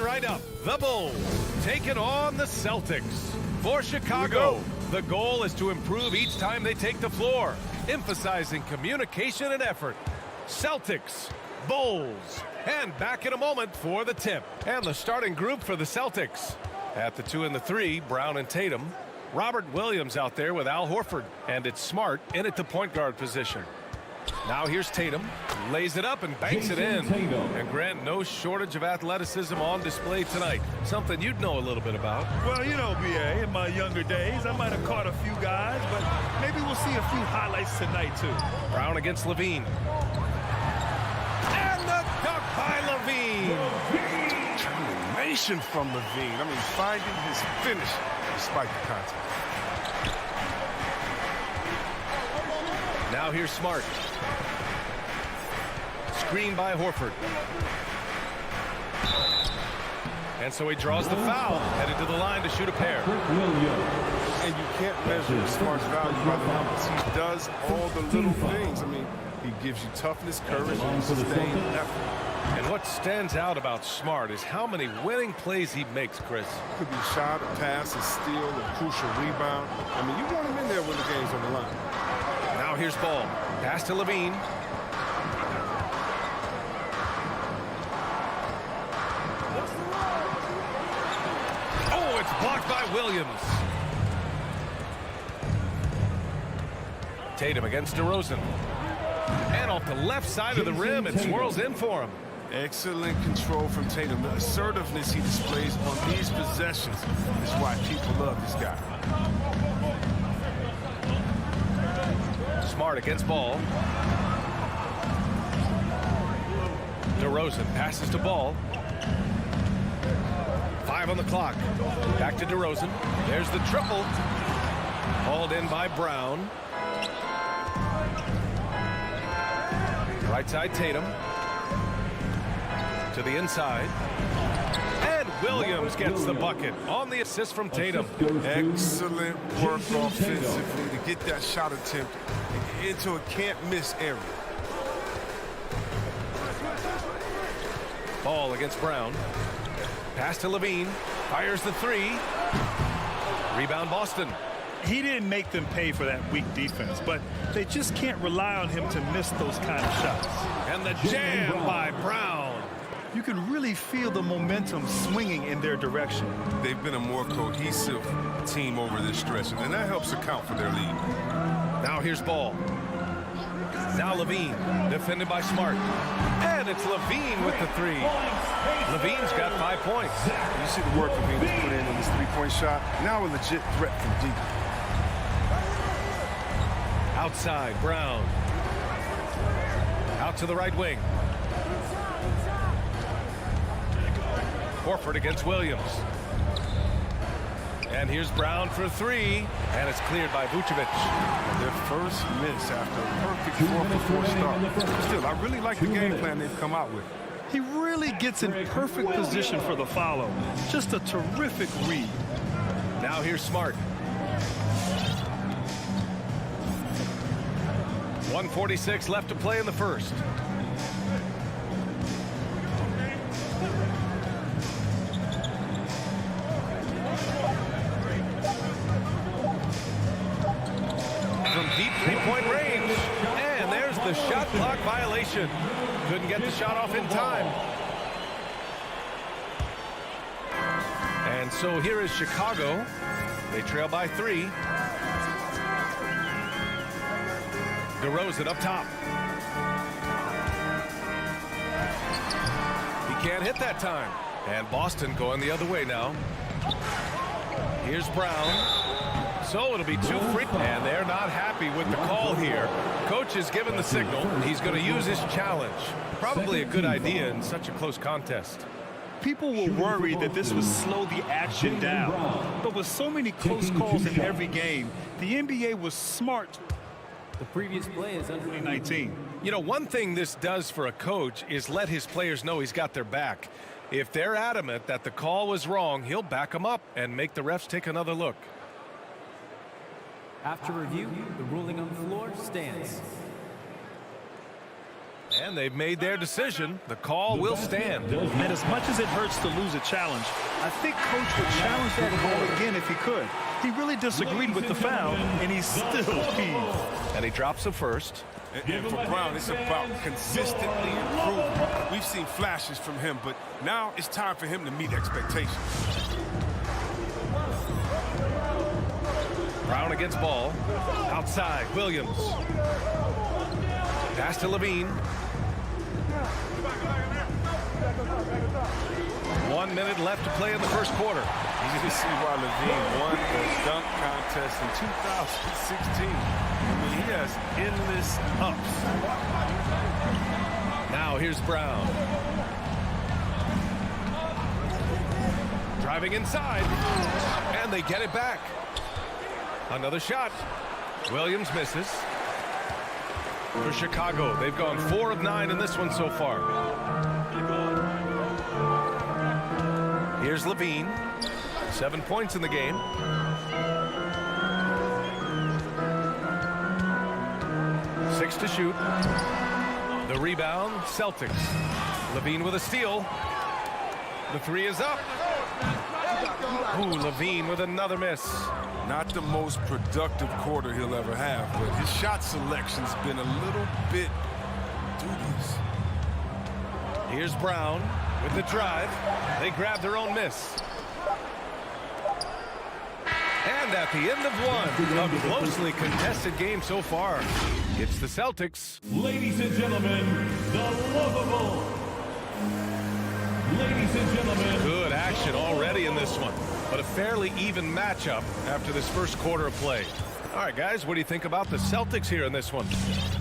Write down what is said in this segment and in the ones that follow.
right up, the Bulls taking on the Celtics. For Chicago, the goal is to improve each time they take the floor, emphasizing communication and effort. Celtics, Bulls, and back in a moment for the tip. And the starting group for the Celtics. At the 2 and the 3, Brown and Tatum. Robert Williams out there with Al Horford. And it's Smart in at the point guard position. Now here's Tatum, lays it up and banks it in. And Grant, no shortage of athleticism on display tonight. Something you'd know a little bit about. Well, you know, BA, in my younger days, I might have caught a few guys, but maybe we'll see a few highlights tonight, too. Brown against Levine. And the dunk by Levine. Determination from Levine. I mean, finding his finish despite the contact. Now here's Smart. Screen by Horford. And so he draws the foul, headed to the line to shoot a pair. And you can't measure Smart's value by the numbers. He does all the little things. I mean, he gives you toughness, courage, and sustained effort. And what stands out about Smart is how many winning plays he makes, Chris. Could be a shot, a pass, a steal, a crucial rebound. I mean, you want him in there when the game's on the line. Now here's Ball. Pass to Levine. Oh, it's blocked by Williams. Tatum against DeRozan. And off the left side of the rim, it swirls in for him. Excellent control from Tatum. The assertiveness he displays on these possessions is why people love this guy. Smart against Ball. DeRozan passes to Ball. 5 on the clock. Back to DeRozan. There's the triple. Hauled in by Brown. Right side Tatum. To the inside. And Williams gets the bucket on the assist from Tatum. Excellent work offensively to get that shot attempt into a can't-miss area. Ball against Brown. Pass to Levine. Fires the 3. Rebound Boston. He didn't make them pay for that weak defense, but they just can't rely on him to miss those kind of shots. And the jam by Brown. You can really feel the momentum swinging in their direction. They've been a more cohesive team over this stretch, and that helps account for their lead. Now here's Ball. Now Levine, defended by Smart. And it's Levine with the 3. Levine's got 5 points. You see the work Levine has put in on this three-point shot. Now a legit threat from deep. Outside, Brown. Out to the right wing. Horford against Williams. And here's Brown for 3. And it's cleared by Vucevic. Their first miss after a perfect 4-for-4 start. Still, I really like the game plan they've come out with. He really gets in perfect position for the follow. Just a terrific read. Now here's Smart. 1:46 left to play in the first. From deep three-point range. And there's the shot clock violation. Couldn't get the shot off in time. And so here is Chicago. They trail by 3. DeRozan up top. He can't hit that time. And Boston going the other way now. Here's Brown. So it'll be 2 free. And they're not happy with the call here. Coach has given the signal. He's going to use his challenge. Probably a good idea in such a close contest. People were worried that this would slow the action down. But with so many close calls in every game, the NBA was smart. The previous play is under 19. You know, one thing this does for a coach is let his players know he's got their back. If they're adamant that the call was wrong, he'll back them up and make the refs take another look. After review, the ruling on the floor stands. And they've made their decision. The call will stand. And as much as it hurts to lose a challenge, I think Coach would challenge that call again if he could. He really disagreed with the foul, and he's still peeved. And he drops it first. And for Brown, it's about consistently improving. We've seen flashes from him, but now it's time for him to meet expectations. Brown against ball. Outside, Williams. Pass to Levine. 1 minute left to play in the first quarter. You can see why Levine won the dunk contest in 2016. I mean, he has endless ups. Now here's Brown. Driving inside. And they get it back. Another shot. Williams misses. For Chicago, they've gone 4 of 9 in this one so far. Here's Levine. 7 points in the game. Six to shoot. The rebound, Celtics. Levine with a steal. The three is up. Ooh, Levine with another miss. Not the most productive quarter he'll ever have, but his shot selection's been a little bit dubious. Here's Brown with the drive. They grab their own miss. And at the end of one, a closely contested game so far. It's the Celtics. Ladies and gentlemen, the lovable. Ladies and gentlemen. Good action already in this one, but a fairly even matchup after this first quarter of play. All right, guys, what do you think about the Celtics here in this one?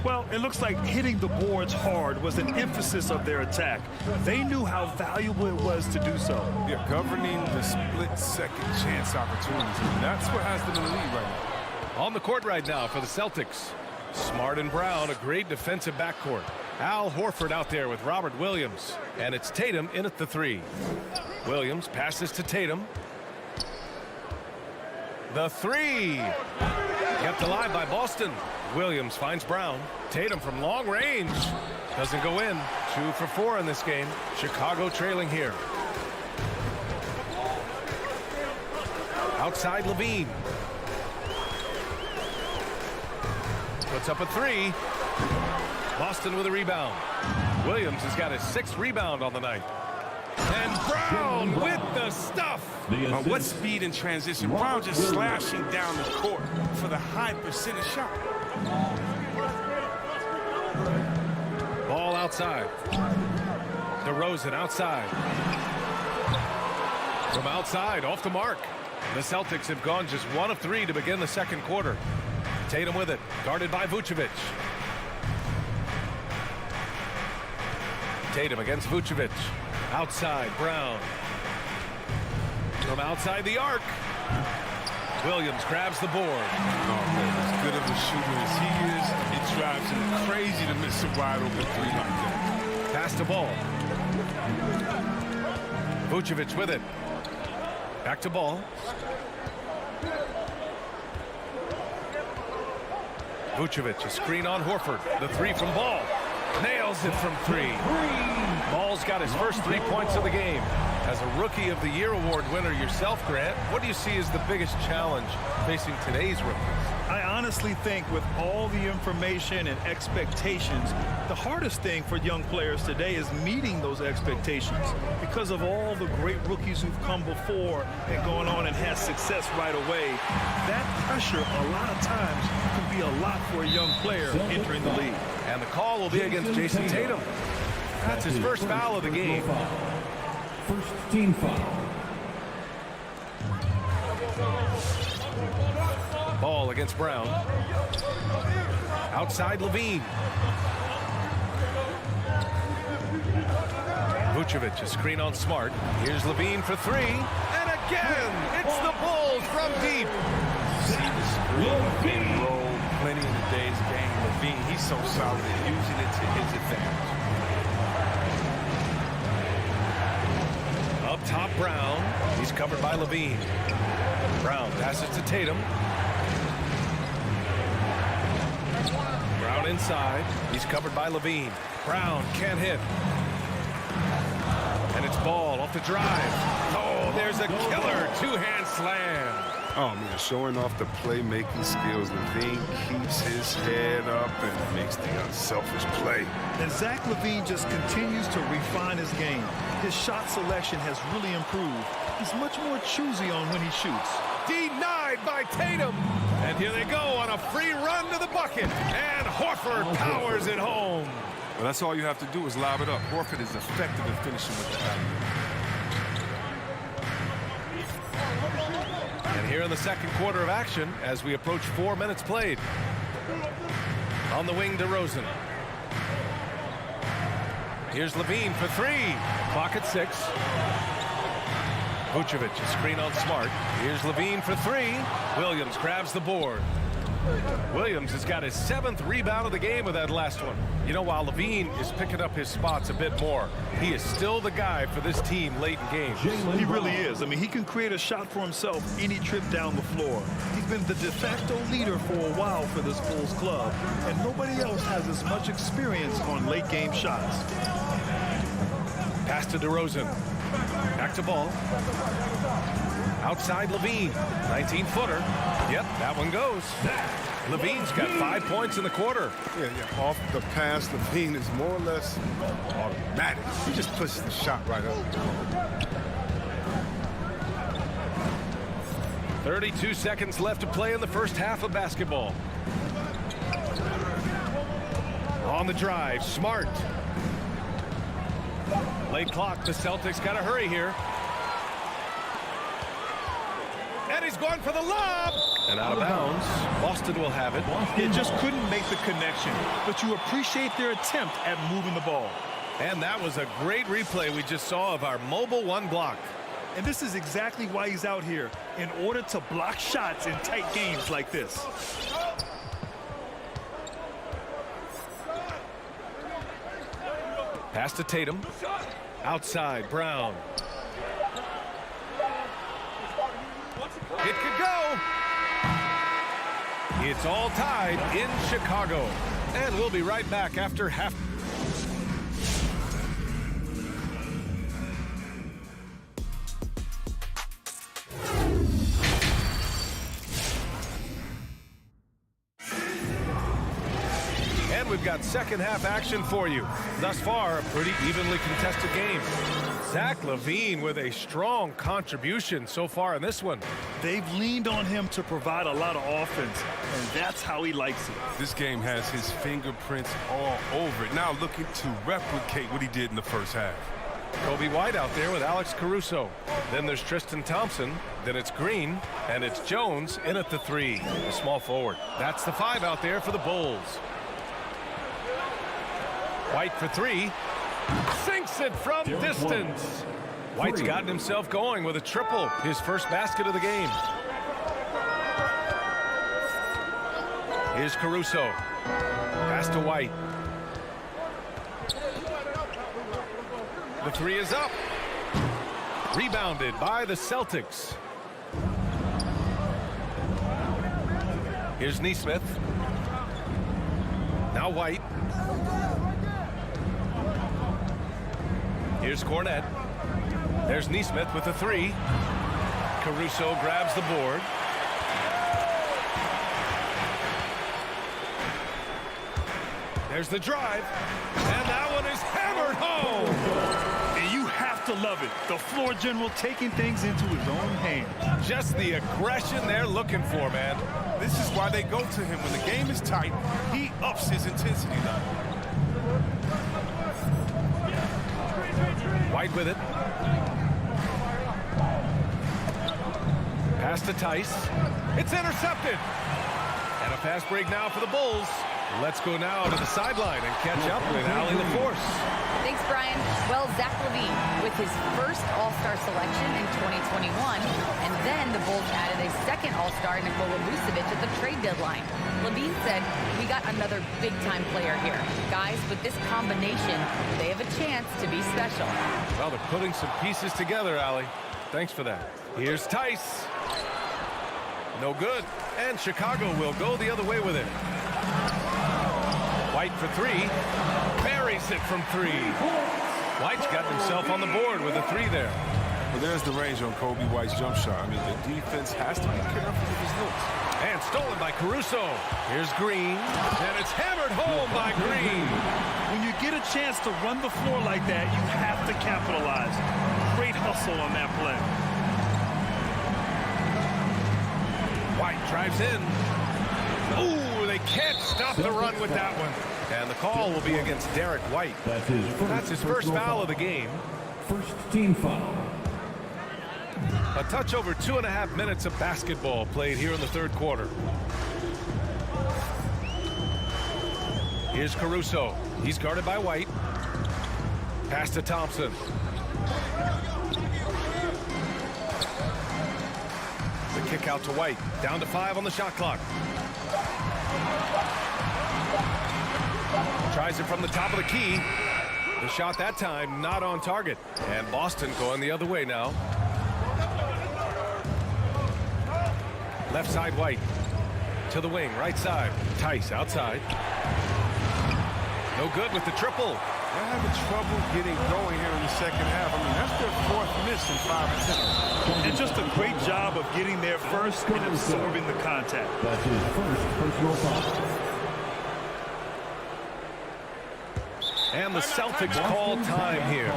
Well, it looks like hitting the boards hard was an emphasis of their attack. They knew how valuable it was to do so. Yeah, governing the split-second chance opportunities. And that's what has them in the lead right now. On the court right now for the Celtics. Smart and Brown, a great defensive backcourt. Al Horford out there with Robert Williams. And it's Tatum in at the three. Williams passes to Tatum. The three. Kept alive by Boston. Williams finds Brown. Tatum from long range. Doesn't go in. 2 for 4 in this game. Chicago trailing here. Outside Levine. Puts up a three. Boston with a rebound. Williams has got his 6th rebound on the night. And Brown with the stuff. What speed in transition. Brown just slashing down the court for the high percentage shot. Ball outside. DeRozan outside. From outside, off the mark. The Celtics have gone just 1 of 3 to begin the second quarter. Tatum with it, guarded by Vucevic. Tatum against Vucevic. Outside, Brown. From outside the arc. Williams grabs the board. Oh, man, as good of a shooter as he is, it drives him crazy to miss a wide open three like that. Pass to Ball. Vucevic with it. Back to Ball. Vucevic, a screen on Horford. The three from Ball. Nails it from 3. Ball's got his first 3 points of the game. As a Rookie of the Year award winner yourself, Grant, what do you see as the biggest challenge facing today's rookies? I honestly think with all the information and expectations, the hardest thing for young players today is meeting those expectations because of all the great rookies who've come before and gone on and had success right away. That pressure a lot of times can be a lot for a young player entering the league. And the call will be against Jason Tatum. That's his first foul of the game. First team foul. Ball against Brown. Outside Levine. Vucevic, a screen on Smart. Here's Levine for 3. And again, it's the Bulls from deep. See the screen roll plenty in today's game. Levine, he's so solid at using it to his advantage. Up top, Brown. He's covered by Levine. Brown passes to Tatum. Brown inside. He's covered by Levine. Brown can't hit. And it's Ball off the drive. Oh, there's a killer two-hand slam. Oh, man, showing off the playmaking skills. Levine keeps his head up and makes the unselfish play. And Zach LaVine just continues to refine his game. His shot selection has really improved. He's much more choosy on when he shoots. Denied by Tatum. And here they go on a free run to the bucket. And Horford powers it home. Well, that's all you have to do is lob it up. Horford is effective in finishing with the alley. And here in the second quarter of action, as we approach 4 minutes played. On the wing, DeRozan. Here's Levine for three. Clock at 6. Vucevic, a screen on Smart. Here's Levine for three. Williams grabs the board. Williams has got his 7th rebound of the game with that last one. You know, while Levine is picking up his spots a bit more, he is still the guy for this team late in games. He really is. I mean, he can create a shot for himself any trip down the floor. He's been the de facto leader for a while for this Bulls club, and nobody else has as much experience on late game shots. Pass to DeRozan. Back to Ball. Outside Levine. 19-footer. Yep, that one goes. Levine's got 5 points in the quarter. Yeah. Off the pass, Levine is more or less automatic. He just pushes the shot right up. 32 seconds left to play in the first half of basketball. On the drive, Smart. Late clock, the Celtics got to hurry here. And he's going for the lob. And out of bounds. Boston will have it. He just couldn't make the connection, but you appreciate their attempt at moving the ball. And that was a great replay we just saw of our mobile one block. And this is exactly why he's out here, in order to block shots in tight games like this. Pass to Tatum. Outside, Brown. It could go. It's all tied in Chicago. And we'll be right back after half. And we've got second half action for you. Thus far, a pretty evenly contested game. Zach LaVine with a strong contribution so far in this one. They've leaned on him to provide a lot of offense, and that's how he likes it. This game has his fingerprints all over it. Now looking to replicate what he did in the first half. Kobe White out there with Alex Caruso. Then there's Tristan Thompson. Then it's Green. And it's Jones in at the 3. A small forward. That's the 5 out there for the Bulls. White for 3. Sinks it from distance. White's gotten himself going with a triple. His first basket of the game. Here's Caruso. Pass to White. The 3 is up. Rebounded by the Celtics. Here's Nesmith. Now White. Here's Cornette. There's Nesmith with the 3. Caruso grabs the board. There's the drive. And that one is hammered home. And you have to love it. The floor general taking things into his own hands. Just the aggression they're looking for, man. This is why they go to him. When the game is tight, he ups his intensity level. White with it. Pass to Tice. It's intercepted. And a fast break now for the Bulls. Let's go now to the sideline and catch up with Allie LaForce. Thanks, Brian. Well, Zach LaVine with his first All-Star selection in 2021, and then the Bulls added a second All-Star, Nikola Vucevic, at the trade deadline. LaVine said, "We got another big-time player here. Guys, with this combination, they have a chance to be special." Well, they're putting some pieces together, Allie. Thanks for that. Here's Tice. No good. And Chicago will go the other way with it. White for 3. Buried buries it from 3. White's got himself on the board with a 3 there. Well, there's the range on Kobe White's jump shot. I mean, the defense has to be careful with his looks. And stolen by Caruso. Here's Green. And it's hammered home by Green. When you get a chance to run the floor like that, you have to capitalize. Great hustle on that play. White drives in. Ooh, they can't stop the run with that one. And the call will be against Derek White. That's his first foul of the game. First team foul. A touch over 2.5 minutes of basketball played here in the third quarter. Here's Caruso. He's guarded by White. Pass to Thompson. The kick out to White. Down to 5 on the shot clock. Tries it from the top of the key. The shot that time not on target. And Boston going the other way now. Left side White. To the wing, right side. Tice outside. No good with the triple. They're having trouble getting going here in the second half. I mean, that's their 4th miss in 5 attempts. And just a great job of getting there first and absorbing the contact. That's his first personal foul. And the Celtics call time here.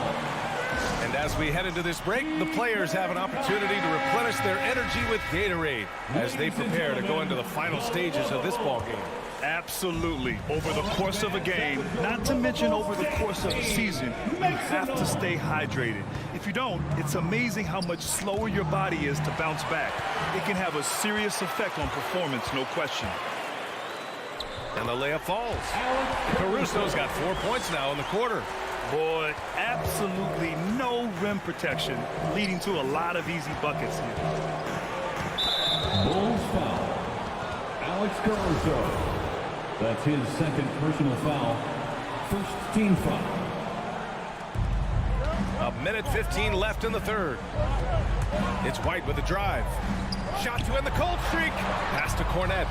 And as we head into this break, the players have an opportunity to replenish their energy with Gatorade as they prepare to go into the final stages of this ball game. Absolutely. Over the course of a game, not to mention over the course of a season, you have to stay hydrated. If you don't, it's amazing how much slower your body is to bounce back. It can have a serious effect on performance, no question. And the layup falls. Caruso's got 4 points now in the quarter. Boy, absolutely no rim protection, leading to a lot of easy buckets here. Bulls foul. Alex Caruso. That's his second personal foul. First team foul. 1:15 left in the third. It's White with the drive. Shot to end the cold streak. Pass to Cornette.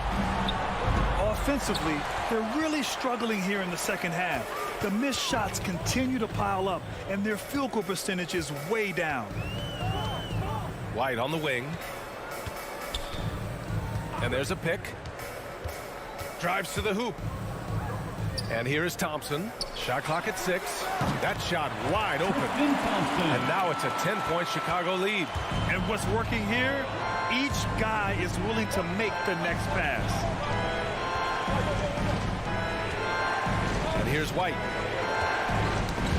Offensively, they're really struggling here in the second half. The missed shots continue to pile up, and their field goal percentage is way down. White on the wing. And there's a pick. Drives to the hoop. And here is Thompson. Shot clock at 6. That shot wide open. And now it's a 10-point Chicago lead. And what's working here? Each guy is willing to make the next pass. And here's White.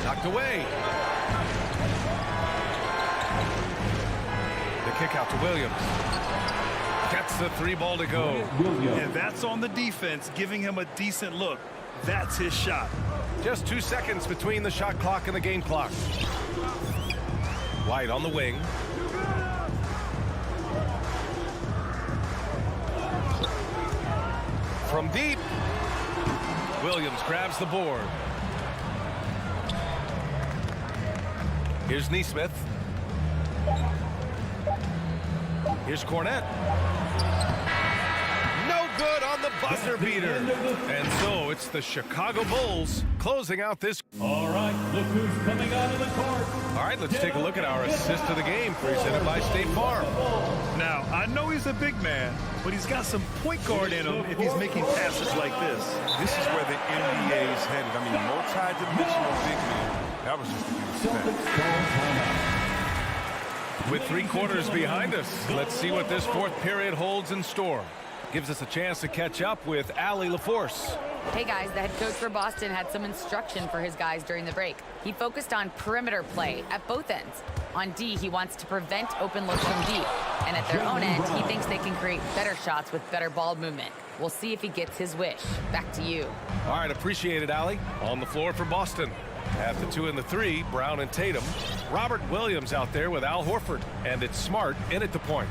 Knocked away. The kick out to Williams. Gets the 3 ball to go. And that's on the defense, giving him a decent look. That's his shot. Just 2 seconds between the shot clock and the game clock. White on the wing. From deep. Williams grabs the board. Here's Neesmith. Here's Cornette. No good on the buzzer beater. And so it's the Chicago Bulls closing out this. All right, look who's coming out of the court. All right, let's take a look at our assist of the game presented by State Farm. Now, I know he's a big man, but he's got some point guard in him if he's making passes like this. This is where the NBA is headed. I mean, multi-dimensional big man. That was just a beautiful stat. With 3 quarters behind us, let's see what this 4th period holds in store. Gives us a chance to catch up with Allie LaForce. Hey guys, the head coach for Boston had some instruction for his guys during the break. He focused on perimeter play at both ends. On D, he wants to prevent open looks from deep. And at their own end, he thinks they can create better shots with better ball movement. We'll see if he gets his wish. Back to you. All right, appreciate it, Allie. On the floor for Boston. At the 2 and the 3, Brown and Tatum. Robert Williams out there with Al Horford. And it's Smart in at the point.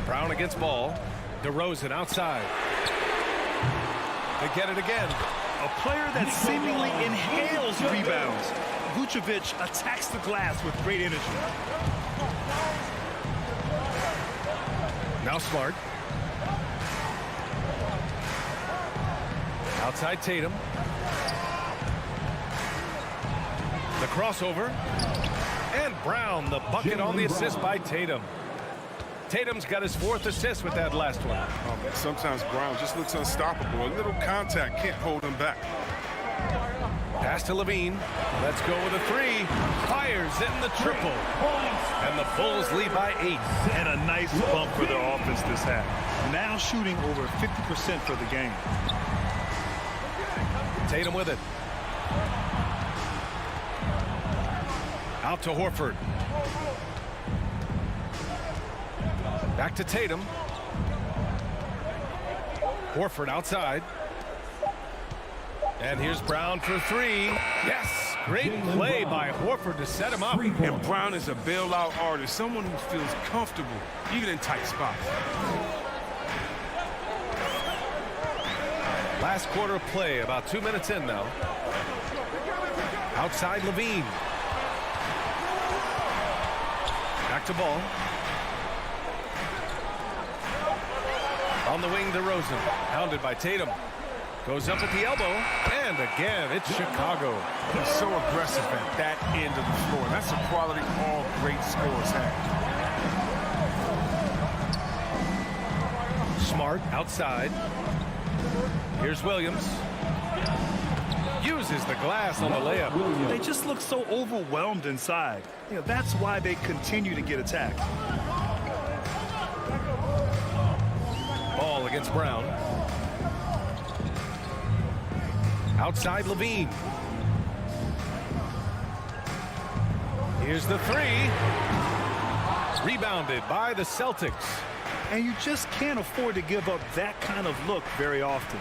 Brown against Ball. DeRozan outside. They get it again. A player that seemingly inhales rebounds. Vucevic attacks the glass with great energy. Now Smart. Outside Tatum. The crossover. And Brown, the bucket on the assist by Tatum. Tatum's got his 4th assist with that last one. Oh, man, sometimes Brown just looks unstoppable. A little contact can't hold him back. Pass to Levine. Let's go with a 3. Fires in the triple. And the Bulls lead by 8. And a nice bump for their offense this half. Now shooting over 50% for the game. Tatum with it. Out to Horford. Back to Tatum. Horford outside. And here's Brown for 3. Yes! Great play by Horford to set him up. And Brown is a bailout artist, someone who feels comfortable, even in tight spots. Last quarter of play, about 2 minutes in now. Outside Levine. Back to Ball. On the wing, DeRozan. Hounded by Tatum. Goes up at the elbow. And again, it's Chicago. He's so aggressive at that end of the floor. That's a quality all great scorers have. Smart outside. Here's Williams. Uses the glass on the layup. They just look so overwhelmed inside. That's why they continue to get attacked. Ball against Brown. Outside Levine. Here's the 3. Rebounded by the Celtics. And you just can't afford to give up that kind of look very often.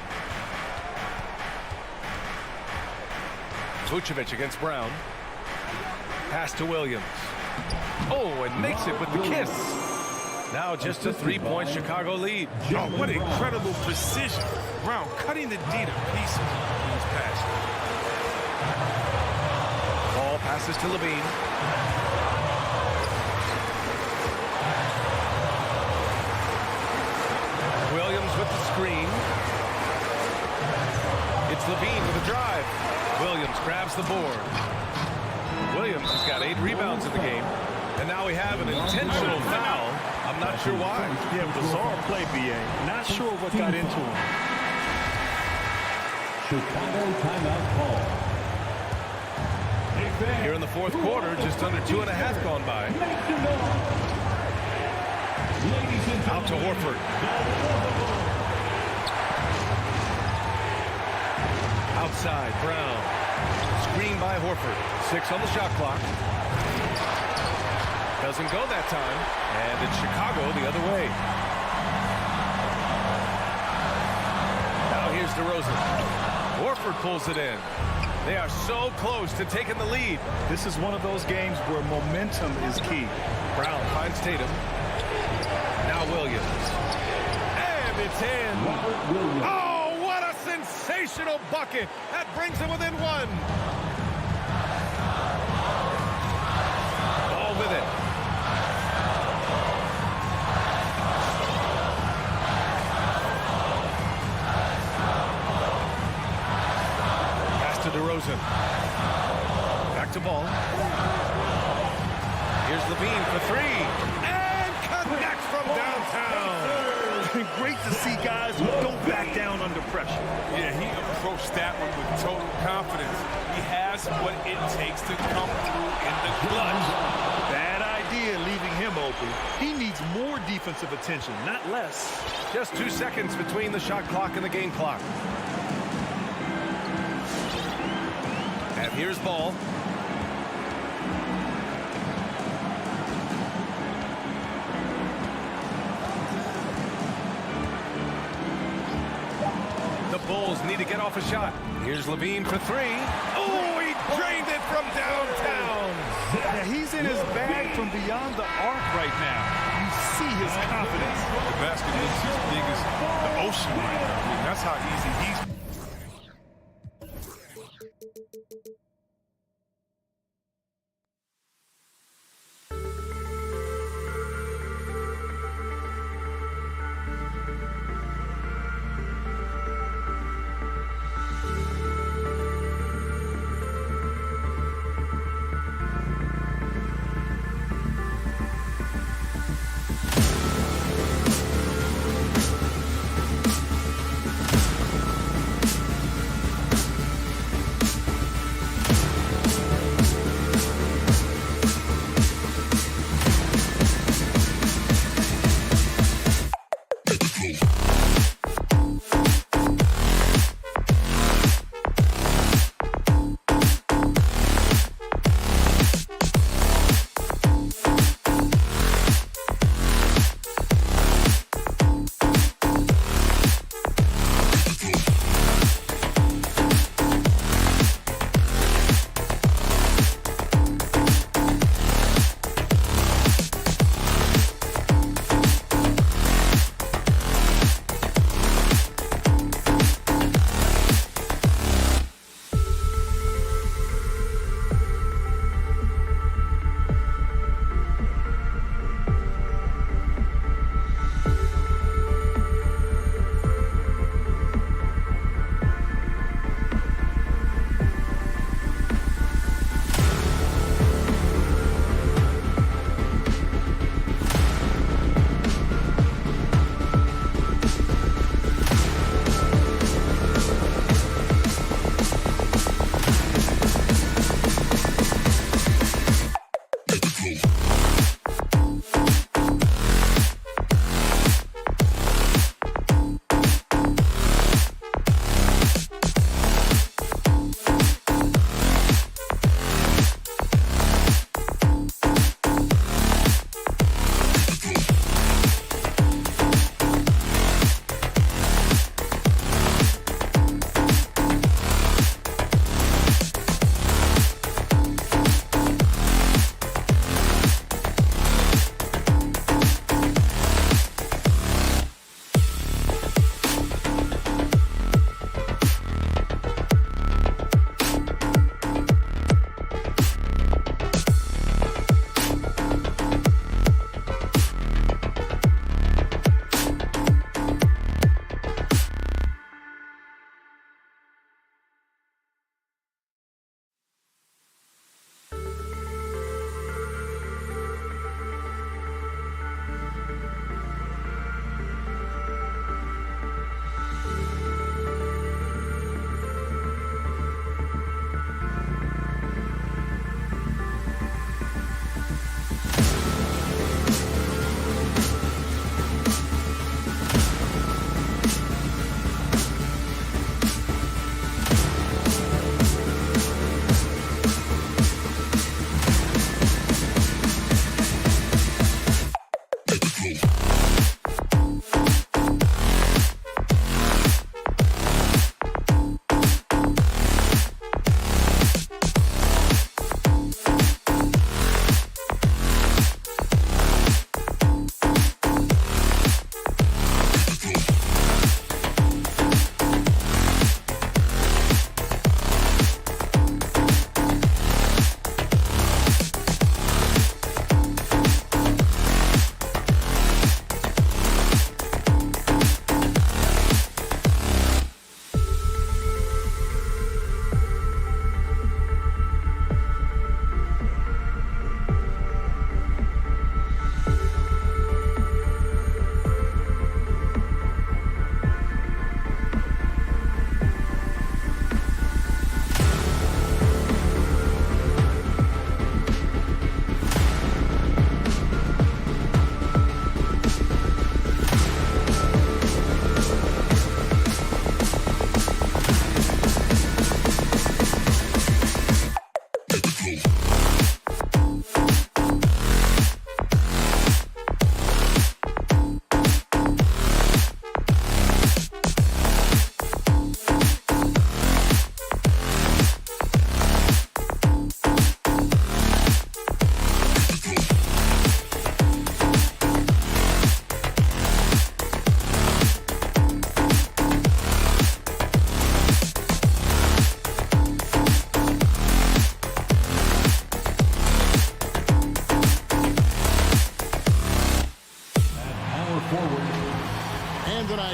Vucevic against Brown. Pass to Williams. Oh, and makes it with the kiss. Now just a 3-point Chicago lead. Oh, what incredible precision. Brown cutting the D to pieces in his pass. Ball passes to Levine. Williams with the screen. It's Levine with a drive. Williams grabs the board. Williams has got 8 rebounds in the game. And now we have an intentional foul. I'm not sure why. Yeah, bizarre play, B.A. Not sure what got into him. Chicago timeout call. Here in the 4th quarter, just under 2.5 gone by. Out to Horford. Outside, Brown. Screen by Horford. 6 on the shot clock. Doesn't go that time. And it's Chicago the other way. Now here's DeRozan. Horford pulls it in. They are so close to taking the lead. This is one of those games where momentum is key. Brown finds Tatum. Now Williams. And it's in. Oh, what a sensational bucket. That brings them within 1. Ball with it. DeRozan. Back to Ball. Here's Levine for 3. And connects from downtown. Great to see guys who don't back down under pressure. Yeah, he approached that one with total confidence. He has what it takes to come through in the clutch. Bad idea leaving him open. He needs more defensive attention, not less. Just 2 seconds between the shot clock and the game clock. And here's Ball. The Bulls need to get off a shot. Here's Levine for 3. Oh, he drained it from downtown. Yeah, he's in his bag from beyond the arc right now. You see his confidence. The basket looks as big as the ocean right now. I mean, that's how easy he's...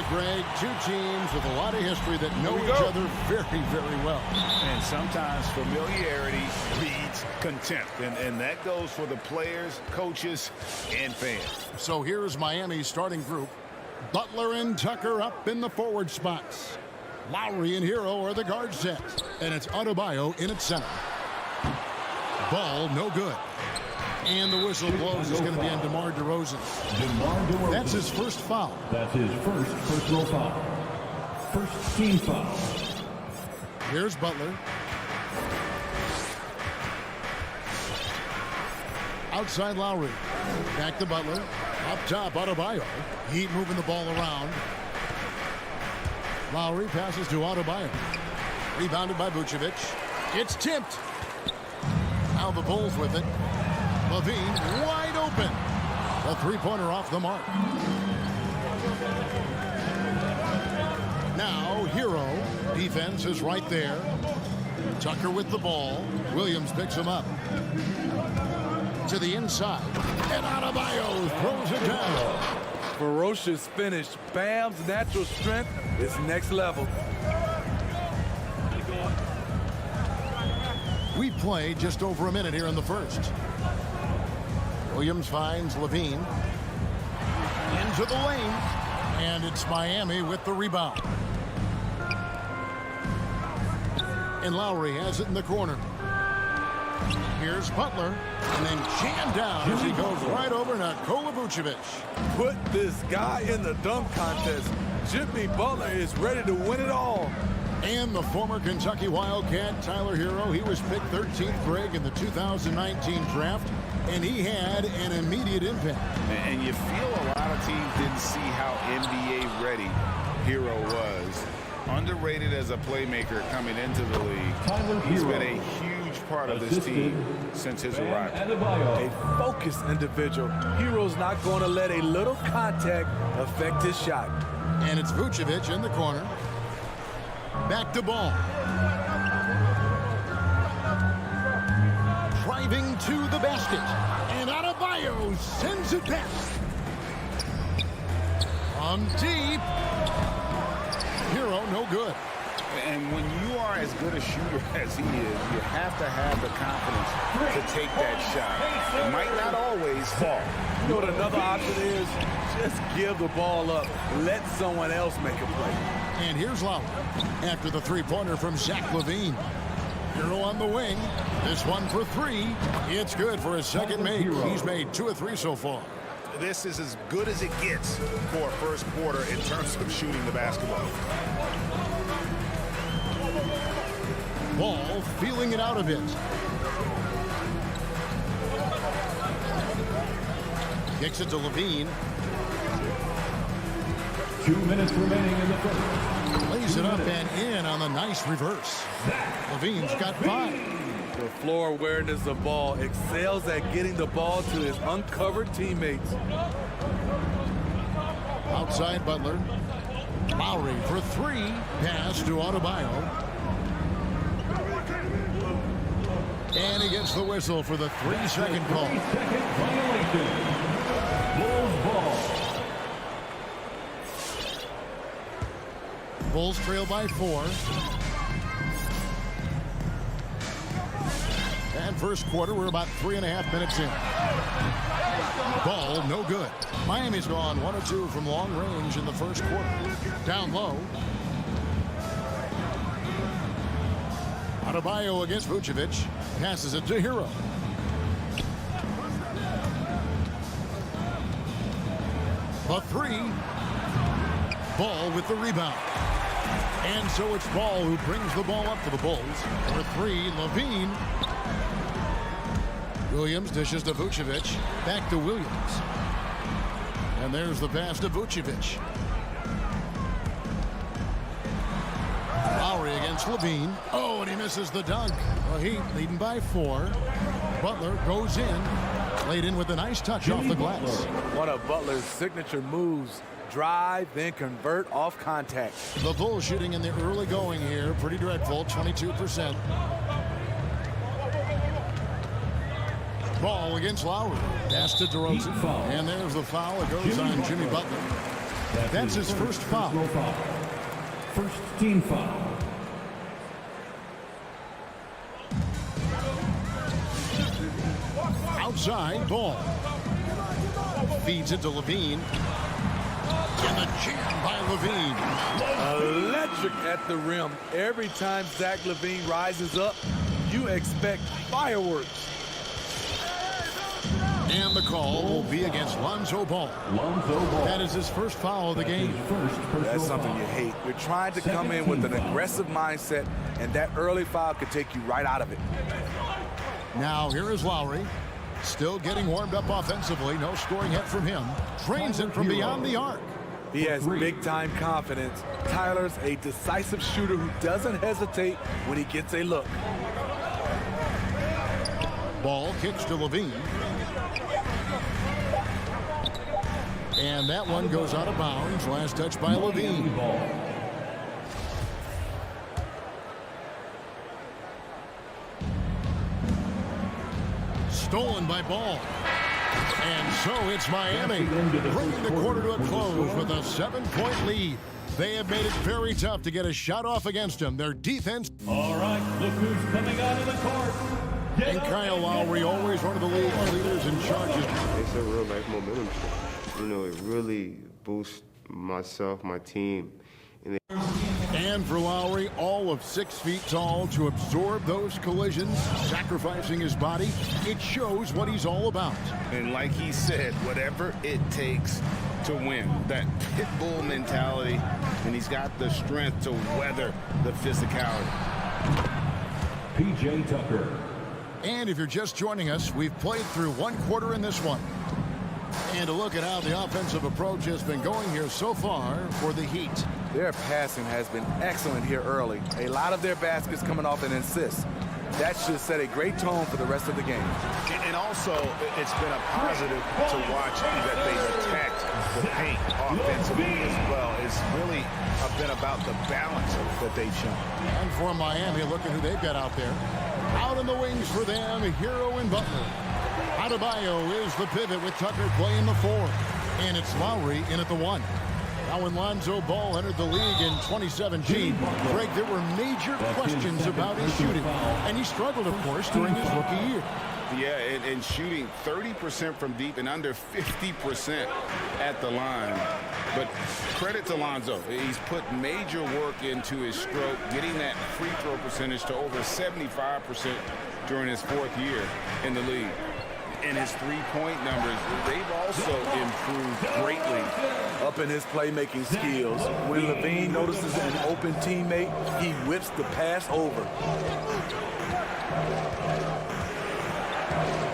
right, Greg. Two teams with a lot of history that know each other very, very well. And sometimes familiarity breeds contempt. And that goes for the players, coaches, and fans. So here's Miami's starting group. Butler and Tucker up in the forward spots. Lowry and Hero are the guard sets. And it's Adebayo in at center. Ball no good. And the whistle blows. It's going to be on DeMar DeRozan. That's his first foul. That's his first personal foul. First team foul. Here's Butler. Outside Lowry. Back to Butler. Up top, Adebayo. Heat moving the ball around. Lowry passes to Adebayo. Rebounded by Vucevic. It's tipped. Now the Bulls with it. Levine wide open. A three-pointer off the mark. Now Hero. Defense is right there. Tucker with the ball. Williams picks him up. To the inside. And Adebayo throws it down. Ferocious finish. Bam's natural strength is next level. We play just over a minute here in the first. Williams finds Levine. Into the lane. And it's Miami with the rebound. And Lowry has it in the corner. Here's Butler. And then jammed down as he goes right over Nikola Vucevic. Put this guy in the dunk contest. Jimmy Butler is ready to win it all. And the former Kentucky Wildcat, Tyler Hero, he was picked 13th, Greg, in the 2019 draft, and he had an immediate impact. And you feel a lot of teams didn't see how NBA ready Hero was. Underrated as a playmaker coming into the league. He's been a huge part of this team since his arrival. A focused individual. Hero's not going to let a little contact affect his shot. And it's Vucevic in the corner. Back to ball. Driving to the basket. And Adebayo sends it back. From deep. Hero, no good. And when you are as good a shooter as he is, you have to have the confidence to take that shot. It might not always fall. You know what another option is? Just give the ball up. Let someone else make a play. And here's Lowry after the three-pointer from Zach LaVine. Hero on the wing. This one for three. It's good for his second make. He's made 2 of 3 so far. This is as good as it gets for a first quarter in terms of shooting the basketball. Ball feeling it out a bit. Kicks it to LaVine. 2 minutes remaining in the first. Lays it up and in on the nice reverse. LaVine's got 5. The floor awareness of ball excels at getting the ball to his uncovered teammates. Outside Butler. Lowry for 3. Pass to Adebayo. And he gets the whistle for the 3-second call. 3-second violation. Bulls ball. Bulls trail by 4. And first quarter, we're about 3.5 minutes in. Ball, no good. Miami's gone 1 of 2 from long range in the first quarter. Down low. Adebayo against Vucevic. Passes it to Hero. The 3. Ball with the rebound. And so it's Ball who brings the ball up for the Bulls. For 3, LaVine. Williams dishes to Vucevic. Back to Williams. And there's the pass to Vucevic. Lowry against LaVine. Oh, and he misses the dunk. The Heat leading by 4. Butler goes in. Laid in with a nice touch off the glass. One of Butler's signature moves. Drive, then convert off contact. The Bulls shooting in the early going here. Pretty dreadful, 22%. Ball against Lowry. Pass to DeRozan. And there's the foul. It goes on Jimmy Butler. That's his first foul. First team foul. Outside ball. Feeds it to Levine. And the jam by Levine. Electric at the rim. Every time Zach Levine rises up, you expect fireworks. And the call will be against Lonzo Ball. That is his first foul of the game. That's something you hate. You're trying to come in with an aggressive mindset, and that early foul could take you right out of it. Now here is Lowry. Still getting warmed up offensively. No scoring hit from him. Drains it from beyond the arc. He has big-time confidence. Tyler's a decisive shooter who doesn't hesitate when he gets a look. Ball kicks to Levine. And that one goes out of bounds. Last touch by Levine. Stolen by Ball. And so it's Miami, bringing the quarter to a close with a 7-point lead. They have made it very tough to get a shot off against them. Their defense. All right, look who's coming out of the court. And Kyle Lowry, always one of the league's leaders in charges. It's a real life momentum. You know, it really boosts myself, my team. And for Lowry, all of 6 feet tall to absorb those collisions, sacrificing his body. It shows what he's all about. And like he said, whatever it takes to win, that pit bull mentality, and he's got the strength to weather the physicality. P.J. Tucker. And if you're just joining us, we've played through 1 quarter in this one. And to look at how the offensive approach has been going here so far for the Heat. Their passing has been excellent here early. A lot of their baskets coming off an assist. That should set a great tone for the rest of the game. And also, it's been a positive to watch that they've attacked the paint offensively as well. It's really been about the balance that they've shown. And for Miami, look at who they've got out there. Out in the wings for them, Hero and Butler. Adebayo is the pivot with Tucker playing the 4. And it's Lowry in at the 1. Now when Lonzo Ball entered the league in 2017, Greg, there were major questions about his shooting. And he struggled, of course, during his rookie year. Yeah, and shooting 30% from deep and under 50% at the line. But credit to Lonzo. He's put major work into his stroke, getting that free throw percentage to over 75% during his 4th year in the league. And his three-point numbers, they've also improved greatly. Up in his playmaking skills. When Levine notices an open teammate, he whips the pass over.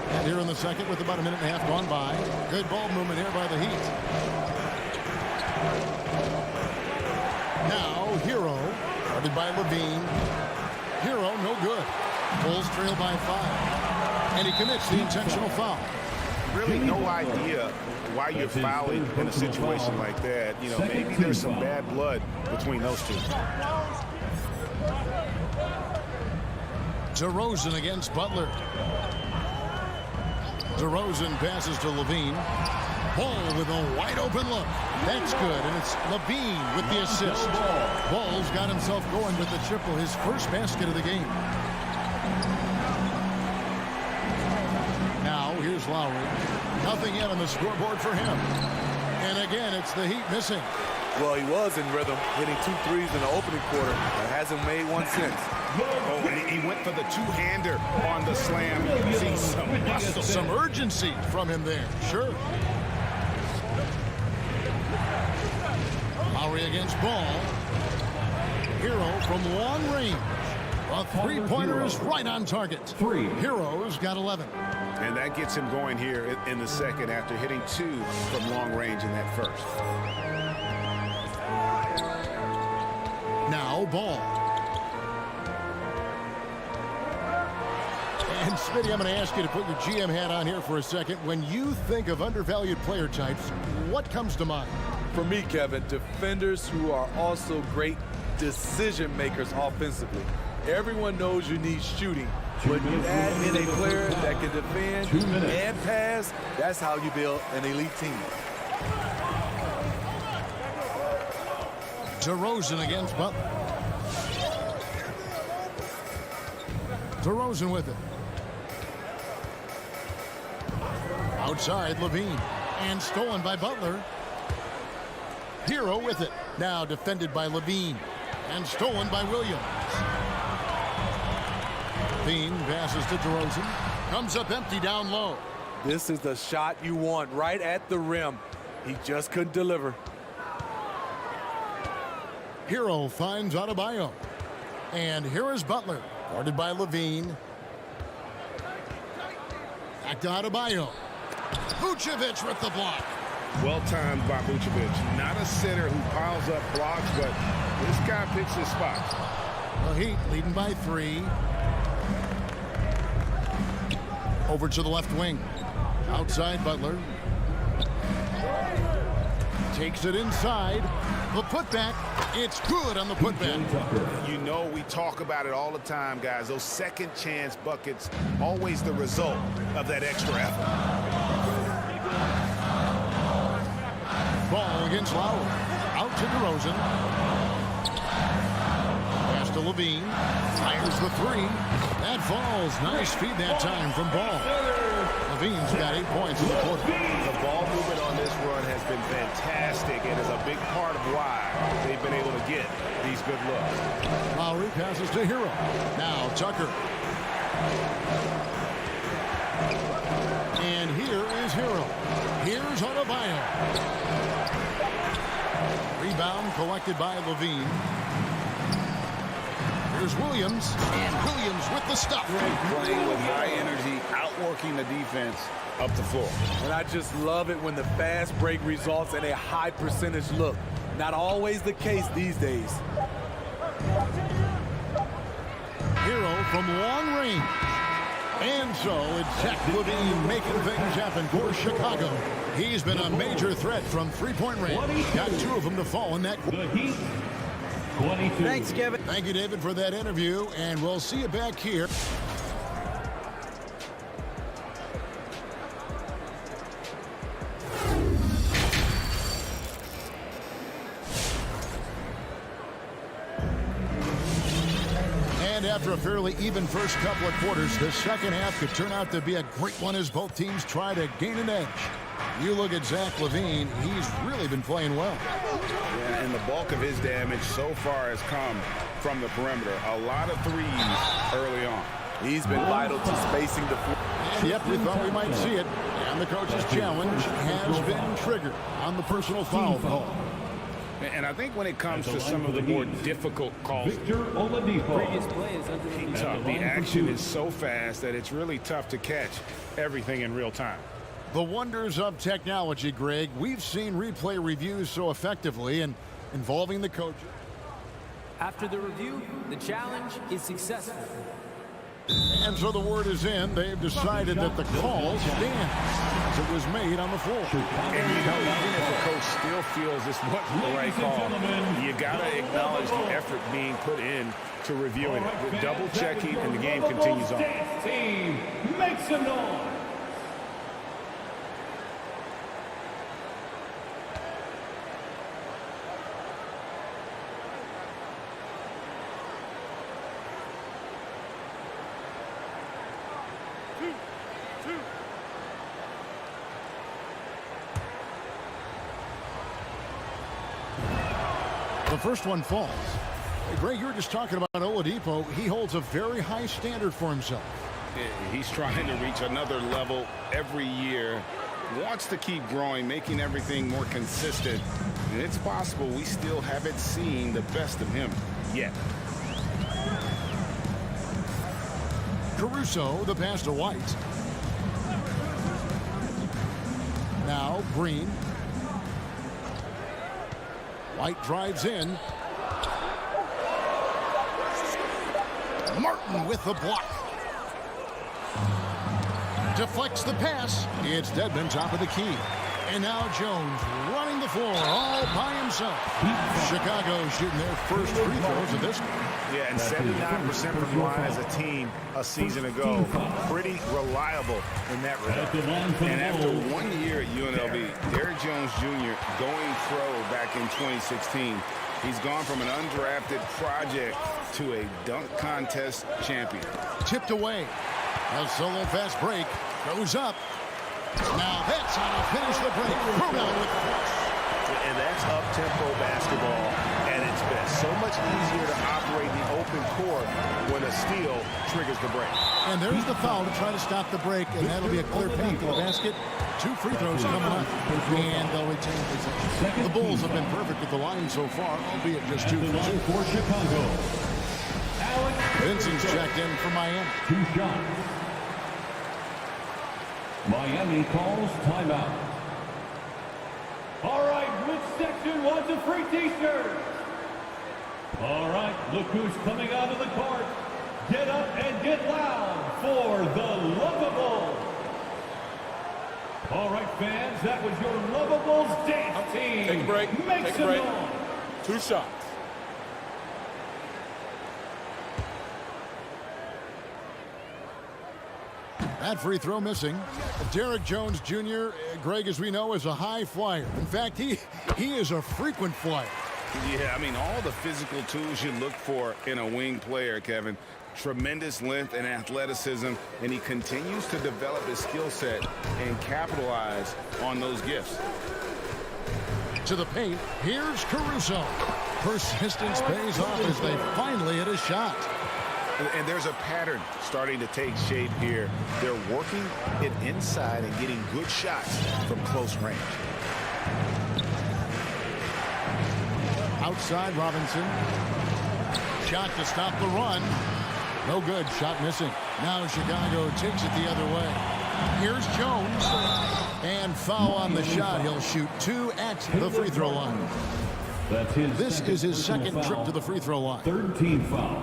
And here in the second with about a minute and a half gone by. Good ball movement here by the Heat. Now Hero, guarded by Levine. Hero no good. Bulls trail by 5. And he commits the intentional foul. Really no idea why you're fouling in a situation like that. You know, maybe there's some bad blood between those two. DeRozan against Butler. DeRozan passes to Levine. Ball with a wide open look. That's good, and it's Levine with the assist. Ball's got himself going with the triple, his first basket of the game. Now here's Lowry. Nothing yet on the scoreboard for him. And again, it's the Heat missing. Well, he was in rhythm, hitting 2 threes in the opening quarter, but hasn't made one since. Oh, and he went for the two-hander on the slam. See some muscle. Some urgency from him there, sure. Lowry against Ball. Hero from long range. A three-pointer is right on target. Hero's got 11. And that gets him going here in the second after hitting 2 from long range in that first. Now Ball. And Smitty, I'm going to ask you to put your GM hat on here for a second. When you think of undervalued player types, what comes to mind? For me, Kevin, defenders who are also great decision makers offensively. Everyone knows you need shooting, but you add in a player that can defend and pass, that's how you build an elite team. DeRozan against Butler. DeRozan with it. Outside, Levine. And stolen by Butler. Hero with it. Now defended by Levine. And stolen by Williams. Levine passes to DeRozan. Comes up empty down low. This is the shot you want right at the rim. He just couldn't deliver. Hero finds Adebayo. And here is Butler. Guarded by Levine. Back to Adebayo. Vucevic with the block. Well timed by Vucevic. Not a center who piles up blocks, but this guy picks his spots. The Heat leading by 3. Over to the left wing. Outside Butler. Takes it inside. The putback. It's good on the putback. You know we talk about it all the time, guys. Those second chance buckets, always the result of that extra effort. Ball against Lowry. Out to DeRozan. Pass to Levine. Fires the 3. That falls. Nice feed that time from Ball. Levine's got 8 points in the quarter. The ball movement on this run has been fantastic and is a big part of why they've been able to get these good looks. Lowry passes to Hero. Now Tucker. And here is Hero. Here's Adebayo. Rebound collected by Levine. Here's Williams. And Williams with the stuff. Playing with high energy, outworking the defense up the floor. And I just love it when the fast break results in a high percentage look. Not always the case these days. Hero from long range. And so it's Zach Levine making things happen for Chicago. He's been a major threat from three-point range. Got 2 of them to fall in that. The Heat, 22. Thanks, Kevin. Thank you, David, for that interview, and we'll see you back here. And after a fairly even first couple of quarters, the second half could turn out to be a great one as both teams try to gain an edge. You look at Zach Levine, he's really been playing well. Yeah, and the bulk of his damage so far has come from the perimeter. A lot of threes early on. He's been vital to spacing the floor. Yep, we thought we might see it. And the coach's challenge has been triggered on the personal foul call. And I think when it comes to some of the more difficult calls, Victor Oladipo. Previous play is under review. the action is so fast that it's really tough to catch everything in real time. The wonders of technology, Greg. We've seen replay reviews so effectively and involving the coach. After the review, the challenge is successful. And so the word is in. They've decided that the call stands as it was made on the floor. And you know, even if a coach still feels this wasn't the right call, you got to acknowledge the effort being put in to reviewing it. Double checking, and the game continues on. Team, make some noise. The first one falls. Hey, Greg, you were just talking about Oladipo. He holds a very high standard for himself. He's trying to reach another level every year. Wants to keep growing, making everything more consistent. And it's possible we still haven't seen the best of him yet. Caruso, the pass to White. Now Green. White drives in. Martin with the block. Deflects the pass. It's Dedmon, top of the key. And now Jones running the floor all by himself. Chicago shooting their first free throws of this. Yeah, and 79% from the line as a team a season ago. Pretty reliable in that regard. And after 1 year at UNLV, Derrick Jones Jr. going pro back in 2016, He's gone from an undrafted project to a dunk contest champion. Tipped away. A solo fast break. Goes up. Now that's how to finish the break. Bruno with force. And that's up-tempo basketball at its best. So much easier to operate the open court when a steal triggers the break. And there's the foul to try to stop the break, and that'll be a clear path to the basket. 2 free throws coming up, and they'll retain possession. The Bulls have been perfect at the line so far, albeit just 2 for Chicago. Vincent's checked in for Miami. 2 shots. Miami calls timeout. All right, which section wants a free t-shirt? All right, look who's coming out of the court. Get up and get loud for the Lovables. All right, fans, that was your Lovables dance team. Take a break. Make Take a some break. noise. 2 shots. That free throw missing. Derrick Jones Jr., Greg, as we know, is a high flyer. In fact, he is a frequent flyer. Yeah, I mean, all the physical tools you look for in a wing player, Kevin. Tremendous length and athleticism, and he continues to develop his skill set and capitalize on those gifts. To the paint, here's Caruso. Persistence pays off as they finally hit a shot. And there's a pattern starting to take shape here. They're working it inside and getting good shots from close range. Outside Robinson. Shot to stop the run. No good. Shot missing. Now Chicago takes it the other way. Here's Jones. And foul on the shot. He'll shoot 2 at the free throw line. This is his second trip to the free throw line. 3rd team foul.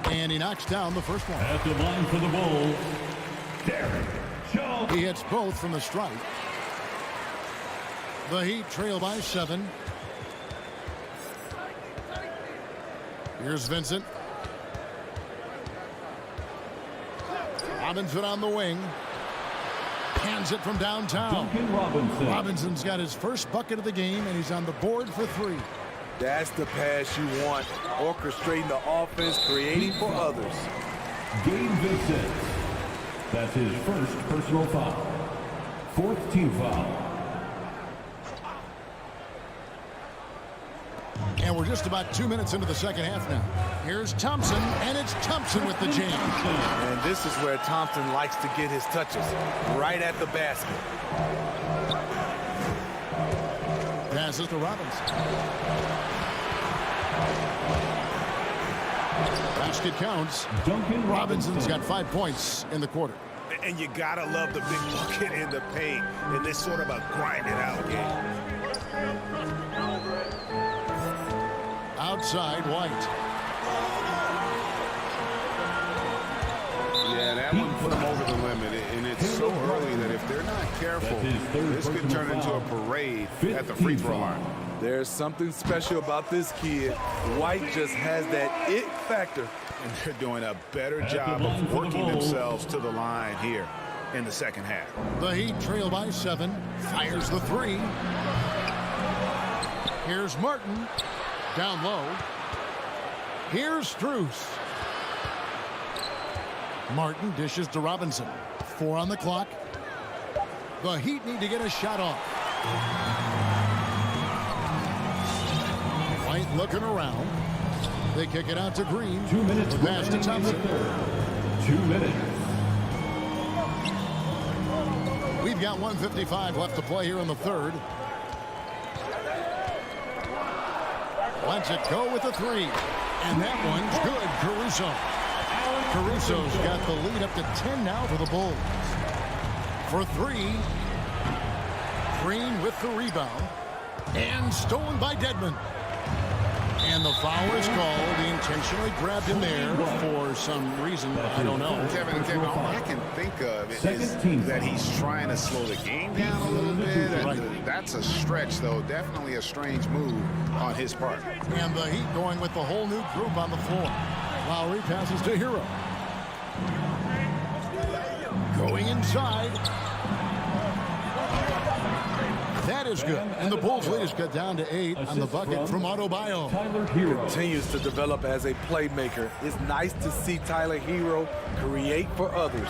And he knocks down the first one. At the line for the Bulls, Derrick Jones. He hits both from the stripe. The Heat trail by 7. Here's Vincent. Robinson on the wing. Hands it from downtown. Duncan Robinson. Robinson's got his first bucket of the game, and he's on the board for 3. That's the pass you want. Orchestrating the offense, creating for others. Gabe Vincent. That's his first personal foul. 4th team foul. And we're just about 2 minutes into the second half now. Here's Thompson, and it's Thompson with the jam. And this is where Thompson likes to get his touches, right at the basket. Passes to Robinson. Basket counts. Duncan Robinson's got 5 points in the quarter. And you gotta love the big bucket in the paint in this sort of a grind-it-out game. Outside, White. Yeah, that one put him over the limit, and it's so early that if they're not careful, this could turn into a parade at the free throw line. There's something special about this kid. White just has that it factor. And they're doing a better job of working themselves to the line here in the second half. The Heat trail by 7. Fires the 3. Here's Martin. Down low. Here's Strus. Martin dishes to Robinson. 4 on the clock. The Heat need to get a shot off. White looking around. They kick it out to Green. 2 minutes. Pass to Thompson. 2 minutes. We've got 1:55 left to play here in the third. Lets it go with the 3. And that one's good. Caruso. Caruso's got the lead up to 10 now for the Bulls. For 3. Green with the rebound. And stolen by Dedmon. And the foul is called. He intentionally grabbed him there for some reason. I don't know. Kevin, all I can think of is that he's trying to slow the game down a little bit. That's a stretch, though. Definitely a strange move on his part. And the Heat going with the whole new group on the floor. Lowry passes to Hero. Going inside. That is good. And the Bulls lead is cut down to 8 on the bucket from Adebayo. Continues to develop as a playmaker. It's nice to see Tyler Hero create for others.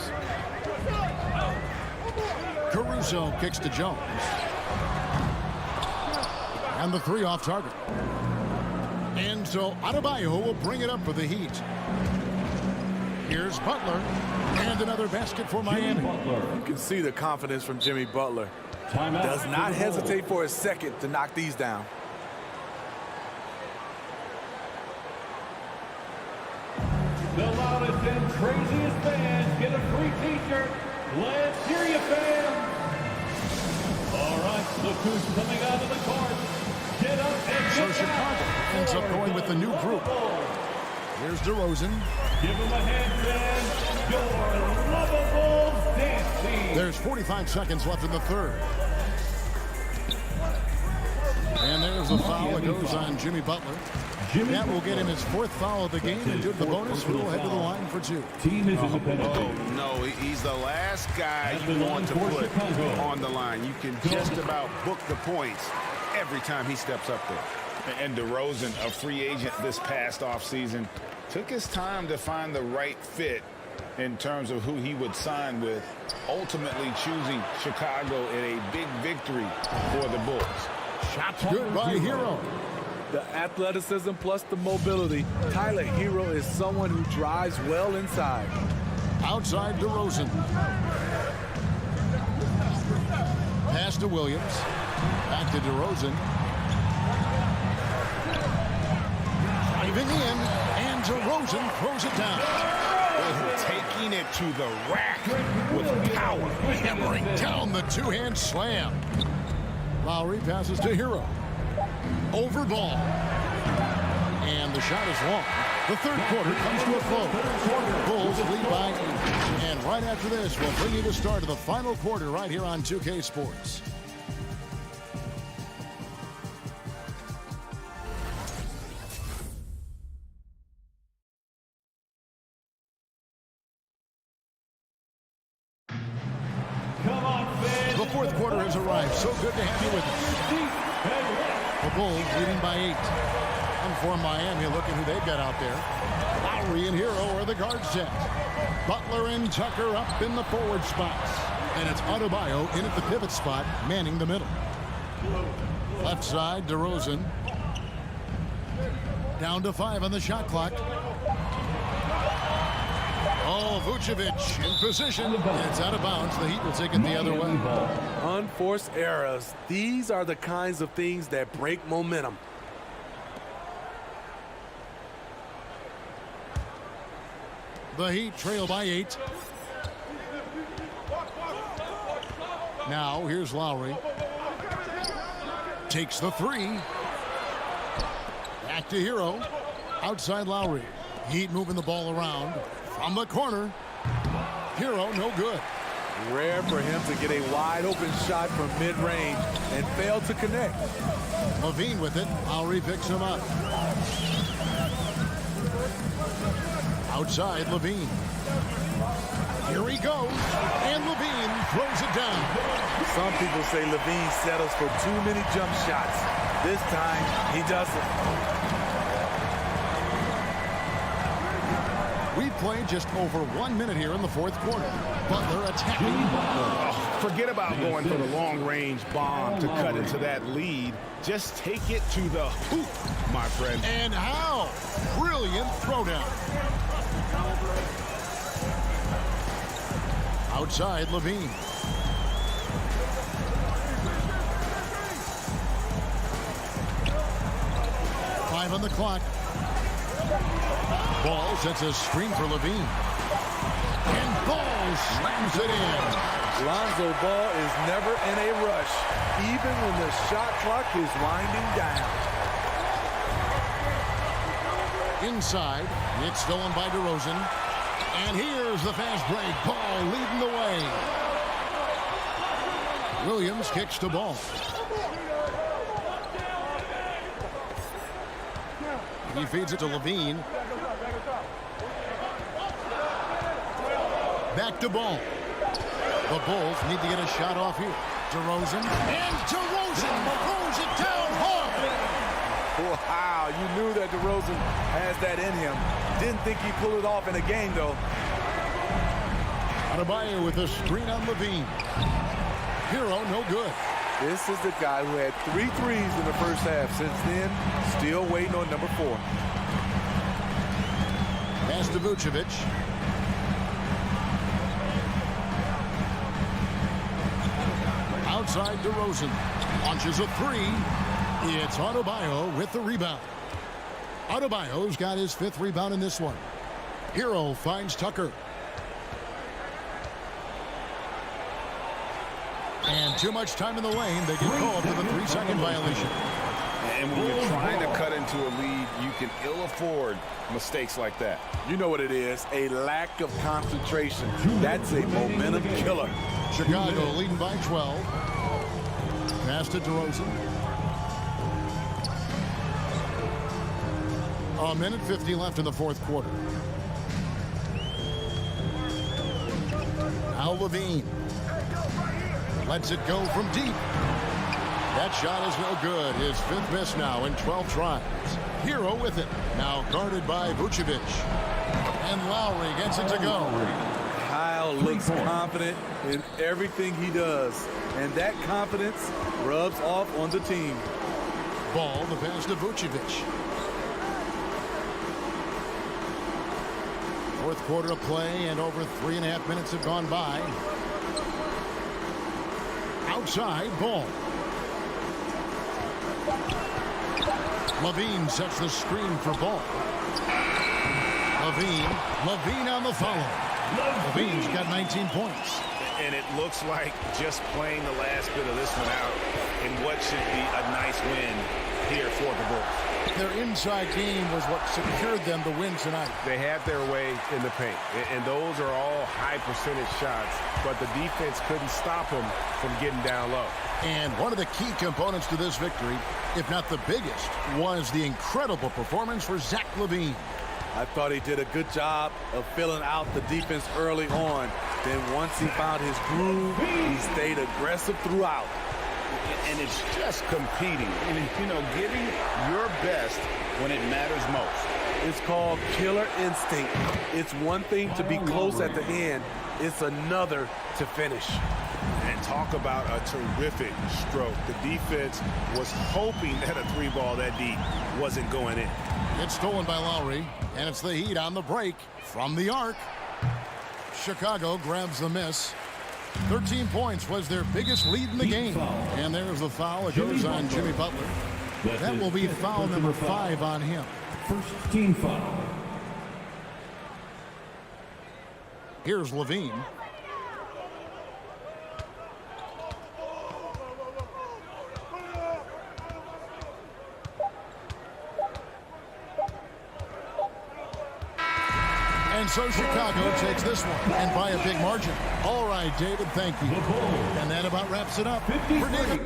Caruso kicks to Jones. And the 3 off target. And so Adebayo will bring it up for the Heat. Here's Butler. And another basket for Miami. You can see the confidence from Jimmy Butler. Does not hesitate for a second to knock these down. The loudest and craziest fans get a free t-shirt. Let's hear you, fans. All right, look who's coming out of the court. Get up and So get Chicago down. ends up going with the new group. Here's DeRozan. Give him a hand, fans. Your lovable dance team. There's 45 seconds left in the third. And there's the foul that goes on Jimmy Butler. That will get him his 4th foul of the game, and due to the bonus, we'll head to the line for 2. Team is in the penalty. Oh, no, he's the last guy you want to put on the line. You can just about book the points every time he steps up there. And DeRozan, a free agent this past offseason, took his time to find the right fit in terms of who he would sign with, ultimately choosing Chicago in a big victory for the Bulls. Shots good by Hero. The athleticism plus the mobility. Tyler Hero is someone who drives well inside. Outside DeRozan. Pass to Williams. Back to DeRozan. Driving in, and DeRozan throws it down. Taking it to the rack with power. Hammering down the 2-hand slam. Lowry passes to Hero. Over ball. And the shot is long. The third quarter comes to a close. Bulls lead by 8. And right after this, we'll bring you the start of the final quarter right here on 2K Sports. Come on, fans. The fourth quarter has arrived. So good to have you with us. The Bulls leading by 8. And for Miami, look at who they've got out there. Lowry and Hero are the guard set. Butler and Tucker up in the forward spots. And it's Adebayo in at the pivot spot, manning the middle. Left side, DeRozan. Down to 5 on the shot clock. Oh, Vucevic in position. And it's out of bounds. The Heat will take it the other way. Unforced errors. These are the kinds of things that break momentum. The Heat trail by 8. Now, here's Lowry. Takes the 3. Back to Hero. Outside Lowry. Heat moving the ball around. From the corner. Hero, no good. Rare for him to get a wide open shot from mid-range and fail to connect. Levine with it. Lowry picks him up. Outside Levine. Here he goes. And Levine throws it down. Some people say Levine settles for too many jump shots. This time, he doesn't. We played just over 1 minute here in the fourth quarter. Butler attacking. Oh, forget about going for the long-range bomb to cut into that lead. Just take it to the hoop, my friend. And how? Brilliant throwdown. Outside Levine. Five on the clock. Ball sets a screen for Levine. And Ball slams it in. Lonzo Ball is never in a rush, even when the shot clock is winding down. Inside, it's stolen by DeRozan. And here's the fast break. Ball leading the way. Williams kicks to Ball. He feeds it to Levine. Back to Ball. The Bulls need to get a shot off here. DeRozan. And DeRozan throws it down hard. Wow, you knew that DeRozan has that in him. Didn't think he'd pull it off in a game, though. Adebayo with a screen on Levine. Hero, no good. This is the guy who had 3 threes in the first half. Since then, still waiting on number 4. Pass to Vucevic. Outside DeRozan. Launches a 3. It's Adebayo with the rebound. Adebayo's got his 5th rebound in this one. Hero finds Tucker. And too much time in the lane. They get called for the 3-second violation. And when you're trying to cut into a lead, you can ill afford mistakes like that. You know what it is, a lack of concentration. That's a momentum killer. Chicago leading by 12. Pass to DeRozan. A minute 50 left in the 4th quarter. Now Levine. Lets it go from deep. That shot is no good. His 5th miss now in 12 tries. Hero with it. Now guarded by Vucevic. And Lowry gets it to go. Kyle looks confident in everything he does. And that confidence rubs off on the team. Ball, the pass to Vucevic. 4th quarter of play, and over 3.5 minutes have gone by. Outside, Ball. Levine sets the screen for Ball. Levine on the follow. Levine's got 19 points. And it looks like just playing the last bit of this one out in what should be a nice win here for the Bulls. Their inside game was what secured them to win tonight. They had their way in the paint, and those are all high percentage shots, but the defense couldn't stop them from getting down low. And one of the key components to this victory, if not the biggest, was the incredible performance for Zach LaVine. I thought he did a good job of filling out the defense early on. Then once he found his groove, he stayed aggressive throughout. And it's just competing. And, you know, giving your best when it matters most. It's called killer instinct. It's one thing to be close at the end. It's another to finish. And talk about a terrific stroke. The defense was hoping that a 3-ball that deep wasn't going in. It's stolen by Lowry, and it's the Heat on the break from the arc. Chicago grabs the miss. 13 points was their biggest lead in the game. And there's the foul. It goes on Jimmy Butler. That will be foul number 5 on him. First team foul. Here's Levine. And so Chicago takes this one, and by a big margin. All right, David, thank you. And that about wraps it up for David.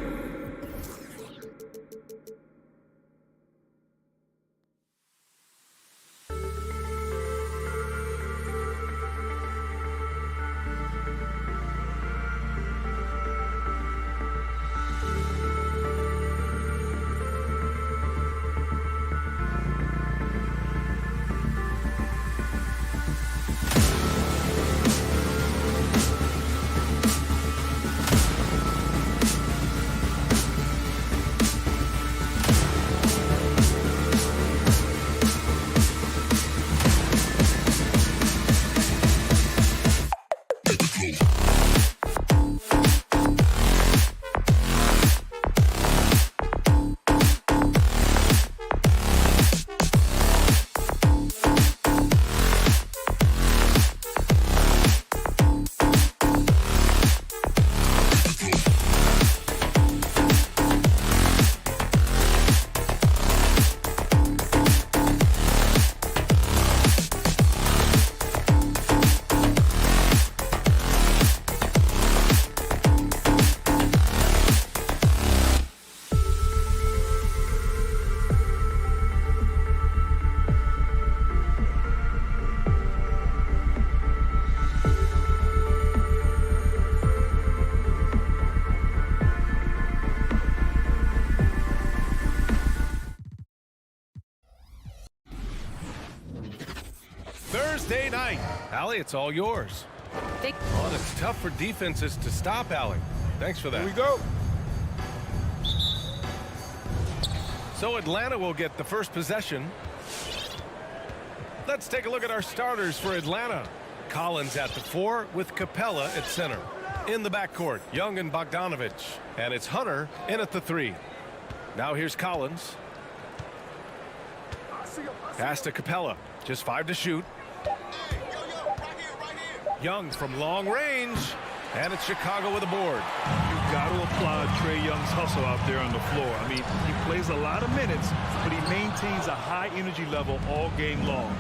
Allie, it's all yours. Oh, it's tough for defenses to stop Allie. Thanks for that. Here we go. So Atlanta will get the first possession. Let's take a look at our starters for Atlanta. Collins at the 4 with Capella at center. In the backcourt, Young and Bogdanovich. And it's Hunter in at the 3. Now here's Collins. Pass to Capella. Just 5 to shoot. Young from long range. And it's Chicago with a board. You've got to applaud Trae Young's hustle out there on the floor. I mean, he plays a lot of minutes, but he maintains a high energy level all game long.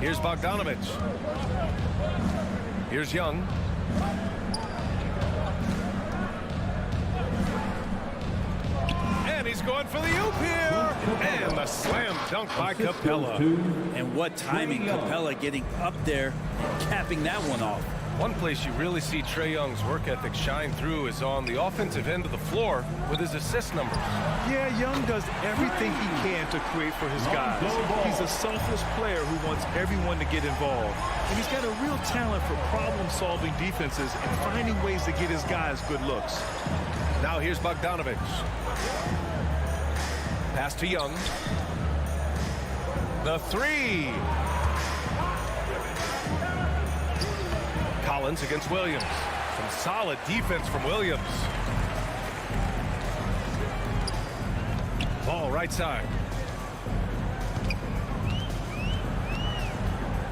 Here's Bogdanovich. Here's Young. And he's going for the oop here. And the slam dunk by Capella. And what timing, Capella getting up there and capping that one off. One place you really see Trae Young's work ethic shine through is on the offensive end of the floor with his assist numbers. Yeah, Young does everything he can to create for his guys. He's a selfless player who wants everyone to get involved. And he's got a real talent for problem-solving defenses and finding ways to get his guys good looks. Now here's Bogdanovich. Pass to Young. The 3. Collins against Williams. Some solid defense from Williams. Ball right side.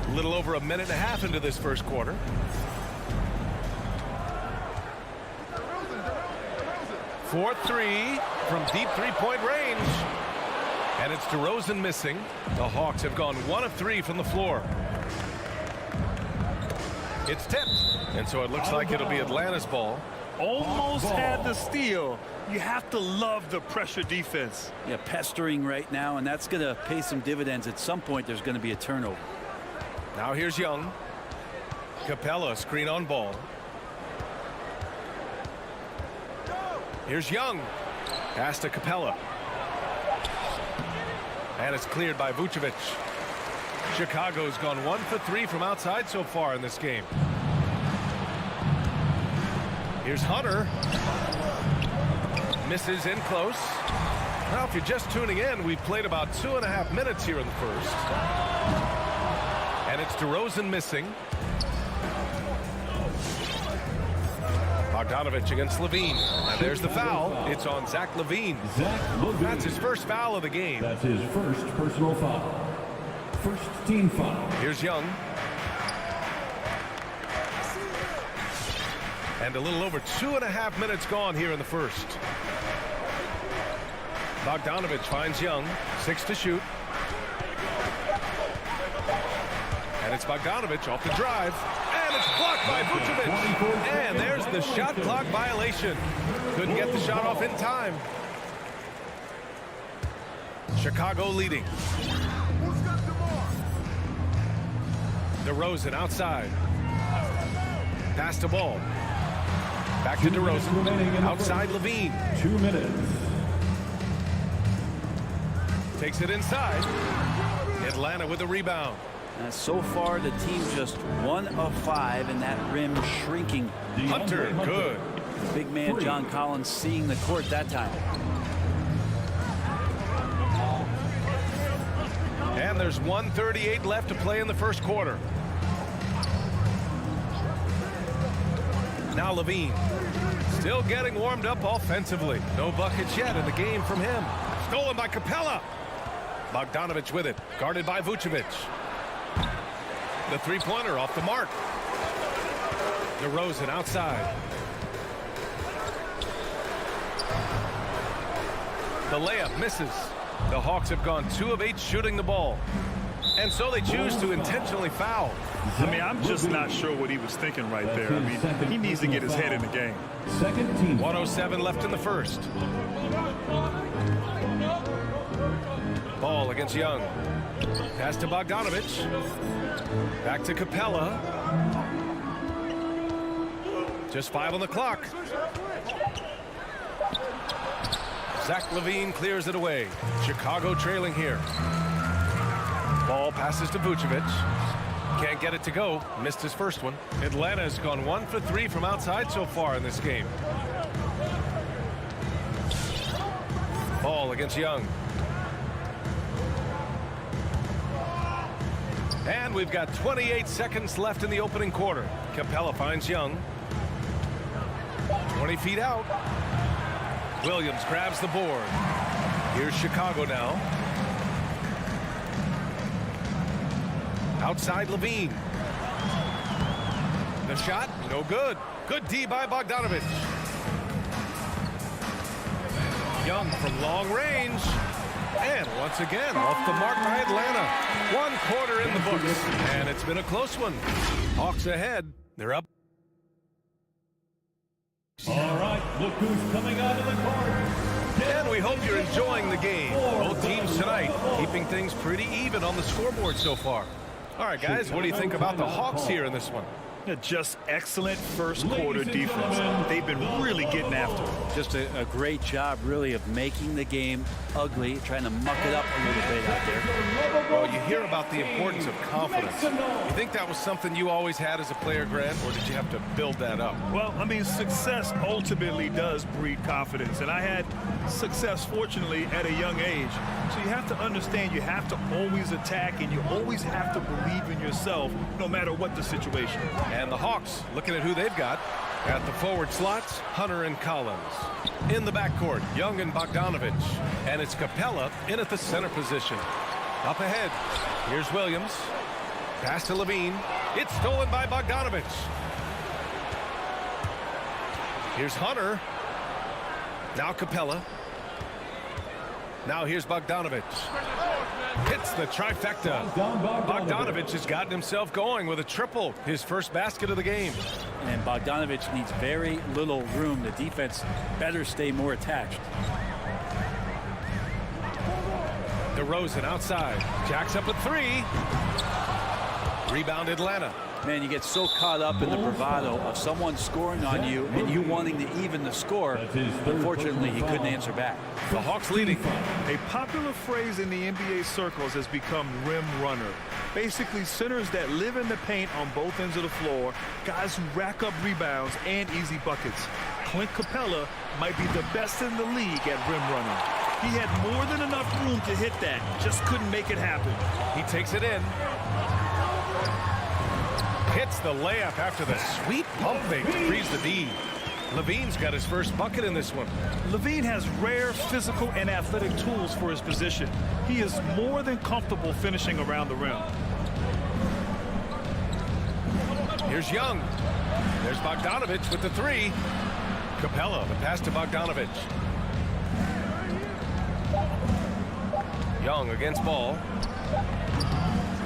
A little over a minute and a half into this first quarter. Fourth 3 from deep three-point range. And it's DeRozan missing. The Hawks have gone 1 of 3 from the floor. It's tipped, and so it looks like it'll be Atlanta's ball. Almost had the steal. You have to love the pressure defense. Yeah, pestering right now, and that's going to pay some dividends. At some point, there's going to be a turnover. Now here's Young. Capella, screen on ball. Here's Young. Pass to Capella. And it's cleared by Vucevic. Chicago's gone 1 for 3 from outside so far in this game. Here's Hunter. Misses in close. Now, if you're just tuning in, we've played about 2.5 minutes here in the first. And it's DeRozan missing. Bogdanovich against Levine. And there's the foul. It's on Zach Levine. That's his first foul of the game. That's his first personal foul. First team foul. Here's Young. And a little over 2.5 minutes gone here in the first. Bogdanovich finds Young. 6 to shoot. And it's Bogdanovich off the drive. And it's blocked by Vucevic. And there's the shot clock violation. Couldn't get the shot off in time. Chicago leading. DeRozan outside. Pass to ball. Back to DeRozan. Outside Levine. 2 minutes. Takes it inside. Atlanta with the rebound. So far, the team just 1 of 5, and that rim shrinking. Hunter, good. Big man John Collins seeing the court that time. And there's 1:38 left to play in the first quarter. Now Levine. Still getting warmed up offensively. No buckets yet in the game from him. Stolen by Capella. Bogdanovich with it. Guarded by Vucevic. The three-pointer off the mark. DeRozan outside. The layup misses. The Hawks have gone 2 of 8 shooting the ball. And so they choose to intentionally foul. I mean, I'm just not sure what he was thinking right there. I mean, he needs to get his head in the game. 1:07 left in the first. Ball against Young. Pass to Bogdanovich. Back to Capella. Just 5 on the clock. Zach Levine clears it away. Chicago trailing here. Ball passes to Vucevic. Can't get it to go. Missed his first one. Atlanta's gone 1 for 3 from outside so far in this game. Ball against Young. And we've got 28 seconds left in the opening quarter. Capella finds Young. 20 feet out. Williams grabs the board. Here's Chicago now. Outside Levine. The shot, no good. Good D by Bogdanovich. Young from long range. And once again, off the mark by Atlanta. 1 quarter in the books. And it's been a close one. Hawks ahead. They're up. All right, look who's coming out of the court. And we hope you're enjoying the game. Both teams tonight keeping things pretty even on the scoreboard so far. All right, guys, what do you think about the Hawks here in this one? Just excellent first quarter defense. They've been really getting after it. Just a great job, really, of making the game ugly, trying to muck it up a little bit out there. Well, you hear about the importance of confidence. You think that was something you always had as a player, Grant, or did you have to build that up? Well, I mean, success ultimately does breed confidence. And I had success, fortunately, at a young age. So you have to understand you have to always attack and you always have to believe in yourself no matter what the situation. And the Hawks, looking at who they've got. At the forward slots, Hunter and Collins. In the backcourt, Young and Bogdanovich. And it's Capella in at the center position. Up ahead, here's Williams. Pass to Levine. It's stolen by Bogdanovich. Here's Hunter. Now Capella. Now here's Bogdanovich. Hits the trifecta. Bogdanovich has gotten himself going with a triple. His first basket of the game. And Bogdanovich needs very little room. The defense better stay more attached. DeRozan outside. Jacks up a 3. Rebound Atlanta. Man, you get so caught up in the bravado of someone scoring on you and you wanting to even the score. Unfortunately, he couldn't answer back. The Hawks leading. A popular phrase in the NBA circles has become rim runner. Basically, centers that live in the paint on both ends of the floor, guys who rack up rebounds and easy buckets. Clint Capella might be the best in the league at rim running. He had more than enough room to hit that, just couldn't make it happen. He takes it in. Hits the layup after the sweet pump fake to freeze the D. Levine's got his first bucket in this one. Levine has rare physical and athletic tools for his position. He is more than comfortable finishing around the rim. Here's Young. There's Bogdanovich with the 3. Capella, the pass to Bogdanovich. Young against ball.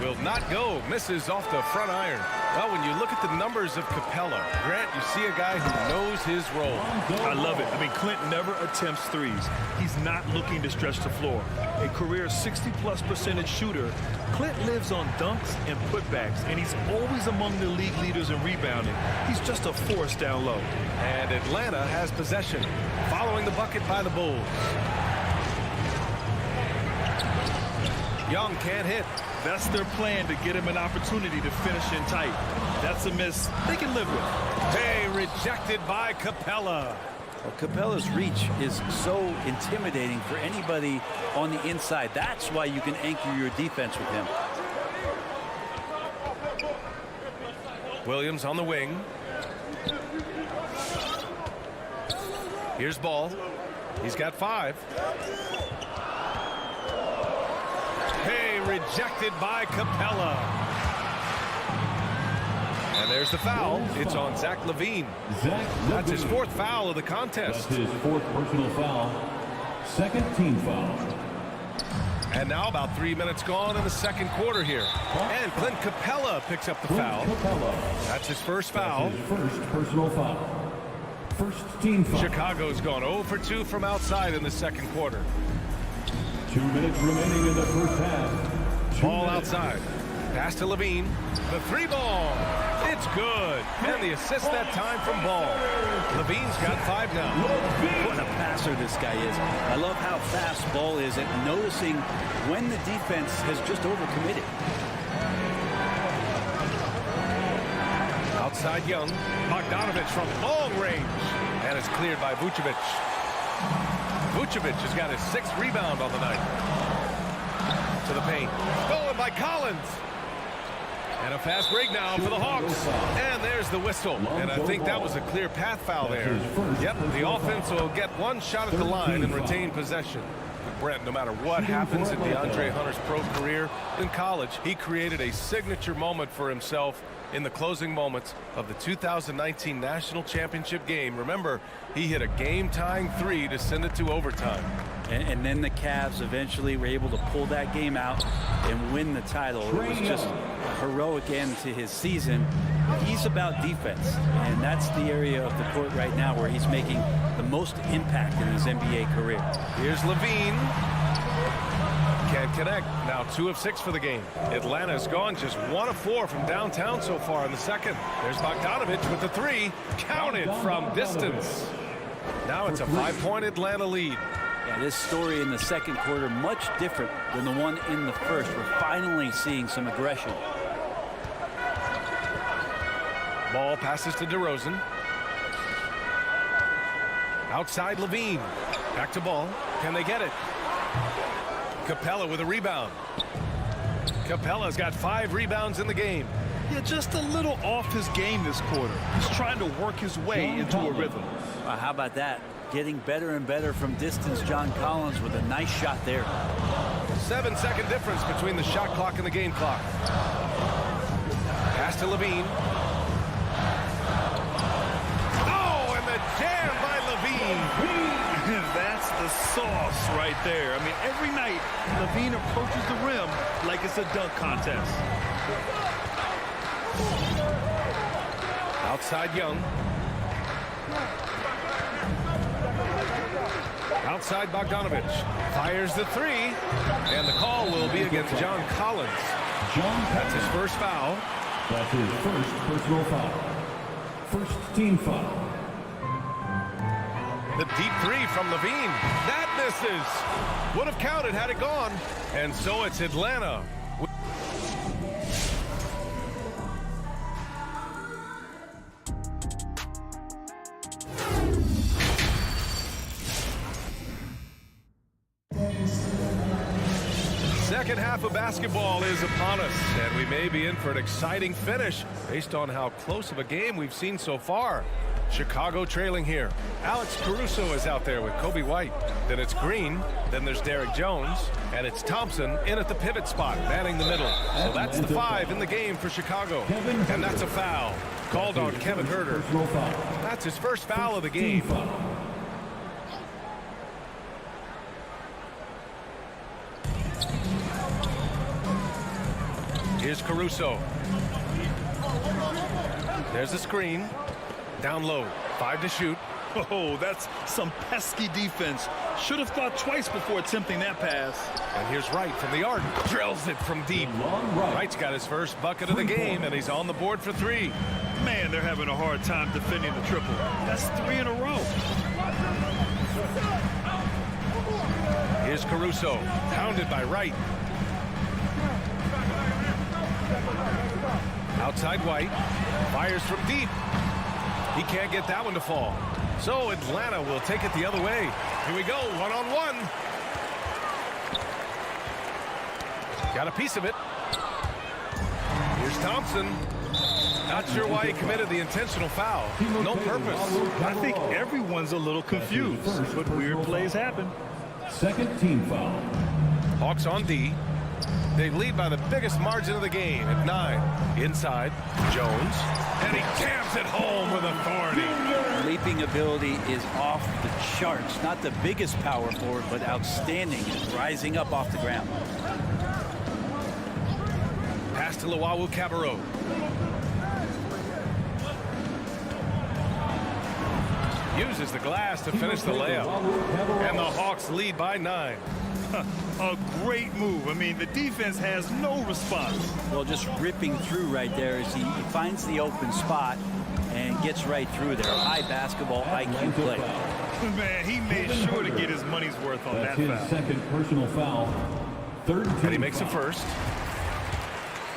Will not go. Misses off the front iron. Well, when you look at the numbers of Capella, Grant, you see a guy who knows his role. I love it. I mean, Clint never attempts threes. He's not looking to stretch the floor. A career 60+% shooter, Clint lives on dunks and putbacks, and he's always among the league leaders in rebounding. He's just a force down low. And Atlanta has possession, following the bucket by the Bulls. Young can't hit. That's their plan, to get him an opportunity to finish in tight. That's a miss they can live with. Hey, rejected by Capella. Well, Capella's reach is so intimidating for anybody on the inside. That's why you can anchor your defense with him. Williams on the wing. Here's Ball. He's got 5. Hey, rejected by Capella. And there's the foul. It's on Zach Levine. That's his 4th foul of the contest. That's his 4th personal foul. 2nd team foul. And now about 3 minutes gone in the second quarter here. And Clint Capella picks up the foul. That's his first foul. That's his 1st personal foul. 1st team foul. Chicago's gone 0 for 2 from outside in the second quarter. 2 minutes remaining in the first half. Ball outside. Pass to Levine. The 3 ball. It's good. And the assist that time from Ball. Levine's got 5 now. What a passer this guy is. I love how fast Ball is at noticing when the defense has just overcommitted. Outside Young. Bogdanovich from long range. And it's cleared by Vucevic. Vucevic has got his 6th rebound on the night. To the paint. Stolen by Collins. And a fast break now for the Hawks. And there's the whistle. And I think that was a clear path foul there. Yep, the offense will get one shot at the line and retain possession. Brent, no matter what happens in DeAndre Hunter's pro career, in college, he created a signature moment for himself in the closing moments of the 2019 National Championship game. Remember, he hit a game-tying 3 to send it to overtime. And then the Cavs eventually were able to pull that game out and win the title. It was just a heroic end to his season. He's about defense, and that's the area of the court right now where he's making the most impact in his NBA career. Here's Levine. Can't connect. Now 2 of 6 for the game. Atlanta's gone just 1 of 4 from downtown so far in the second. There's Bogdanovich with the 3. Counted from distance. Now it's a 5-point Atlanta lead. Yeah, this story in the second quarter much different than the one in the first. We're finally seeing some aggression. Ball passes to DeRozan. Outside Levine. Back to Ball. Can they get it? Capella with a rebound. Capella's got 5 rebounds in the game. Yeah, just a little off his game this quarter. He's trying to work his way into a rhythm. How about that? Getting better and better from distance. John Collins with a nice shot there. 7-second difference between the shot clock and the game clock. Pass to Levine. Oh, and the jam by Levine. That's the sauce right there. I mean, every night, Levine approaches the rim like it's a dunk contest. Outside Young. Outside Bogdanovich. Fires the 3. And the call will be against John Collins. That's his first foul. That's his first personal foul. First team foul. The deep 3 from Levine. That misses. Would have counted had it gone. And so it's Atlanta. Second half of basketball is upon us, and we may be in for an exciting finish based on how close of a game we've seen so far. Chicago trailing here. Alex Caruso is out there with Kobe White. Then it's Green. Then there's Derek Jones. And it's Thompson in at the pivot spot, manning the middle. So that's the 5 in the game for Chicago. And that's a foul called on Kevin Huerter. That's his first foul of the game. Here's Caruso. There's the screen. Down low. 5 to shoot. Oh, that's some pesky defense. Should have thought twice before attempting that pass. And here's Wright from the arc. Drills it from deep. Wright's got his first bucket of the game, and he's on the board for 3. Man, they're having a hard time defending the triple. That's 3 in a row. Here's Caruso. Pounded by Wright. Outside White. Fires from deep. He can't get that one to fall. So Atlanta will take it the other way. Here we go, 1-on-1. Got a piece of it. Here's Thompson. Not sure why he committed the intentional foul. No purpose. I think everyone's a little confused, but weird plays happen. Second team foul. Hawks on D. They lead by the biggest margin of the game at 9. Inside, Jones. And he jams it home with authority. Leaping ability is off the charts. Not the biggest power forward, but outstanding. Rising up off the ground. Pass to Luwawu-Cabarrot. Uses the glass to finish the layup. And the Hawks lead by 9. A great move. I mean, the defense has no response. Well, just ripping through right there as he finds the open spot and gets right through there. High basketball IQ play. Man, he made sure to get his money's worth on that his foul. Second personal foul. Third team And he makes foul. it first.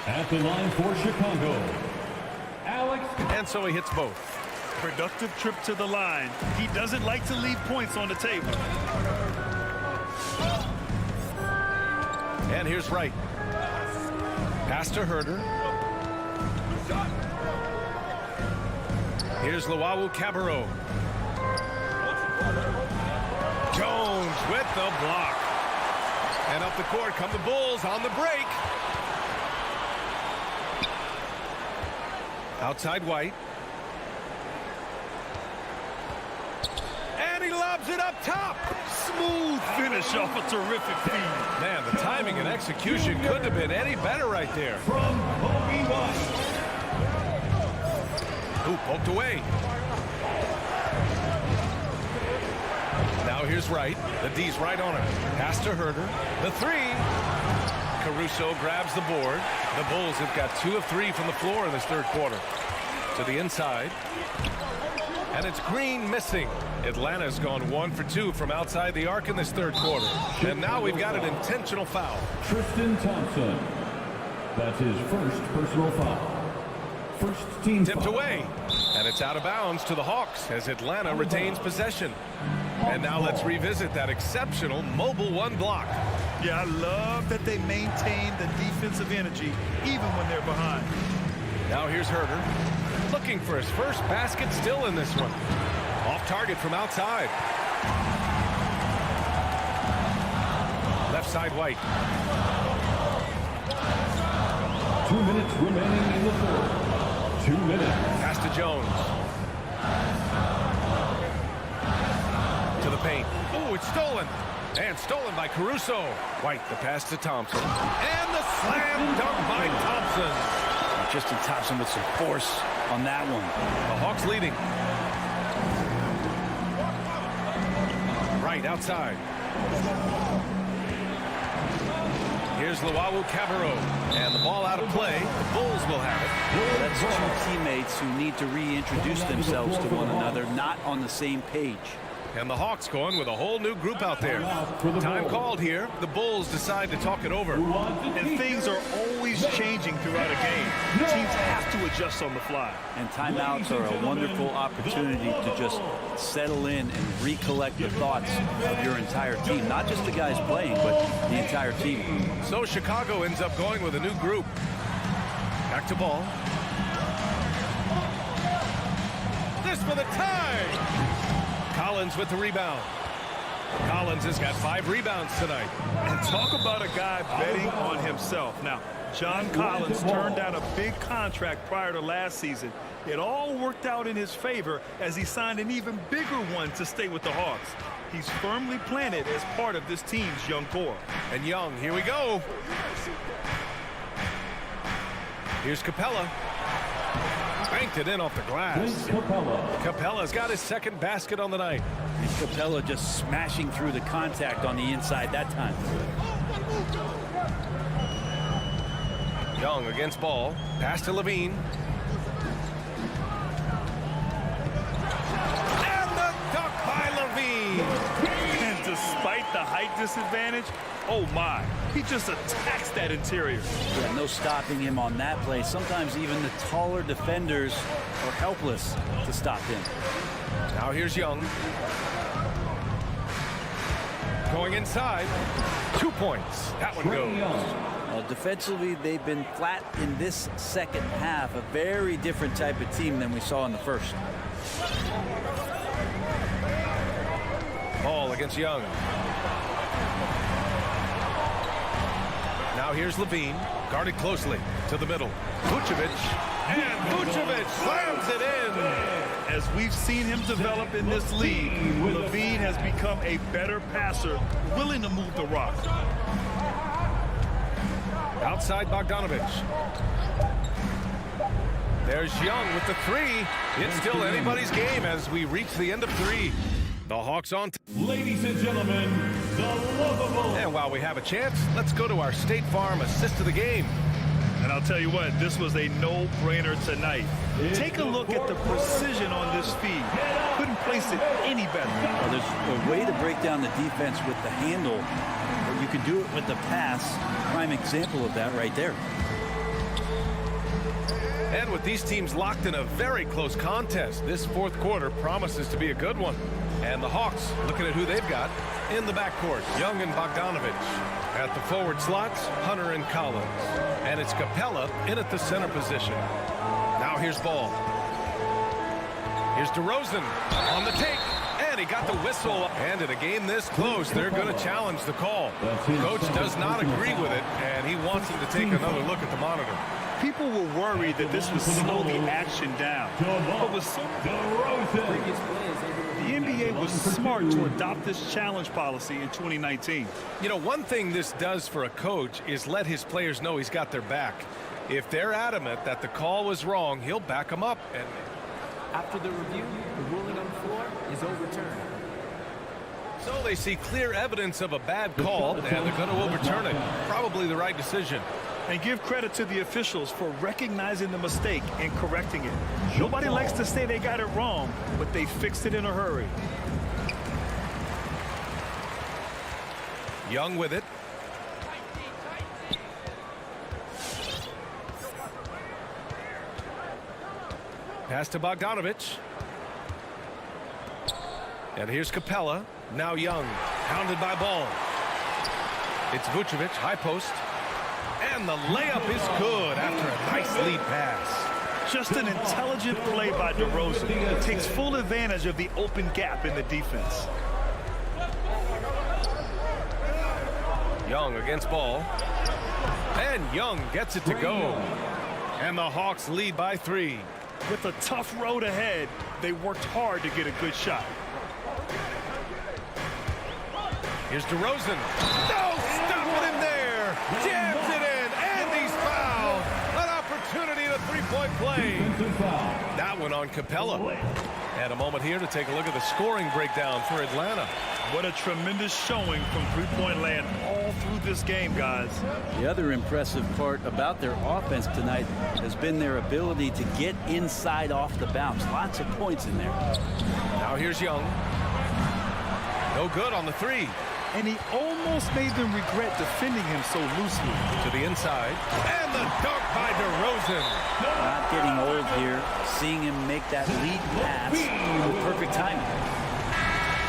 At the line for Chicago, Alex and so he hits both. Productive trip to the line. He doesn't like to leave points on the table. And here's Wright. Pass to Herder. Here's Luwawu-Cabarrot. Jones with the block. And up the court come the Bulls on the break. Outside White. And he lobs it up top. Smooth finish off a terrific feed. Man, the timing and execution couldn't have been any better right there. Ooh, poked away. Now here's Wright. The D's right on him. Pass to Herder. The three. Caruso grabs the board. The Bulls have got 2 of 3 from the floor in this third quarter. To the inside. And it's Green missing. Atlanta's gone 1 for 2 from outside the arc in this third quarter. And now we've got an intentional foul. Tristan Thompson. That's his first personal foul. First team tipped foul. Away. And it's out of bounds to the Hawks as Atlanta retains possession. And now let's revisit that exceptional mobile 1 block. Yeah, I love that they maintain the defensive energy even when they're behind. Now here's Herder. Looking for his first basket still in this one. Off target from outside. Left side White. 2 minutes remaining in the fourth. 2 minutes. Pass to Jones. To the paint. Oh, it's stolen. And stolen by Caruso. White, the pass to Thompson. And the slam dunk by Thompson. Tristan Thompson with some force on that one. The Hawks leading. Right outside. Here's Luwawu-Cabarrot. And the ball out of play. The Bulls will have it. That's two teammates who need to reintroduce themselves to one another, not on the same page. And the Hawks going with a whole new group out there. Time called here. The Bulls decide to talk it over. And things are always changing throughout a game. Teams have to adjust on the fly. And timeouts are a wonderful opportunity to just settle in and recollect the thoughts of your entire team. Not just the guys playing, but the entire team. So Chicago ends up going with a new group. Back to ball. This for the tie. Collins with the rebound. Collins has got 5 rebounds tonight. And talk about a guy betting on himself. Now, John Collins turned down a big contract prior to last season. It all worked out in his favor as he signed an even bigger one to stay with the Hawks. He's firmly planted as part of this team's young core. And Young, here we go. Here's Capella. Banked it in off the glass. Capella's got his second basket on the night. And Capella just smashing through the contact on the inside that time. Young against ball. Pass to Levine. And the dunk by Levine. And despite the height disadvantage, oh my, he just attacks that interior. Yeah, no stopping him on that play. Sometimes even the taller defenders are helpless to stop him. Now here's Young. Going inside. 2 points. That one goes. Defensively, they've been flat in this second half. A very different type of team than we saw in the first. Ball against Young. Now here's Levine, guarded closely to the middle. Vucevic, and Vucevic slams it in. As we've seen him develop in this league, Levine has become a better passer, willing to move the rock. Outside Bogdanovich. There's Young with the 3. It's still anybody's game as we reach the end of 3. The Hawks on. Ladies and gentlemen, the lovable. And while we have a chance, let's go to our State Farm assist of the game. And I'll tell you what, this was a no-brainer tonight. Take a look at the precision on this feed. Couldn't place it any better. Well, there's a way to break down the defense with the handle, or you can do it with the pass. Prime example of that right there. And with these teams locked in a very close contest, this fourth quarter promises to be a good one. And the Hawks, looking at who they've got in the backcourt. Young and Bogdanovich. At the forward slots, Hunter and Collins. And it's Capella in at the center position. Now here's Ball. Here's DeRozan on the take. And he got the whistle. And in a game this close, they're going to challenge the call. Coach does not agree with it, and he wants him to take another look at the monitor. People were worried that this would slow the action down. But with so the NBA was smart to adopt this challenge policy in 2019. You know, one thing this does for a coach is let his players know he's got their back. If they're adamant that the call was wrong, he'll back them up. And After the review, the ruling on the floor is overturned. so they see clear evidence of a bad call, and they're going to overturn it. Probably the right decision. And give credit to the officials for recognizing the mistake and correcting it. Nobody likes to say they got it wrong, but they fixed it in a hurry. Young with it. Pass to Bogdanovich. And here's Capella. Now Young. Hounded by Ball. It's Vucevic. High post. And the layup is good after a nice lead pass. Just an intelligent play by DeRozan. Takes full advantage of the open gap in the defense. Young against Ball. And Young gets it to go. And the Hawks lead by 3. With a tough road ahead, they worked hard to get a good shot. Here's DeRozan. No, stopping him there. Jams it in, and he's fouled. An opportunity to three-point play. That one on Capella. And a moment here to take a look at the scoring breakdown for Atlanta. What a tremendous showing from three-point land all through this game, guys. The other impressive part about their offense tonight has been their ability to get inside off the bounce. Lots of points in there. Now here's Young. No good on the 3. And he almost made them regret defending him so loosely. To the inside. And the dunk by DeRozan. Not getting old here. Seeing him make that lead pass with perfect timing.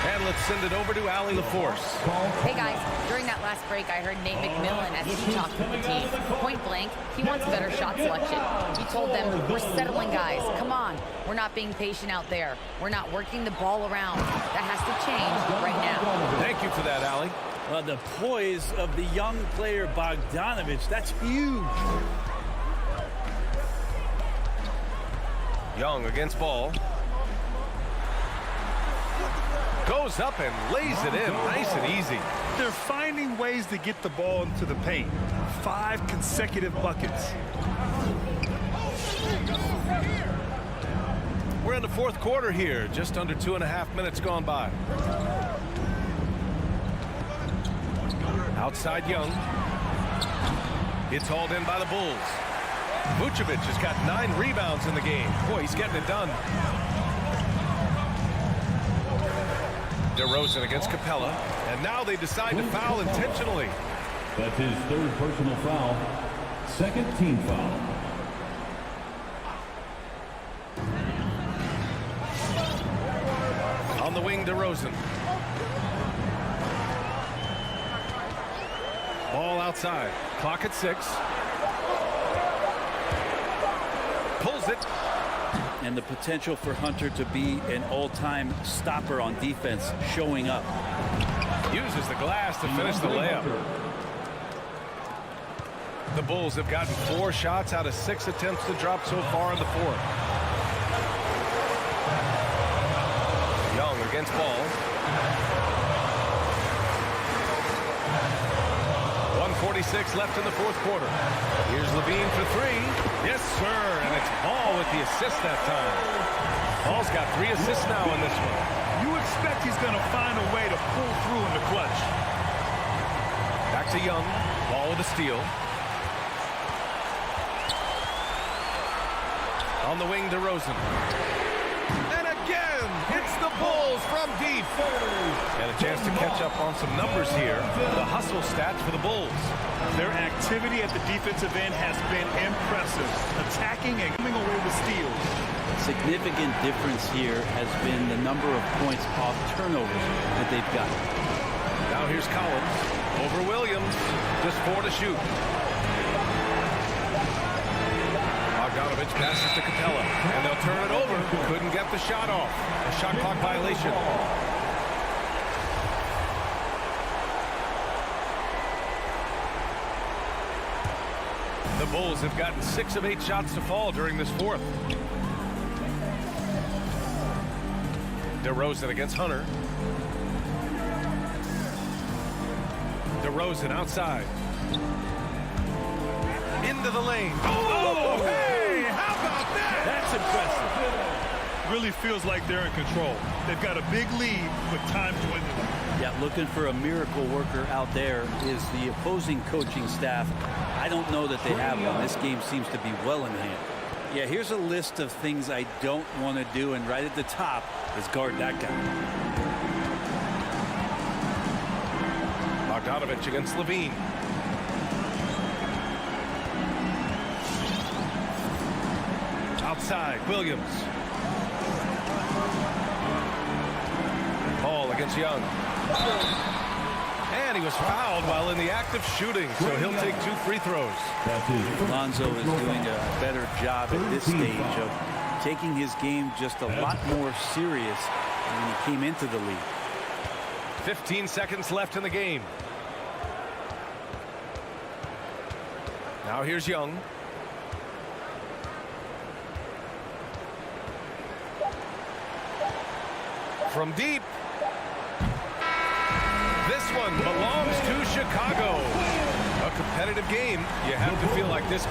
And let's send it over to Allie LaForce. Hey guys, during that last break, I heard Nate McMillan as he talked to the team. Point blank, he wants better shot selection. He told them, we're settling guys, come on. We're not being patient out there. We're not working the ball around. That has to change right now. Thank you for that, Allie. Well, the poise of the young player Bogdanovich, that's huge. Young against Ball. Goes up and lays it in nice and easy. They're finding ways to get the ball into the paint. 5 consecutive buckets. We're in the fourth quarter here. Just under 2.5 minutes gone by. Outside Young. It's hauled in by the Bulls. Vucevic has got 9 rebounds in the game. Boy, he's getting it done. DeRozan against Capella, and now they decide to foul intentionally. That's his 3rd personal foul. 2nd team foul. On the wing, DeRozan. Ball outside. Clock at 6. Pulls it. And the potential for Hunter to be an all-time stopper on defense showing up. Uses the glass to finish the layup. The Bulls have gotten 4 shots out of 6 attempts to drop so far in the fourth. Young against Ball. 1:46 left in the fourth quarter. Here's Levine for 3. Yes, sir. And it's Ball with the assist that time. Ball's got 3 assists now in this one. You expect he's going to find a way to pull through in the clutch. Back to Young. Ball with a steal. On the wing, DeRozan. And again, it's the Bulls from deep. And a chance to catch up on some numbers here. The hustle stats for the Bulls. Their activity at the defensive end has been impressive, attacking and coming away with steals. Significant difference here has been the number of points off turnovers that they've got. Now here's Collins over Williams. Just 4 to shoot. Bogdanovich passes to Capella, and they'll turn it over. Couldn't get the shot off. A shot clock violation. The Bulls have gotten 6 of 8 shots to fall during this fourth. DeRozan against Hunter. DeRozan outside. Into the lane. Oh, hey, how about that? That's impressive. Really feels like they're in control. They've got a big lead with time dwindling. Yeah, looking for a miracle worker out there is the opposing coaching staff. I don't know that they have one. This game seems to be well in hand. Yeah, here's a list of things I don't want to do, and right at the top is guard that guy. Bogdanovich against Levine. Outside, Williams. Ball against Young. And he was fouled while in the act of shooting, so he'll take 2 free throws. Lonzo is doing a better job at this stage of taking his game just a lot more serious when he came into the league. 15 seconds left in the game. Now here's Young. From deep. This one belongs to Chicago. A competitive game. You have to feel like this.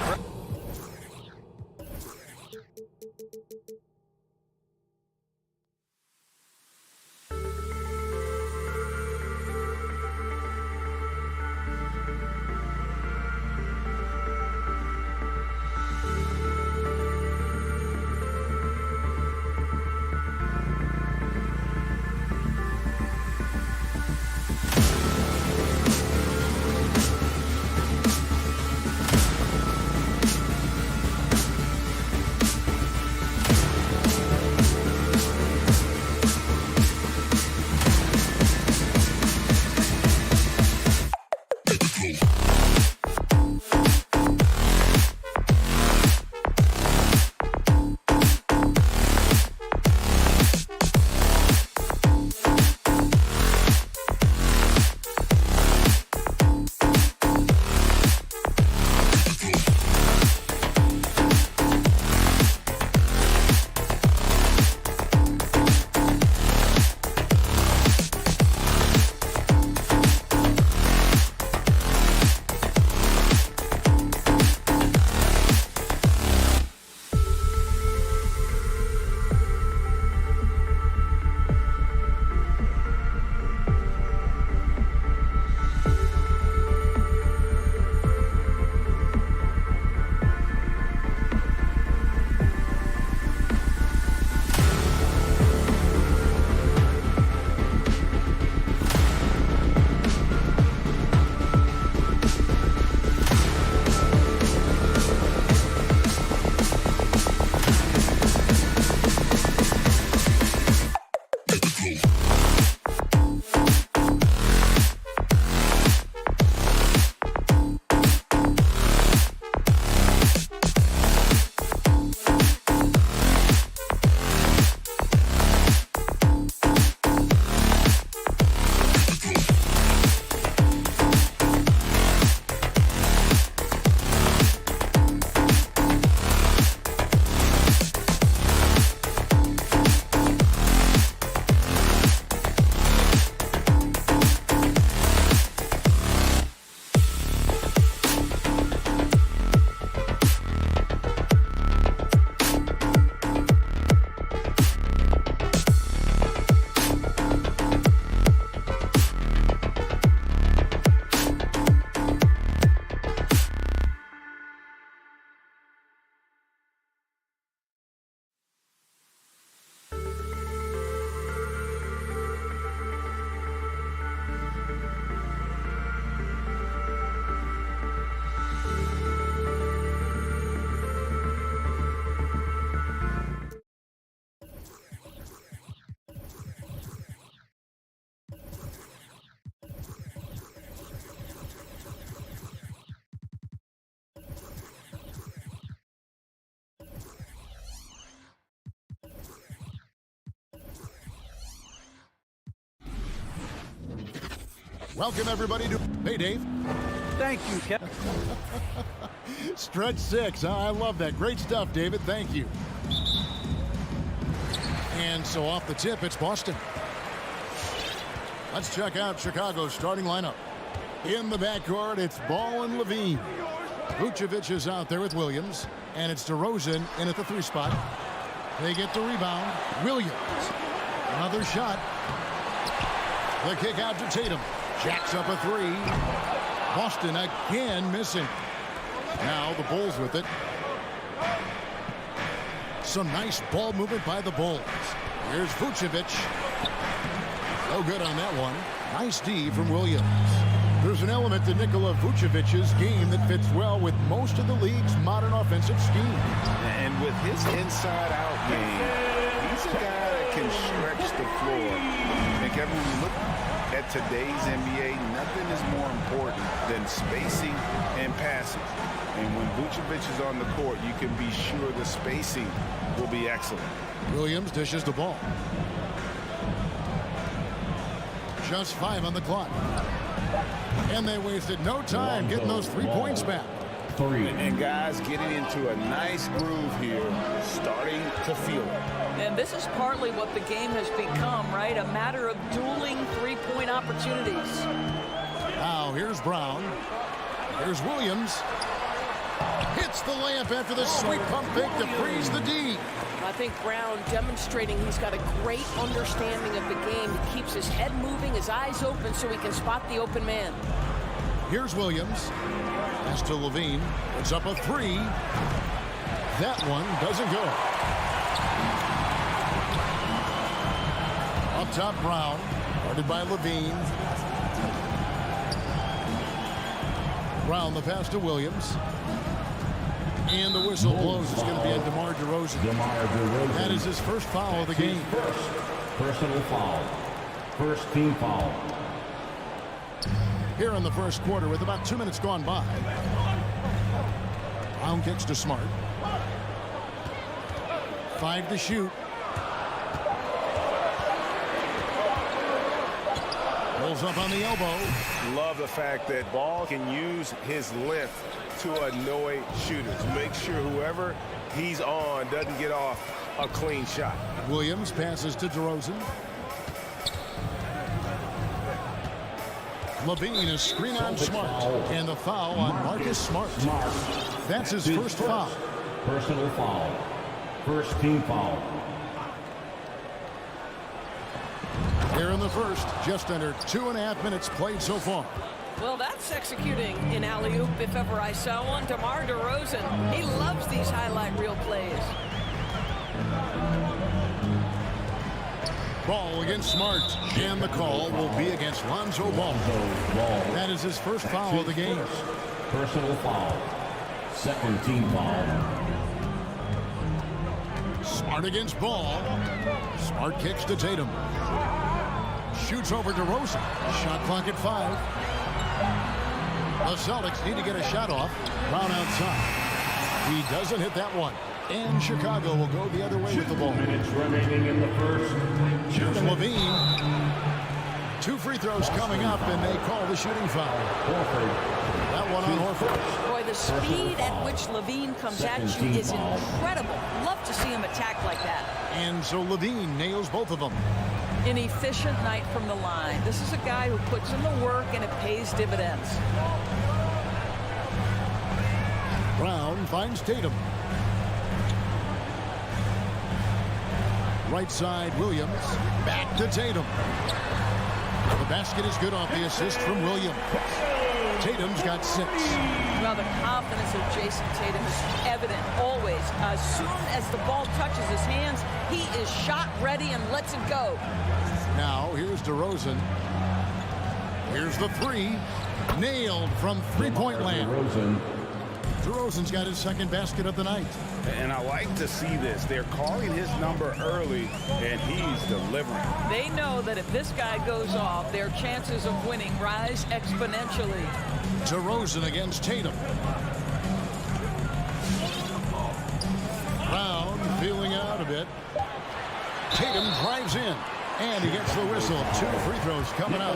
Welcome, everybody, to... Hey, Dave. Thank you, Kevin. Stretch 6. I love that. Great stuff, David. Thank you. And so off the tip, it's Boston. Let's check out Chicago's starting lineup. In the backcourt, it's Ball and Levine. Vucevic is out there with Williams. And it's DeRozan in at the 3 spot. They get the rebound. Williams. Another shot. The kick out to Tatum. Jacks up a 3. Boston again missing. Now the Bulls with it. Some nice ball movement by the Bulls. Here's Vucevic. No good on that one. Nice D from Williams. There's an element to Nikola Vucevic's game that fits well with most of the league's modern offensive scheme. And with his inside-out game, he's a guy that can stretch the floor. And Kevin, when you look at today's NBA, nothing is more important than spacing and passing. And when Vucevic is on the court, you can be sure the spacing will be excellent. Williams dishes the ball. Just 5 on the clock. And they wasted no time getting those 3 points back. And guys getting into a nice groove here, starting to feel it. And this is partly what the game has become, right? A matter of dueling 3-point opportunities. Now here's Brown. Here's Williams. Hits the layup after the sweet pump fake to freeze the D. I think Brown demonstrating he's got a great understanding of the game. He keeps his head moving, his eyes open so he can spot the open man. Here's Williams. Pass to Levine. It's up a 3. That one doesn't go. Up top, Brown. Guarded by Levine. Brown the pass to Williams. And the whistle blows. It's going to be on DeMar DeRozan. That is his first foul of the game. Personal foul. First team foul. Here in the first quarter with about 2 minutes gone by. Brown kicks to Smart. 5 to shoot. Rolls up on the elbow. Love the fact that Ball can use his lift to annoy shooters. Make sure whoever he's on doesn't get off a clean shot. Williams passes to DeRozan. Levine is screen on Smart. And the foul on Marcus Smart. That's his first foul. Personal foul. First team foul. Here in the first, just under 2.5 minutes played so far. Well, that's executing an alley-oop if ever I saw one. DeMar DeRozan, he loves these highlight reel plays. Ball against Smart. And the call will be against Lonzo Ball. That is his first foul of the game. Personal foul. Second team foul. Smart against Ball. Smart kicks to Tatum. Shoots over DeRozan. Shot clock at 5. The Celtics need to get a shot off. Brown outside. He doesn't hit that one. And Chicago will go the other way with the ball. 2 minutes remaining in the first. Here's Levine. 2 free throws coming up, and they call the shooting foul. That one on Horford. Boy, the speed at which Levine comes at you is incredible. Love to see him attack like that. And so Levine nails both of them. An efficient night from the line. This is a guy who puts in the work, and it pays dividends. Brown finds Tatum. Right side, Williams. Back to Tatum. The basket is good off the assist from Williams. Tatum's got 6. Well, the confidence of Jason Tatum is evident always. As soon as the ball touches his hands, he is shot ready and lets it go. Now, here's DeRozan. Here's the 3. Nailed from three-point land. DeRozan's got his second basket of the night. And I like to see this. They're calling his number early, and he's delivering. They know that if this guy goes off, their chances of winning rise exponentially. DeRozan against Tatum. Brown feeling out a bit. Tatum drives in. And he gets the whistle. 2 free throws coming up.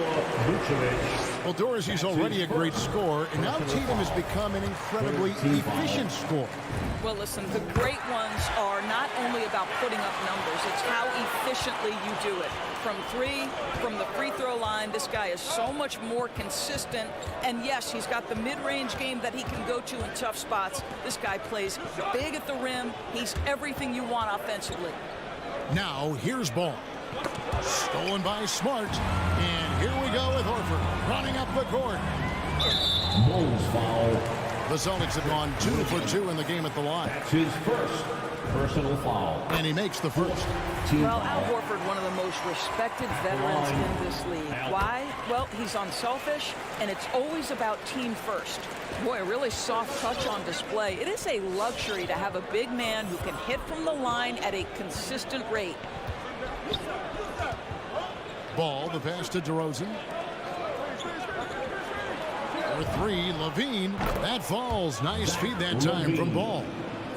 Well, Dorsey's already a great scorer, and now Tatum has become an incredibly efficient scorer. Well, listen, the great ones are not only about putting up numbers, it's how efficiently you do it. From 3, from the free throw line, this guy is so much more consistent. And yes, he's got the mid-range game that he can go to in tough spots. This guy plays big at the rim. He's everything you want offensively. Now, here's Ball. Stolen by Smart. And here we go with Horford running up the court. Bulls foul. The Celtics have gone 2 for 2 in the game at the line. That's his first personal foul. And he makes the first. Well, Al Horford, one of the most respected veterans in this league. Why? Well, he's unselfish, and it's always about team first. Boy, a really soft touch on display. It is a luxury to have a big man who can hit from the line at a consistent rate. Ball, the pass to DeRozan. For 3, Levine. That falls. Nice feed that time from Ball.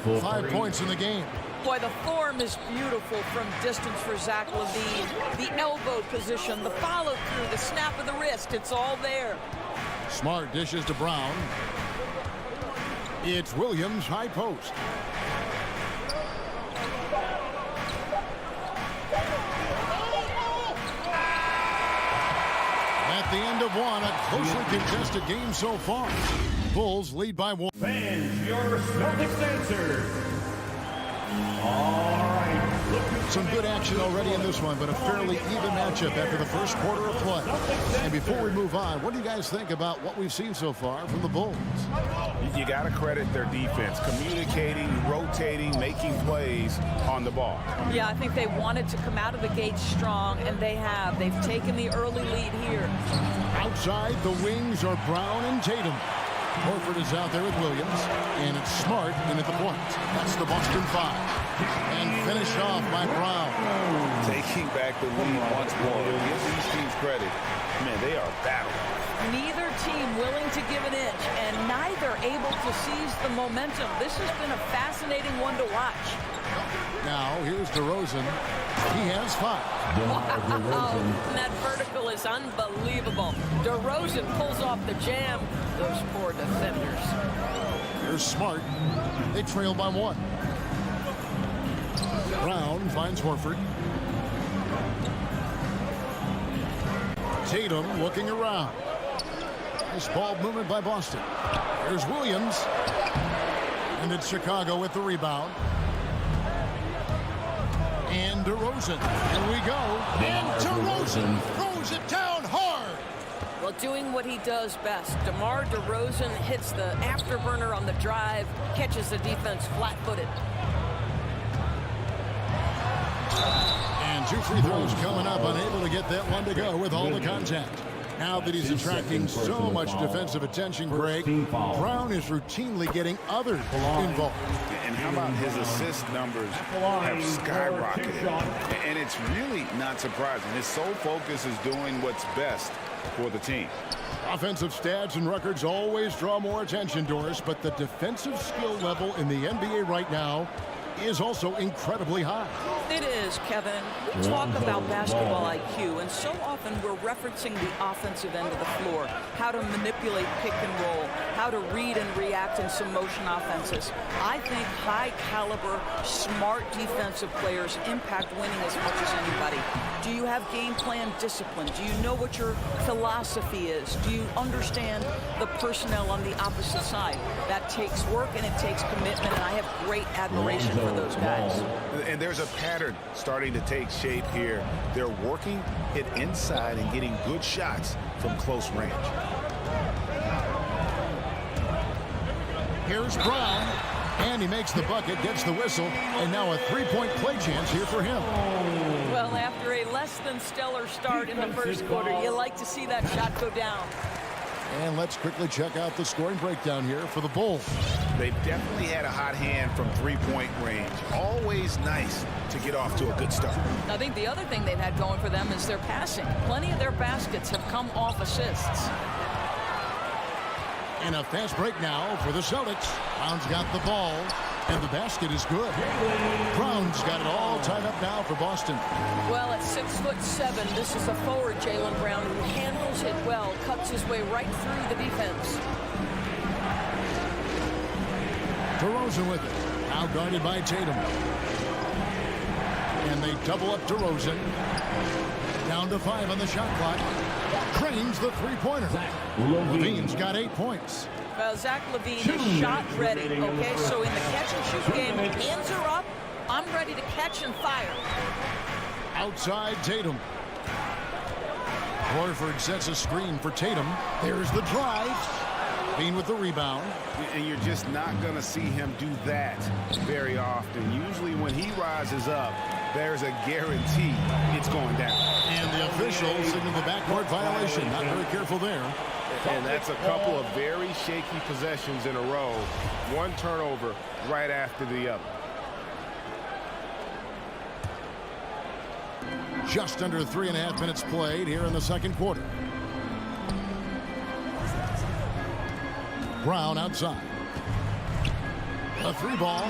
5 points in the game. Boy, the form is beautiful from distance for Zach Levine. The elbow position, the follow-through, the snap of the wrist, it's all there. Smart dishes to Brown. It's Williams, high post. At the end of one, a closely contested game so far. Bulls lead by 1. Fans, your Celtics answer. All right. Some good action already in this one, but a fairly even matchup after the first quarter of play. And before we move on, what do you guys think about what we've seen so far from the Bulls? You got to credit their defense, communicating, rotating, making plays on the ball. Yeah, I think they wanted to come out of the gate strong, and they have. They've taken the early lead here. Outside, the wings are Brown and Tatum. Horford is out there with Williams, and it's Smart in at the point. That's the Boston 5. And finished off by Brown. Taking back the lead once more. Give these teams credit. Man, they are battling. Neither team willing to give an inch, and neither able to seize the momentum. This has been a fascinating one to watch. Now, here's DeRozan. He has 5. Wow, that vertical is unbelievable. DeRozan pulls off the jam. Those poor defenders. Here's Smart. They trail by 1. Brown finds Horford. Tatum looking around. Nice ball movement by Boston. There's Williams. And it's Chicago with the rebound. And DeRozan. Here we go. And DeRozan throws it down hard. Well, doing what he does best. DeMar DeRozan hits the afterburner on the drive, catches the defense flat-footed. And 2 free throws coming up, unable to get that one to go with all the contact. Now that he's attracting so much defensive attention, Greg, Brown is routinely getting others involved. And how about his assist numbers have skyrocketed? And it's really not surprising. His sole focus is doing what's best for the team. Offensive stats and records always draw more attention, Doris, but the defensive skill level in the NBA right now is also incredibly high. It is, Kevin. We talk about basketball IQ, and so often we're referencing the offensive end of the floor, how to manipulate pick and roll, how to read and react in some motion offenses. I think high-caliber, smart defensive players impact winning as much as anybody. Do you have game plan discipline? Do you know what your philosophy is? Do you understand the personnel on the opposite side? That takes work and it takes commitment, and I have great admiration for those guys. And there's a pattern starting to take shape here. They're working it inside and getting good shots from close range. Here's Brown, and he makes the bucket, gets the whistle, and now a 3-point play chance here for him. Well, after a less than stellar start in the first quarter, you like to see that shot go down. And let's quickly check out the scoring breakdown here for the Bulls. They've definitely had a hot hand from three-point range. Always nice to get off to a good start. I think the other thing they've had going for them is their passing. Plenty of their baskets have come off assists. And a fast break now for the Celtics. Brown's got the ball. And the basket is good. Brown's got it all tied up now for Boston. Well, at 6'7", this is a forward, Jaylen Brown, who handles it well, cuts his way right through the defense. DeRozan with it. Now guarded by Tatum. And they double up DeRozan. Down to 5 on the shot clock. Cranes the three-pointer. Levine's got 8 points. Well, Zach LaVine is shot ready, okay? So in the catch-and-shoot game, hands are up. I'm ready to catch and fire. Outside Tatum. Horford sets a screen for Tatum. There's the drive. Bean with the rebound. And you're just not going to see him do that very often. Usually when he rises up, there's a guarantee it's going down. And the official signaling the backcourt violation. Not very careful there. And that's a couple of very shaky possessions in a row. One turnover right after the other. Just under 3.5 minutes played here in the second quarter. Brown outside. A three ball.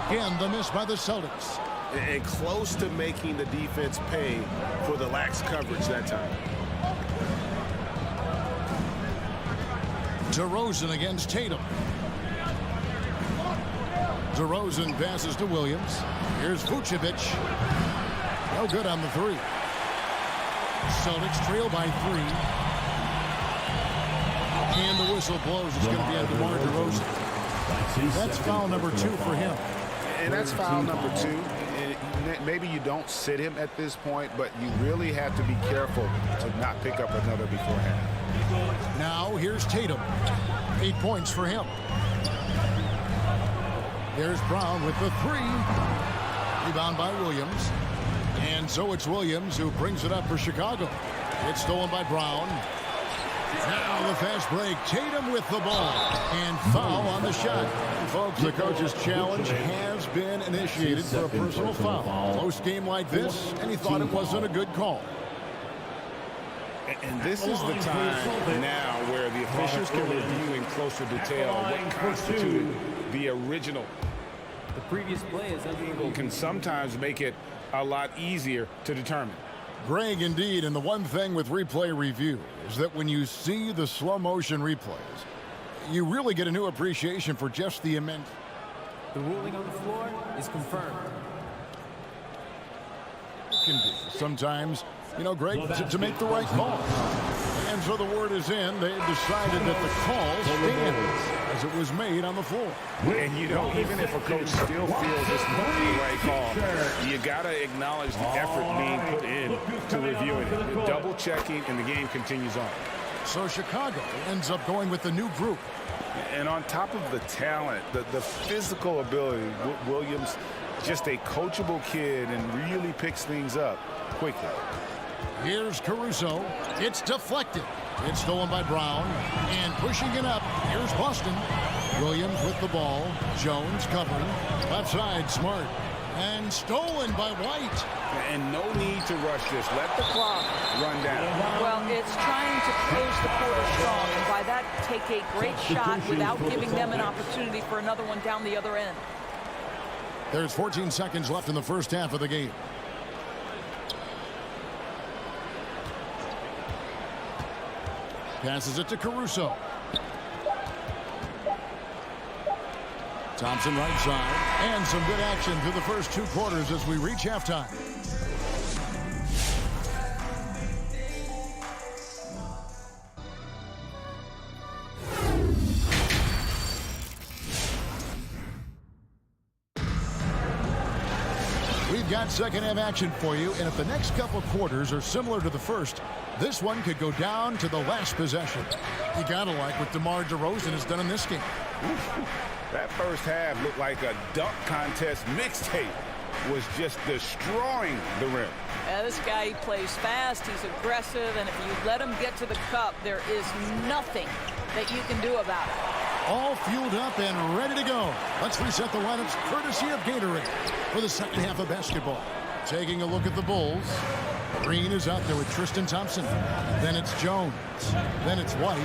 Again, the miss by the Celtics. And close to making the defense pay for the lax coverage that time. DeRozan against Tatum. DeRozan passes to Williams. Here's Vucevic. No good on the three. Celtics trail by 3. And the whistle blows. It's going to be on DeMar DeRozan. That's foul number 2 for him. And that's foul number 2. And maybe you don't sit him at this point, but you really have to be careful to not pick up another beforehand. Now here's Tatum. 8 points for him. There's Brown with the 3. Rebound by Williams. And so it's Williams who brings it up for Chicago. It's stolen by Brown. Now the fast break. Tatum with the ball. And foul on the shot. Folks, the coach's challenge has been initiated for a personal foul. Close game like this, and he thought it wasn't a good call. And this is the time now where the officials can review in closer detail what constituted the original. The previous play is angle can sometimes make it a lot easier to determine. Greg, indeed, and the one thing with replay review is that when you see the slow motion replays, you really get a new appreciation for just the immense. The ruling on the floor is confirmed. It can be sometimes, you know, Greg, to make the right call. And so the word is in. They've decided that the call stands as it was made on the floor. And you know, even if a coach still feels this might be the right call, you got to acknowledge the effort being put in to reviewing it. Double checking, and the game continues on. So Chicago ends up going with the new group. And on top of the talent, the physical ability, Williams, just a coachable kid and really picks things up quickly. Here's Caruso. It's deflected. It's stolen by Brown. And pushing it up, here's Boston. Williams with the ball. Jones covering. Left side, Smart. And stolen by White. And no need to rush this. Let the clock run down. Well, it's trying to close the quarter strong, and by that, take a great shot without giving them an opportunity for another one down the other end. There's 14 seconds left in the first half of the game. Passes it to Caruso. Thompson right side. And some good action through the first 2 quarters as we reach halftime. We've got second half action for you, and if the next couple quarters are similar to the first, this one could go down to the last possession. You gotta like what DeMar DeRozan has done in this game. That first half looked like a dunk contest mixtape. Was just destroying the rim. This guy, he plays fast, he's aggressive, and if you let him get to the cup, there is nothing that you can do about it. All fueled up and ready to go. Let's reset the lineups courtesy of Gatorade for the second half of basketball. Taking a look at the Bulls. Green is out there with Tristan Thompson. Then it's Jones. Then it's White.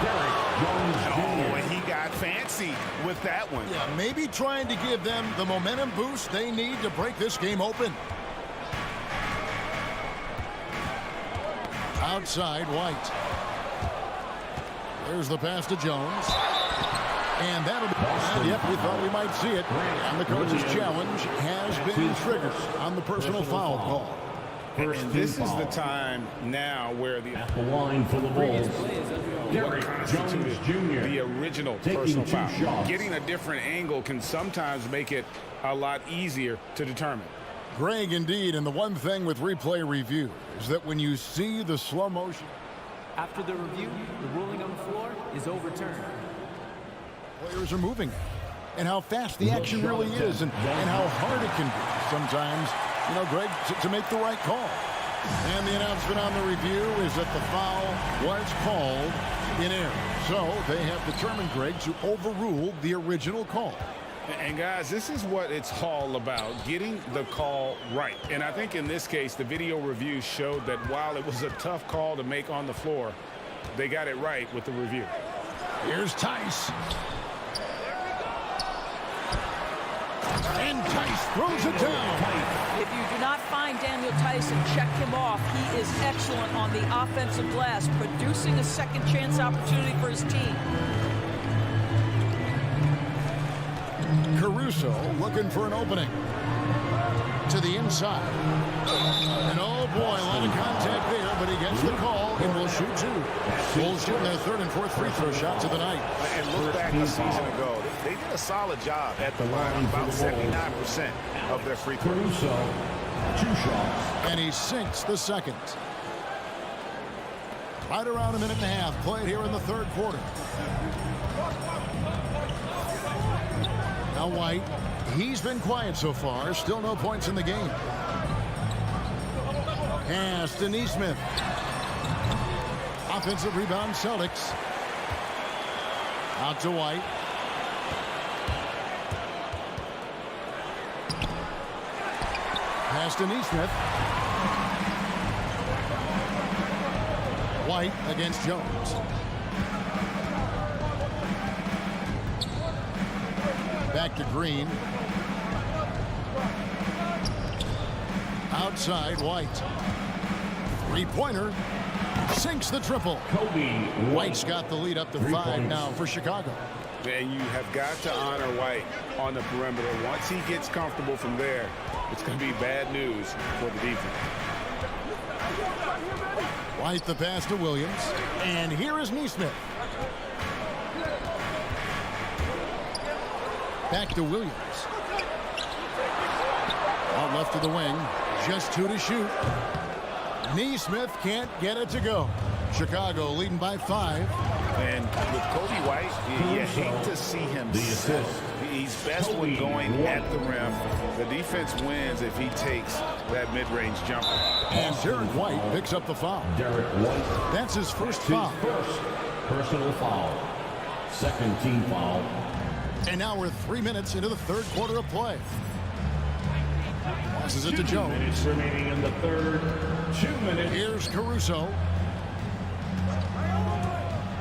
Oh, and he got fancy with that one. Yeah, maybe trying to give them the momentum boost they need to break this game open. Outside, White. There's the pass to Jones. And that'll be... And yep, we thought we might see it. And the coach's challenge has been triggered on the personal foul call. And this is the time now where the line for the Bulls. what constituted the original personal foul. Getting a different angle can sometimes make it a lot easier to determine. Greg, indeed, and the one thing with replay review is that when you see the slow motion... After the review, the ruling on the floor is overturned. Players are moving, and how fast the action really is, and how hard it can be sometimes, you know, Greg, to make the right call. And the announcement on the review is that the foul was called in error. So they have determined, Greg, to overrule the original call. And guys, this is what it's all about, getting the call right. And I think in this case, the video review showed that while it was a tough call to make on the floor, they got it right with the review. Here's Tice. And Tice throws it down. If you do not find Daniel Tice and check him off, he is excellent on the offensive glass, producing a second chance opportunity for his team. Caruso looking for an opening. To the inside. And oh boy, a lot of contact there, but he gets the call and will shoot two. Bulls shooting their third and fourth free throw shots of the night. And look back a season ago, they did a solid job at the line, about 79% of their free throws. Caruso, 2 shots. And he sinks the second. Right around a minute and a half played here in the third quarter. Now White, he's been quiet so far. Still no points in the game. Pass to Neesmith. Offensive rebound, Celtics. Out to White. Pass to Neesmith. White against Jones. Back to Green. Outside, White. Three-pointer. Sinks the triple. White's got the lead up to 5 now for Chicago. And you have got to honor White on the perimeter. Once he gets comfortable from there, it's going to be bad news for the defense. White the pass to Williams. And here is Neesmith. Back to Williams. Out left to the wing. Just 2 to shoot. Neesmith can't get it to go. Chicago leading by 5. And with Kobe White, you hate to see him settle. He's best when going at the rim. The defense wins if he takes that mid-range jumper. And Derek White picks up the foul. Derek White. That's his first foul. First personal foul. Second team foul. And now we're 3 minutes into the third quarter of play. Passes it to Jones. 2 minutes remaining in the third. 2 minutes. Here's Caruso.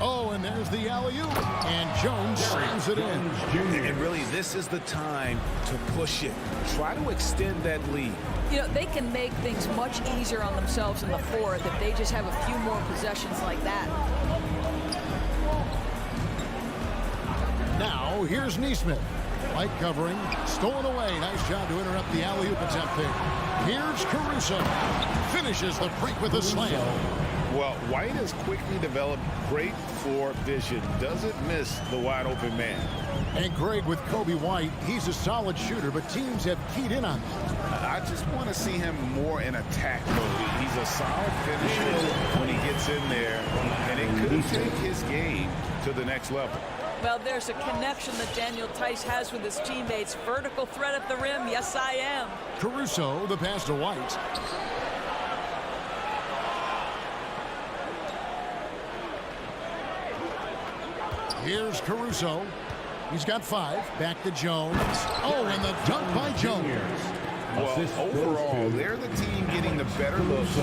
Oh, and there's the alley-oop. And Jones slams it in. And really, this is the time to push it. Try to extend that lead. You know, they can make things much easier on themselves in the fourth if they just have a few more possessions like that. Now, here's Neesmith. White covering, stolen away. Nice job to interrupt the alley-oop attempt there. Here's Caruso. Finishes the break with a slam. Well, White has quickly developed great floor vision. Doesn't miss the wide-open man. And Greg, with Kobe White, he's a solid shooter, but teams have keyed in on him. I just want to see him more in attack mode. He's a solid finisher when he gets in there, and it could take his game to the next level. Well, there's a connection that Daniel Tice has with his teammates. Vertical threat at the rim. Yes, I am. Caruso, the pass to White. Here's Caruso. He's got 5. Back to Jones. Oh, and the dunk by Jones. Well, overall, they're the team getting the better looks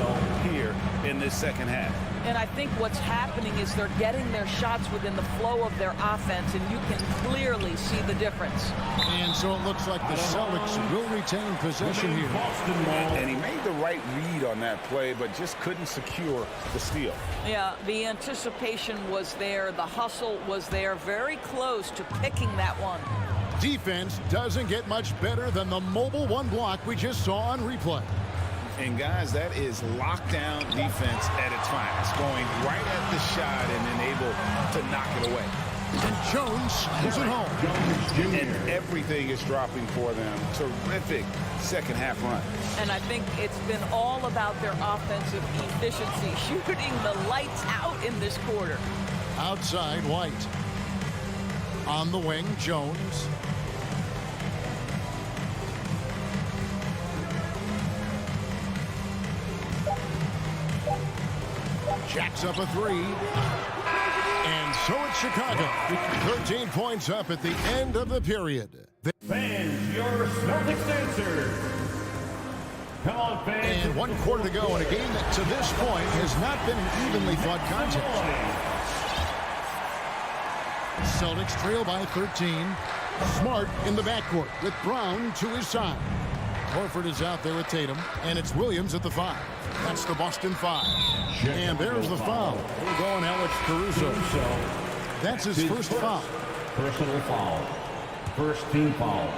here in this second half. And I think what's happening is they're getting their shots within the flow of their offense, and you can clearly see the difference. And so it looks like the Celtics will retain possession here. And he made the right read on that play, but just couldn't secure the steal. Yeah, the anticipation was there. The hustle was there. Very close to picking that one. Defense doesn't get much better than the mobile one block we just saw on replay. And guys, that is lockdown defense at its finest, going right at the shot and then able to knock it away. And Jones is at home. And everything is dropping for them. Terrific second half run. And I think it's been all about their offensive efficiency, shooting the lights out in this quarter. Outside, White. On the wing, Jones. Jacks up a three. And so it's Chicago. 13 points up at the end of the period. Fans, your Celtics answer. Come on, fans. And 1 quarter to go in a game that to this point has not been an evenly fought contest. Celtics trail by 13. Smart in the backcourt with Brown to his side. Horford is out there with Tatum, and it's Williams at the 5. That's the Boston 5. And there's the foul. We're going Alex Caruso. That's his first foul. Personal foul. First team foul.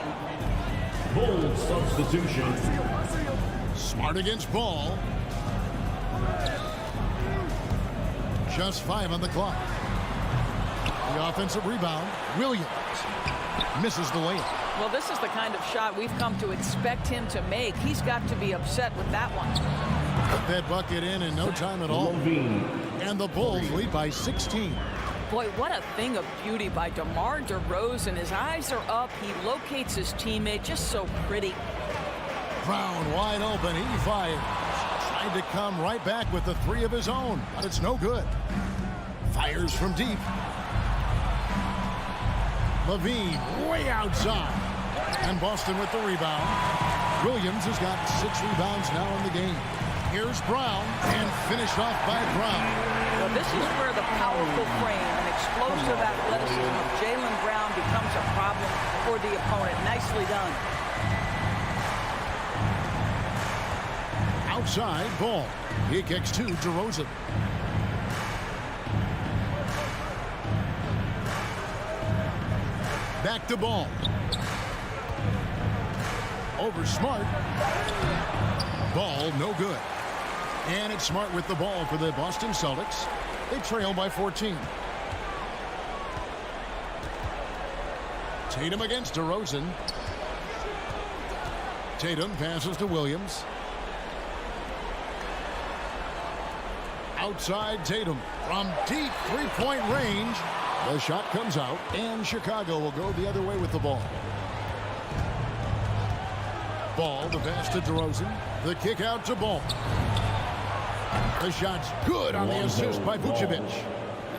Bull substitution. Smart against Ball. Just 5 on the clock. The offensive rebound. Williams misses the layup. Well, this is the kind of shot we've come to expect him to make. He's got to be upset with that one. Put that bucket in no time at all. And the Bulls lead by 16. Boy, what a thing of beauty by DeMar DeRozan. His eyes are up. He locates his teammate. Just so pretty. Brown wide open. He fires. Trying to come right back with the 3 of his own, but it's no good. Fires from deep. Levine way outside. And Boston with the rebound. Williams has got 6 rebounds now in the game. Here's Brown, and finished off by Brown. Well, this is where the powerful frame and explosive athleticism of Jaylen Brown becomes a problem for the opponent. Nicely done. Outside, Ball. He kicks to DeRozan. Back to Ball. Over Smart. Ball, no good. And it's Smart with the ball for the Boston Celtics. They trail by 14. Tatum against DeRozan. Tatum passes to Williams. Outside Tatum from deep three-point range. The shot comes out, and Chicago will go the other way with the ball. Ball, the pass to DeRozan. The kick out to Ball. The shot's good on the assist by Vucevic.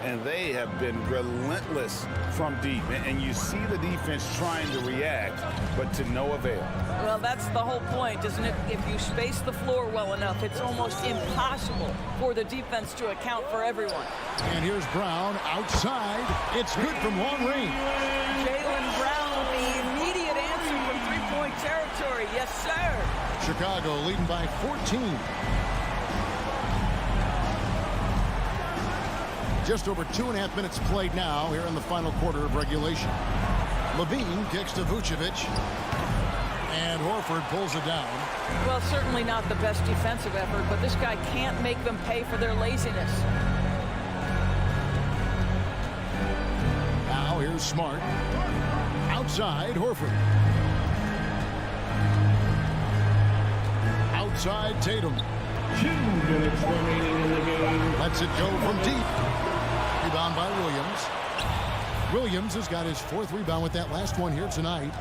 And they have been relentless from deep. And you see the defense trying to react, but to no avail. Well, that's the whole point, isn't it? If you space the floor well enough, it's almost impossible for the defense to account for everyone. And here's Brown outside. It's good from long range. Jaylen Brown, the immediate answer from three-point territory. Yes, sir. Chicago leading by 14. Just over 2.5 minutes played now here in the final quarter of regulation. Levine kicks to Vucevic. And Horford pulls it down. Well, certainly not the best defensive effort, but this guy can't make them pay for their laziness. Now here's Smart. Outside, Horford. Outside, Tatum. 2 minutes remaining in the game. Lets it go from deep. Rebound by Williams. Williams has got his 4th rebound with that last one here tonight.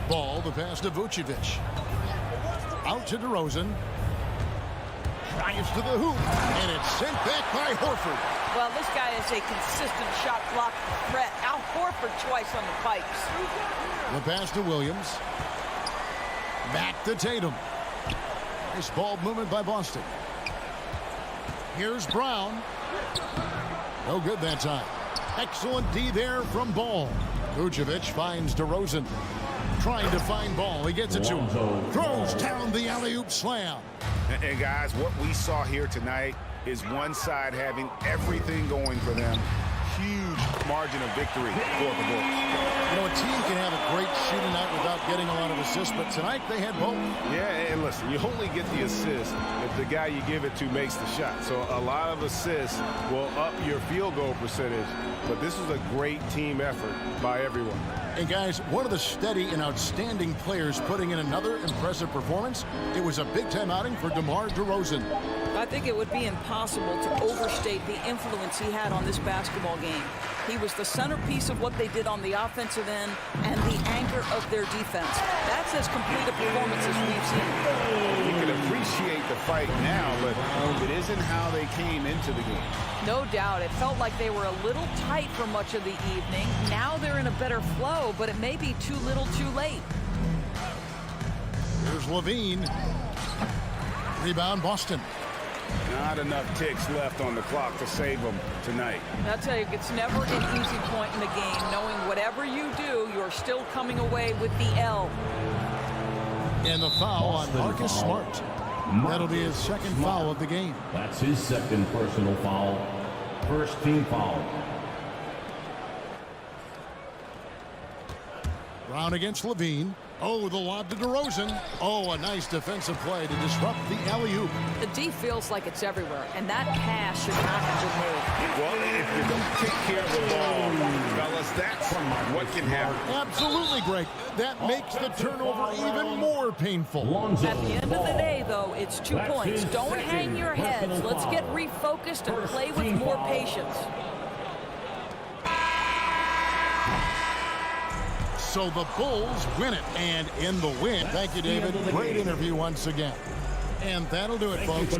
Ball, the pass to Vucevic. Out to DeRozan. Drives to the hoop. And it's sent back by Horford. Well, this guy is a consistent shot block threat. Al Horford twice on the pipes. The pass to Williams. Back to Tatum. Nice ball movement by Boston. Here's Brown. No good that time. Excellent D there from Ball. Vucevic finds DeRozan. Trying to find Ball. He gets it to him. Throws down the alley-oop slam. And guys, what we saw here tonight is one side having everything going for them. Huge margin of victory for the Bulls. You know, a team can have a great shooting night without getting a lot of assists, but tonight they had both. Yeah, and listen, you only get the assist if the guy you give it to makes the shot. So a lot of assists will up your field goal percentage, but this was a great team effort by everyone. And guys, one of the steady and outstanding players putting in another impressive performance, it was a big-time outing for DeMar DeRozan. I think it would be impossible to overstate the influence he had on this basketball game. He was the centerpiece of what they did on the offensive end and the anchor of their defense. That's as complete a performance as we've seen. You can appreciate the fight now, but it isn't how they came into the game. No doubt. It felt like they were a little tight for much of the evening. Now they're in a better flow, but it may be too little too late. Here's Levine. Rebound, Boston. Not enough ticks left on the clock to save them tonight. I'll tell you, it's never an easy point in the game, knowing whatever you do, you're still coming away with the L. And the foul on Marcus Smart. That'll be his second foul of the game. That's his second personal foul. First team foul. Brown against Levine. Oh, the lob to DeRozan. Oh, a nice defensive play to disrupt the alley-oop. The D feels like it's everywhere, and that pass should not have been made. Well, if you don't take care of the ball, fellas, that's what can happen. Absolutely, Greg. That makes the turnover even more painful. At the end of the day, though, it's 2 points. Don't hang your heads. Let's get refocused and play with more patience. So the Bulls win it, and in the win. Thank you, David. Great interview once again. And that'll do it, folks.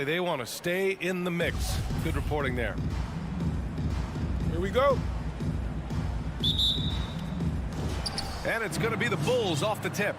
They want to stay in the mix. Good reporting there. Here we go. And it's going to be the Bulls off the tip.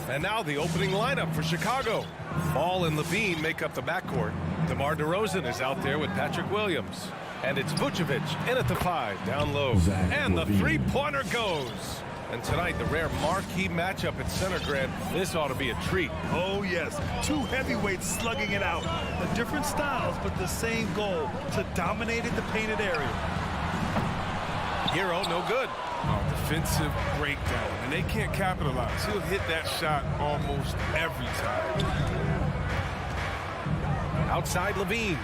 And now the opening lineup for Chicago. Ball and Levine make up the backcourt. DeMar DeRozan is out there with Patrick Williams. And it's Vucevic in at the 5, down low. And the three-pointer goes. And tonight, the rare marquee matchup at Center Grant. This ought to be a treat. Oh, yes. Two heavyweights slugging it out. The different styles, but the same goal, to dominate in the painted area. Hero, no good. Defensive breakdown, and they can't capitalize. He'll hit that shot almost every time. Outside Levine.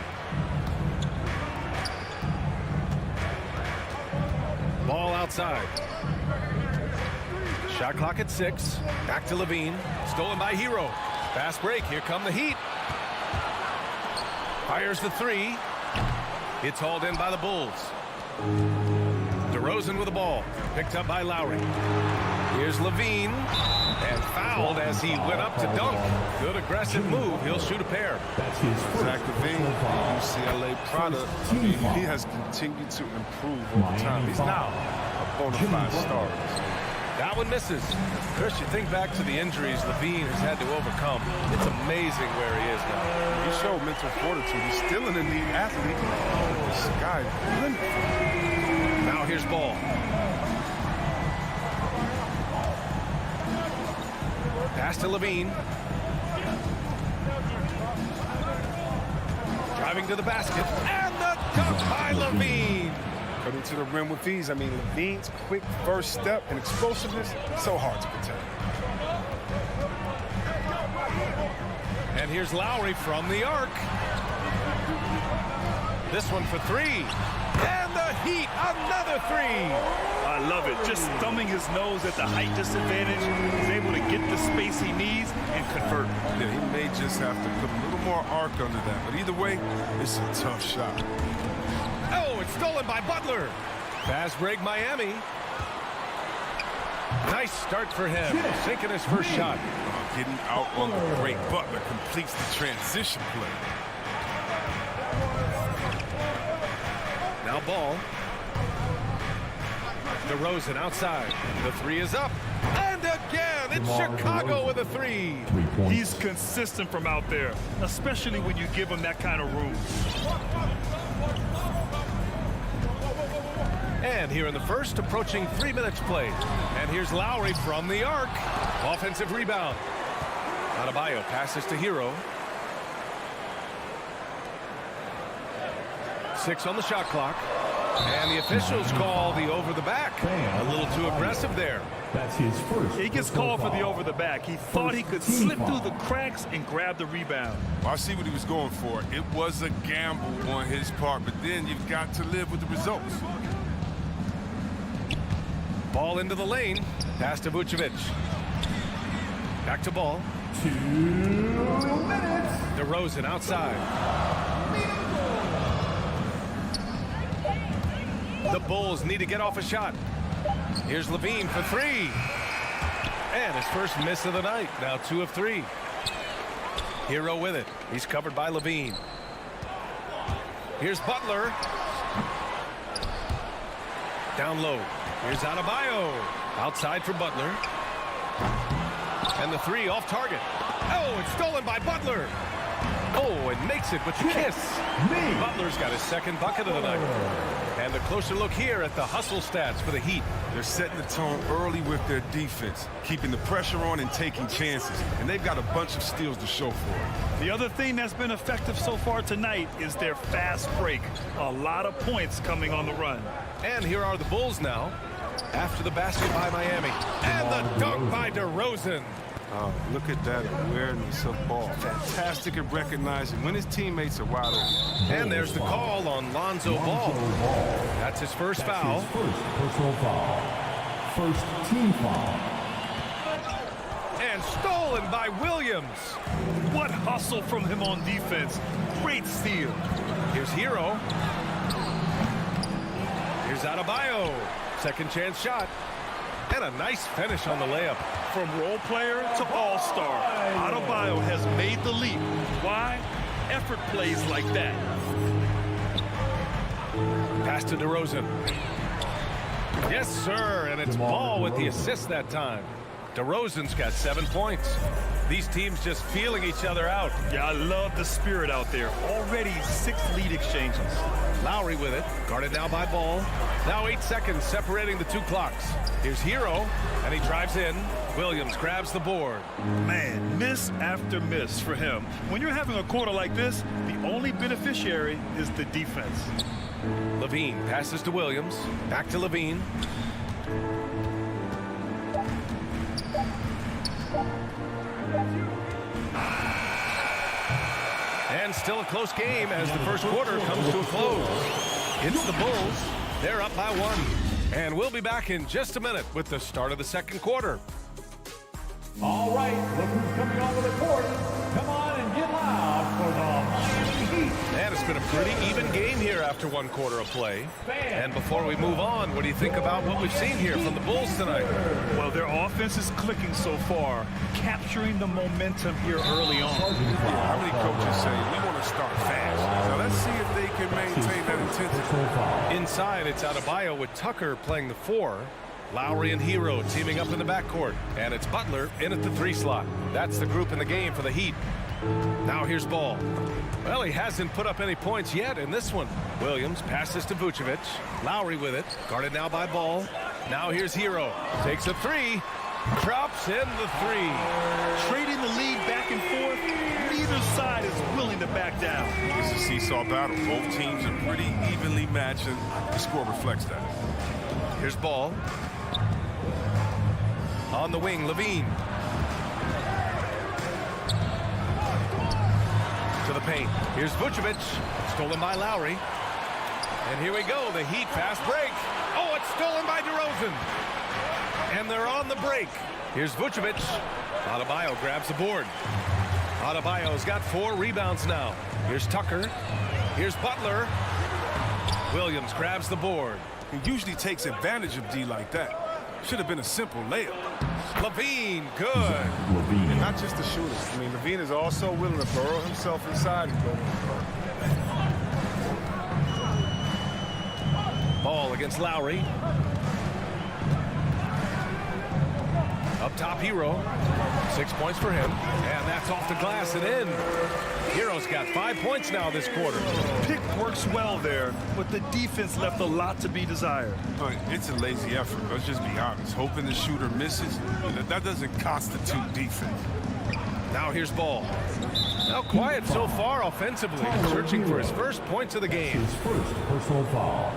Ball outside. Shot clock at 6. Back to Levine. Stolen by Hero. Fast break. Here come the Heat. Fires the 3. It's hauled in by the Bulls. DeRozan with the ball. Picked up by Lowry. Here's Levine. And fouled as he went up to dunk. Good aggressive move. He'll shoot a pair. Zach LaVine, CLA product. He has continued to improve over time. He's now a bona fide star. That one misses. Chris, you think back to the injuries Levine has had to overcome. It's amazing where he is now. He showed mental fortitude. He's still an elite athlete. The sky limit. Now here's Ball. Pass to Levine. Driving to the basket. And the dunk by Levine. Cutting to the rim with ease. I mean, Levine's quick first step and explosiveness, so hard to protect. And here's Lowry from the arc. This one for 3. And the Heat, another 3. I love it. Just thumbing his nose at the height disadvantage. He's able to get the space he needs and convert. Yeah, he may just have to put a little more arc under that. But either way, it's a tough shot. Oh, it's stolen by Butler. Fast break, Miami. Nice start for him. Sinking his first shot. Getting out on the break. Butler completes the transition play. Now Ball. DeRozan outside. The 3 is up. And again, it's Chicago with a 3. He's consistent from out there, especially when you give him that kind of room. And here in the first, approaching 3 minutes played. And here's Lowry from the arc. Offensive rebound. Adebayo passes to Hero. 6 on the shot clock. And the officials call the over the back. A little too aggressive there. That's his first. He gets called for the over the back. He thought he could slip through the cracks and grab the rebound. Well, I see what he was going for. It was a gamble on his part, but then you've got to live with the results. Ball into the lane. Pass to Vucevic. Back to Ball. 2 minutes. DeRozan outside. The Bulls need to get off a shot. Here's Levine for 3. And his first miss of the night. Now 2 of 3. Hero with it. He's covered by Levine. Here's Butler. Down low. Here's Adebayo. Outside for Butler. And the 3 off target. Oh, it's stolen by Butler. Oh, and makes it with the kiss. Butler's got his second bucket of the night. And a closer look here at the hustle stats for the Heat. They're setting the tone early with their defense, keeping the pressure on and taking chances. And they've got a bunch of steals to show for it. The other thing that's been effective so far tonight is their fast break. A lot of points coming on the run. And here are the Bulls now. After the basket by Miami. And the dunk by DeRozan. Look at that awareness of Ball. Fantastic at recognizing when his teammates are wide open. And there's the call on Lonzo Ball. That's his first foul. His first personal foul. First team foul. And stolen by Williams. What hustle from him on defense. Great steal. Here's Hero. Here's Adebayo. Second chance shot. And a nice finish on the layup. From role player to all-star, Adebayo has made the leap. Why? Effort plays like that. Pass to DeRozan. Yes, sir, and it's Ball with the assist that time. DeRozan's got 7 points. These teams just feeling each other out. Yeah, I love the spirit out there. Already 6 lead exchanges. Lowry with it, guarded now by Ball. Now 8 seconds separating the 2 clocks. Here's Hero, and he drives in. Williams grabs the board. Man, miss after miss for him. When you're having a quarter like this, the only beneficiary is the defense. Levine passes to Williams. Back to Levine. And still a close game as the first quarter comes to a close. It's the Bulls. They're up by 1. And we'll be back in just a minute with the start of the second quarter. All right, look who's coming onto the court. Come on and get loud for the Miami Heat. And it's been a pretty even game here after 1 quarter of play. And before we move on, what do you think about what we've seen here from the Bulls tonight? Well, their offense is clicking so far, capturing the momentum here early on. How many coaches say, we want to start fast? So let's see if they can maintain that intensity. Inside, it's Adebayo with Tucker playing the 4. Lowry and Hero teaming up in the backcourt. And it's Butler in at the 3 slot. That's the group in the game for the Heat. Now here's Ball. Well, he hasn't put up any points yet in this one. Williams passes to Vucevic. Lowry with it. Guarded now by Ball. Now here's Hero. Takes a 3. Drops in the 3. Trading the lead back and forth. Neither side is willing to back down. It's a seesaw battle. Both teams are pretty evenly matched, and the score reflects that. Here's Ball. On the wing, Levine. To the paint. Here's Vucevic. Stolen by Lowry. And here we go. The Heat fast break. Oh, it's stolen by DeRozan. And they're on the break. Here's Vucevic. Adebayo grabs the board. Adebayo's got 4 rebounds now. Here's Tucker. Here's Butler. Williams grabs the board. He usually takes advantage of D like that. Should have been a simple layup. Levine, good. And not just the shooter. I mean, Levine is also willing to burrow himself inside and go. Ball against Lowry. Up top, Hero. 6 points for him. And that's off the glass and in. Hero's got 5 points now this quarter. Pick works well there, but the defense left a lot to be desired. But it's a lazy effort. Let's just be honest. Hoping the shooter misses, that doesn't constitute defense. Now here's Ball. Now quiet so far offensively, searching for his first points of the game. His first personal foul.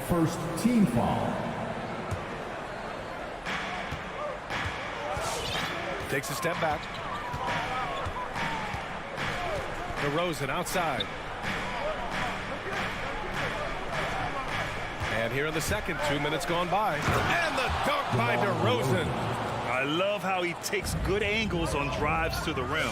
First team foul. Takes a step back. DeRozan outside. And here in the second, 2 minutes gone by. And the dunk by DeRozan. I love how he takes good angles on drives to the rim.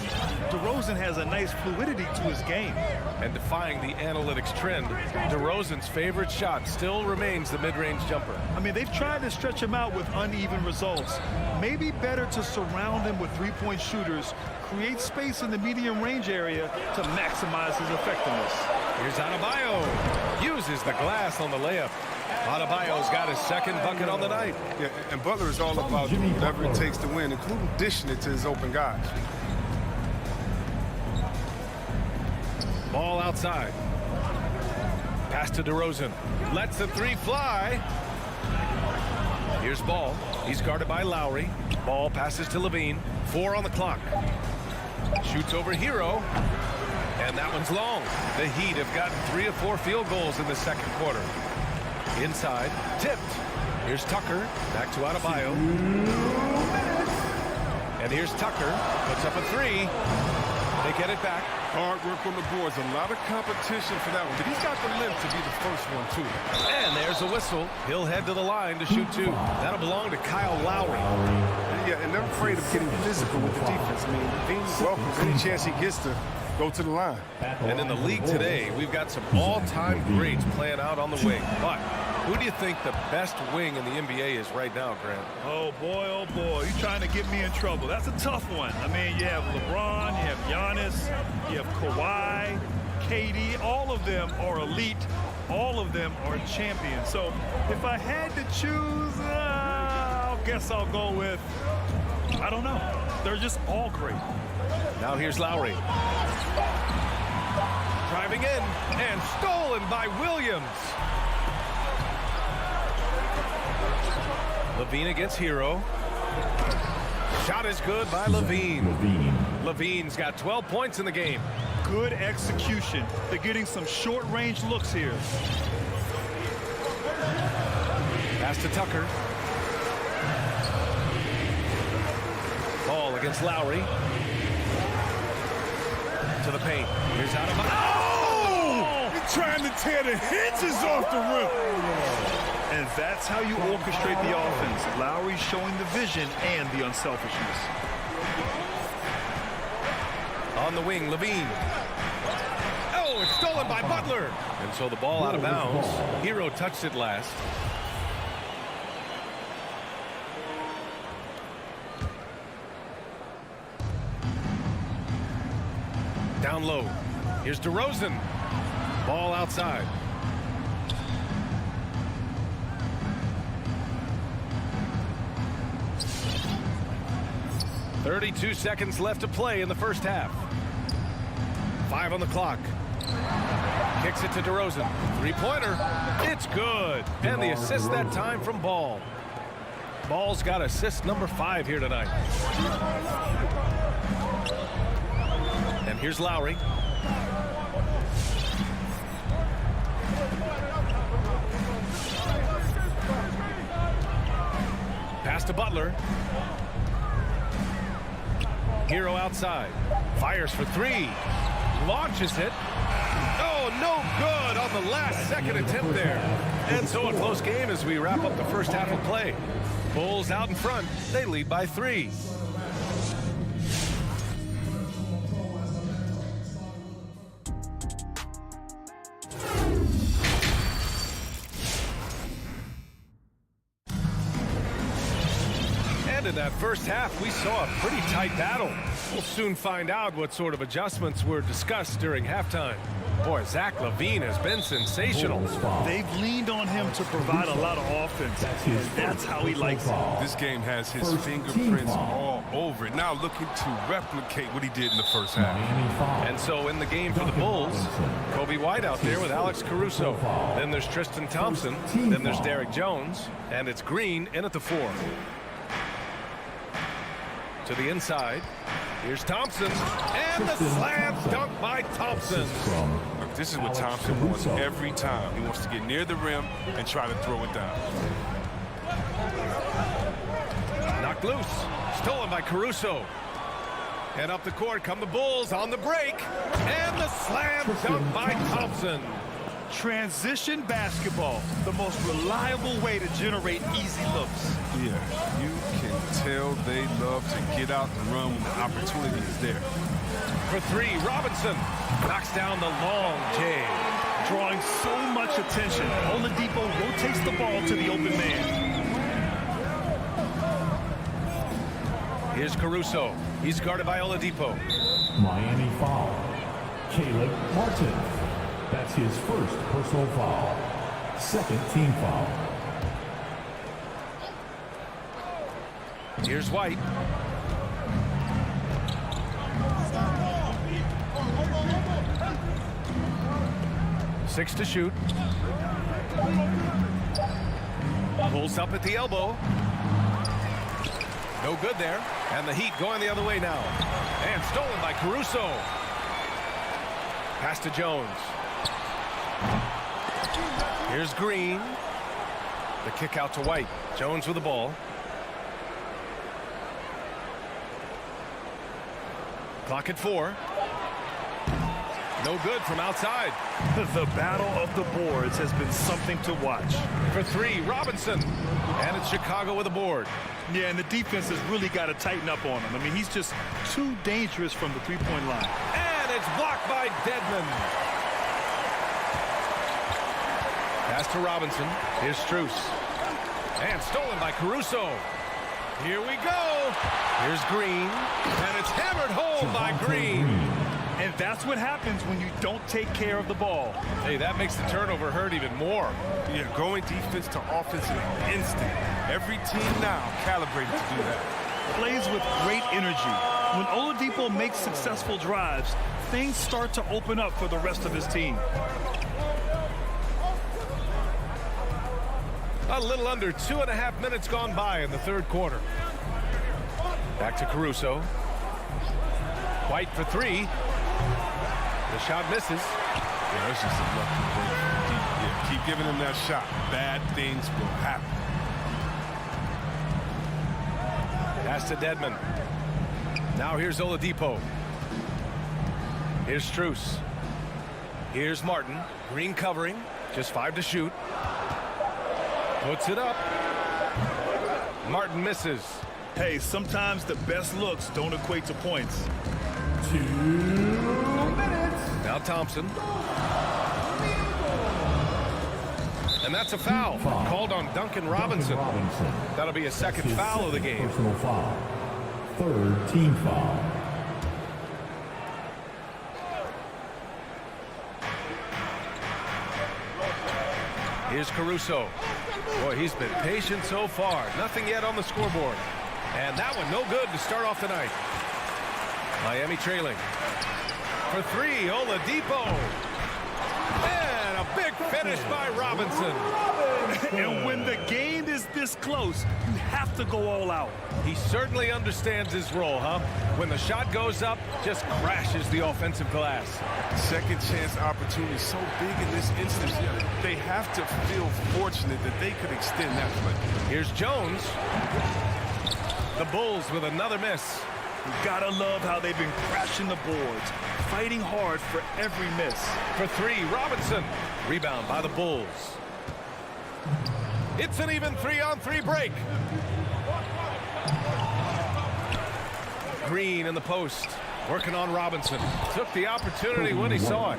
DeRozan has a nice fluidity to his game. And defying the analytics trend, DeRozan's favorite shot still remains the mid-range jumper. I mean, they've tried to stretch him out with uneven results. Maybe better to surround him with 3-point shooters, create space in the medium range area to maximize his effectiveness. Here's Adebayo. Uses the glass on the layup. Adebayo's got his second bucket on the night. Yeah, and Butler is all about whatever it takes to win, including dishing it to his open guys. Ball outside. Pass to DeRozan. Lets the 3 fly. Here's Ball. He's guarded by Lowry. Ball passes to Levine. 4 on the clock. Shoots over Hero. And that one's long. The Heat have gotten 3 of 4 field goals in the second quarter. Inside. Tipped. Here's Tucker. Back to Adebayo. And here's Tucker. Puts up a 3. They get it back. Hard work on the boards. A lot of competition for that one. But he's got the length to be the first one, too. And there's a whistle. He'll head to the line to shoot 2. That'll belong to Kyle Lowry. Yeah, and they're afraid of getting physical with the defense. I mean, Dean welcomes any chance he gets to go to the line. And in the league today, we've got some all-time greats playing out on the wing. But who do you think the best wing in the NBA is right now, Grant? Oh, boy, you're trying to get me in trouble. That's a tough one. I mean, you have LeBron, you have Giannis, you have Kawhi, KD. All of them are elite. all of them are champions. So if I had to choose, I guess I'll go with, I don't know. They're just all great. Now here's Lowry. Driving in and stolen by Williams. Levine against Hero. Shot is good by Levine. Levine's got 12 points in the game. Good execution. They're getting some short-range looks here. Pass to Tucker. Ball against Lowry. To the paint. Here's out of bounds. Oh! He's trying to tear the hinges off the rim. And that's how you orchestrate the offense. Lowry showing the vision and the unselfishness. On the wing, Levine. Oh, it's stolen by Butler. And so the ball out of bounds. Hero touched it last. Down low. Here's DeRozan. Ball outside. .32 seconds left to play in the first half. 5 on the clock. Kicks it to DeRozan. Three-pointer. It's good. And the assist that time from Ball. Ball's got assist number 5 here tonight. And here's Lowry. Pass to Butler. Hero outside. Fires for 3. Launches it. Oh, no good on the last second attempt there. And so a close game as we wrap up the first half of play. Bulls out in front. They lead by 3. In that first half, we saw a pretty tight battle. We'll soon find out what sort of adjustments were discussed during halftime. Boy, Zach LaVine has been sensational. They've leaned on him to provide a lot of offense, and that's how he likes it. This game has his fingerprints all over it. Now looking to replicate what he did in the first half. And so in the game for the Bulls, Kobe White out there with Alex Caruso. Then there's Tristan Thompson. Then there's Derrick Jones. And it's Green in at the 4. To the inside. Here's Thompson. And the slam dunk by Thompson. Look, this is what Thompson wants every time. He wants to get near the rim and try to throw it down. Knocked loose. Stolen by Caruso. And up the court come the Bulls on the break. And the slam dunk by Thompson. Transition basketball, the most reliable way to generate easy looks. Yeah, you can tell they love to get out and run when the opportunity is there. For 3, Robinson knocks down the long J. Drawing so much attention, Oladipo rotates the ball to the open man. Here's Caruso. He's guarded by Oladipo. Miami foul. Caleb Martin. That's his first personal foul. Second team foul. Here's White. Six to shoot. Pulls up at the elbow. No good there. And the Heat going the other way now. And stolen by Caruso. Pass to Jones. Here's Green. The kick out to White. Jones with the ball. Clock at 4. No good from outside. The battle of the boards has been something to watch. For 3, Robinson. And it's Chicago with a board. Yeah, and the defense has really got to tighten up on him. I mean, he's just too dangerous from the three-point line. And it's blocked by Dedmon. Pass to Robinson. Here's Strus. And stolen by Caruso. Here we go. Here's Green. And it's hammered home by Green. And that's what happens when you don't take care of the ball. Hey, that makes the turnover hurt even more. Yeah, going defense to offense is an instant. Every team now calibrated to do that. Plays with great energy. When Oladipo makes successful drives, things start to open up for the rest of his team. A little under 2.5 minutes gone by in the third quarter. Back to Caruso. White for three. The shot misses. Yeah, that's just a lucky break. Yeah, keep giving him that shot. Bad things will happen. Pass to Dedmon. Now here's Oladipo. Here's Strus. Here's Martin. Green covering. Just 5 to shoot. Puts it up. Martin misses. Hey, sometimes the best looks don't equate to points. 2 minutes. Now Thompson. And that's a foul called on Duncan Robinson. That'll be a second foul of the game. Personal foul. Third team foul. Here's Caruso. Boy, he's been patient so far. Nothing yet on the scoreboard. And that one no good to start off the night. Miami trailing. For three, Oladipo. And a big finish by Robinson. And when the game is this close, you have to go all out. He certainly understands his role, huh? When the shot goes up, just crashes the offensive glass. Second chance opportunity so big in this instance. Yeah, they have to feel fortunate that they could extend that play. Here's Jones. The Bulls with another miss. You gotta love how they've been crashing the boards, fighting hard for every miss. For three, Robinson. Rebound by the Bulls. It's an even 3-on-3 break. Green in the post. Working on Robinson. Took the opportunity when he saw it.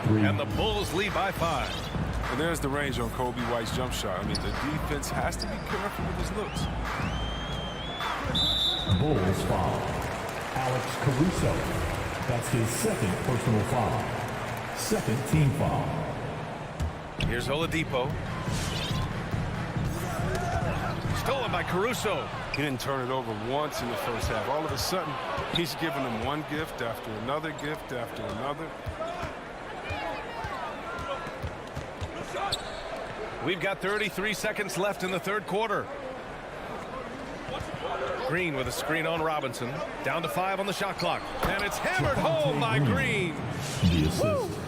And the Bulls lead by 5. And there's the range on Kobe White's jump shot. I mean, the defense has to be careful with his looks. Bulls foul. Alex Caruso. That's his second personal foul. Second team foul. Here's Oladipo. Stolen by Caruso. He didn't turn it over once in the first half. All of a sudden, he's giving them one gift after another gift after another. We've got 33 seconds left in the third quarter. Green with a screen on Robinson. Down to 5 on the shot clock. And it's hammered home by Green.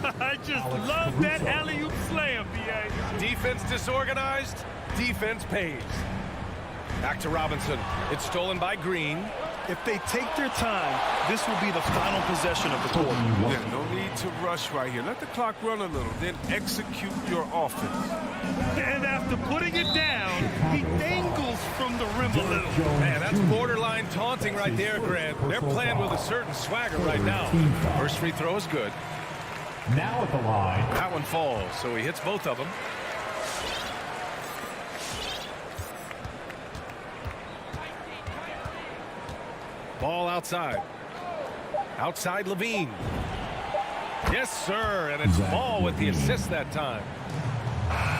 I just love that alley-oop slam, B.A. Defense disorganized. Defense pays. Back to Robinson. It's stolen by Green. If they take their time, this will be the final possession of the quarter. Yeah, no need to rush right here. Let the clock run a little, then execute your offense. And after putting it down, he dangles from the rim a little. Man, that's borderline taunting right there, Grant. They're playing with a certain swagger right now. First free throw is good. Now at the line. That one falls, so he hits both of them. Ball outside. Outside Levine. Yes, sir. And it's Ball with the assist that time.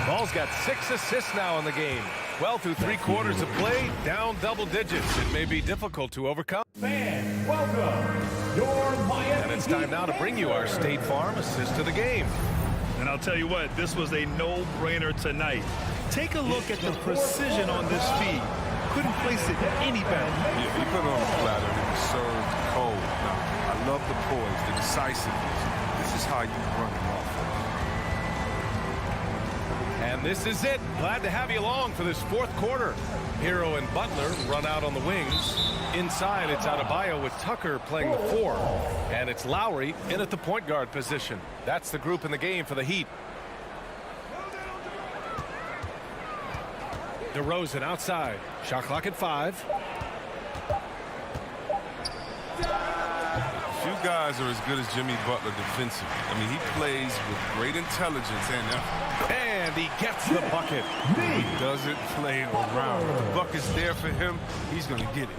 Ball's got 6 assists now in the game. Well, through 3 quarters of play, down double digits. It may be difficult to overcome. Fans, welcome your Miami. And it's time now to bring you our State Farm assist to the game. And I'll tell you what, this was a no-brainer tonight. Take a look at the precision on this feed. Couldn't place it any better. Yeah, he put it on the platter and it was served cold. Now, I love the poise, the decisiveness. This is how you run an offense. And this is it. Glad to have you along for this fourth quarter. Hero and Butler run out on the wings. Inside, it's Adebayo with Tucker playing the 4. And it's Lowry in at the point guard position. That's the group in the game for the Heat. DeRozan outside. Shot clock at 5. Few guys are as good as Jimmy Butler defensively. I mean, he plays with great intelligence and effort. And he gets the bucket. He doesn't play around. If the bucket's there for him, he's going to get it.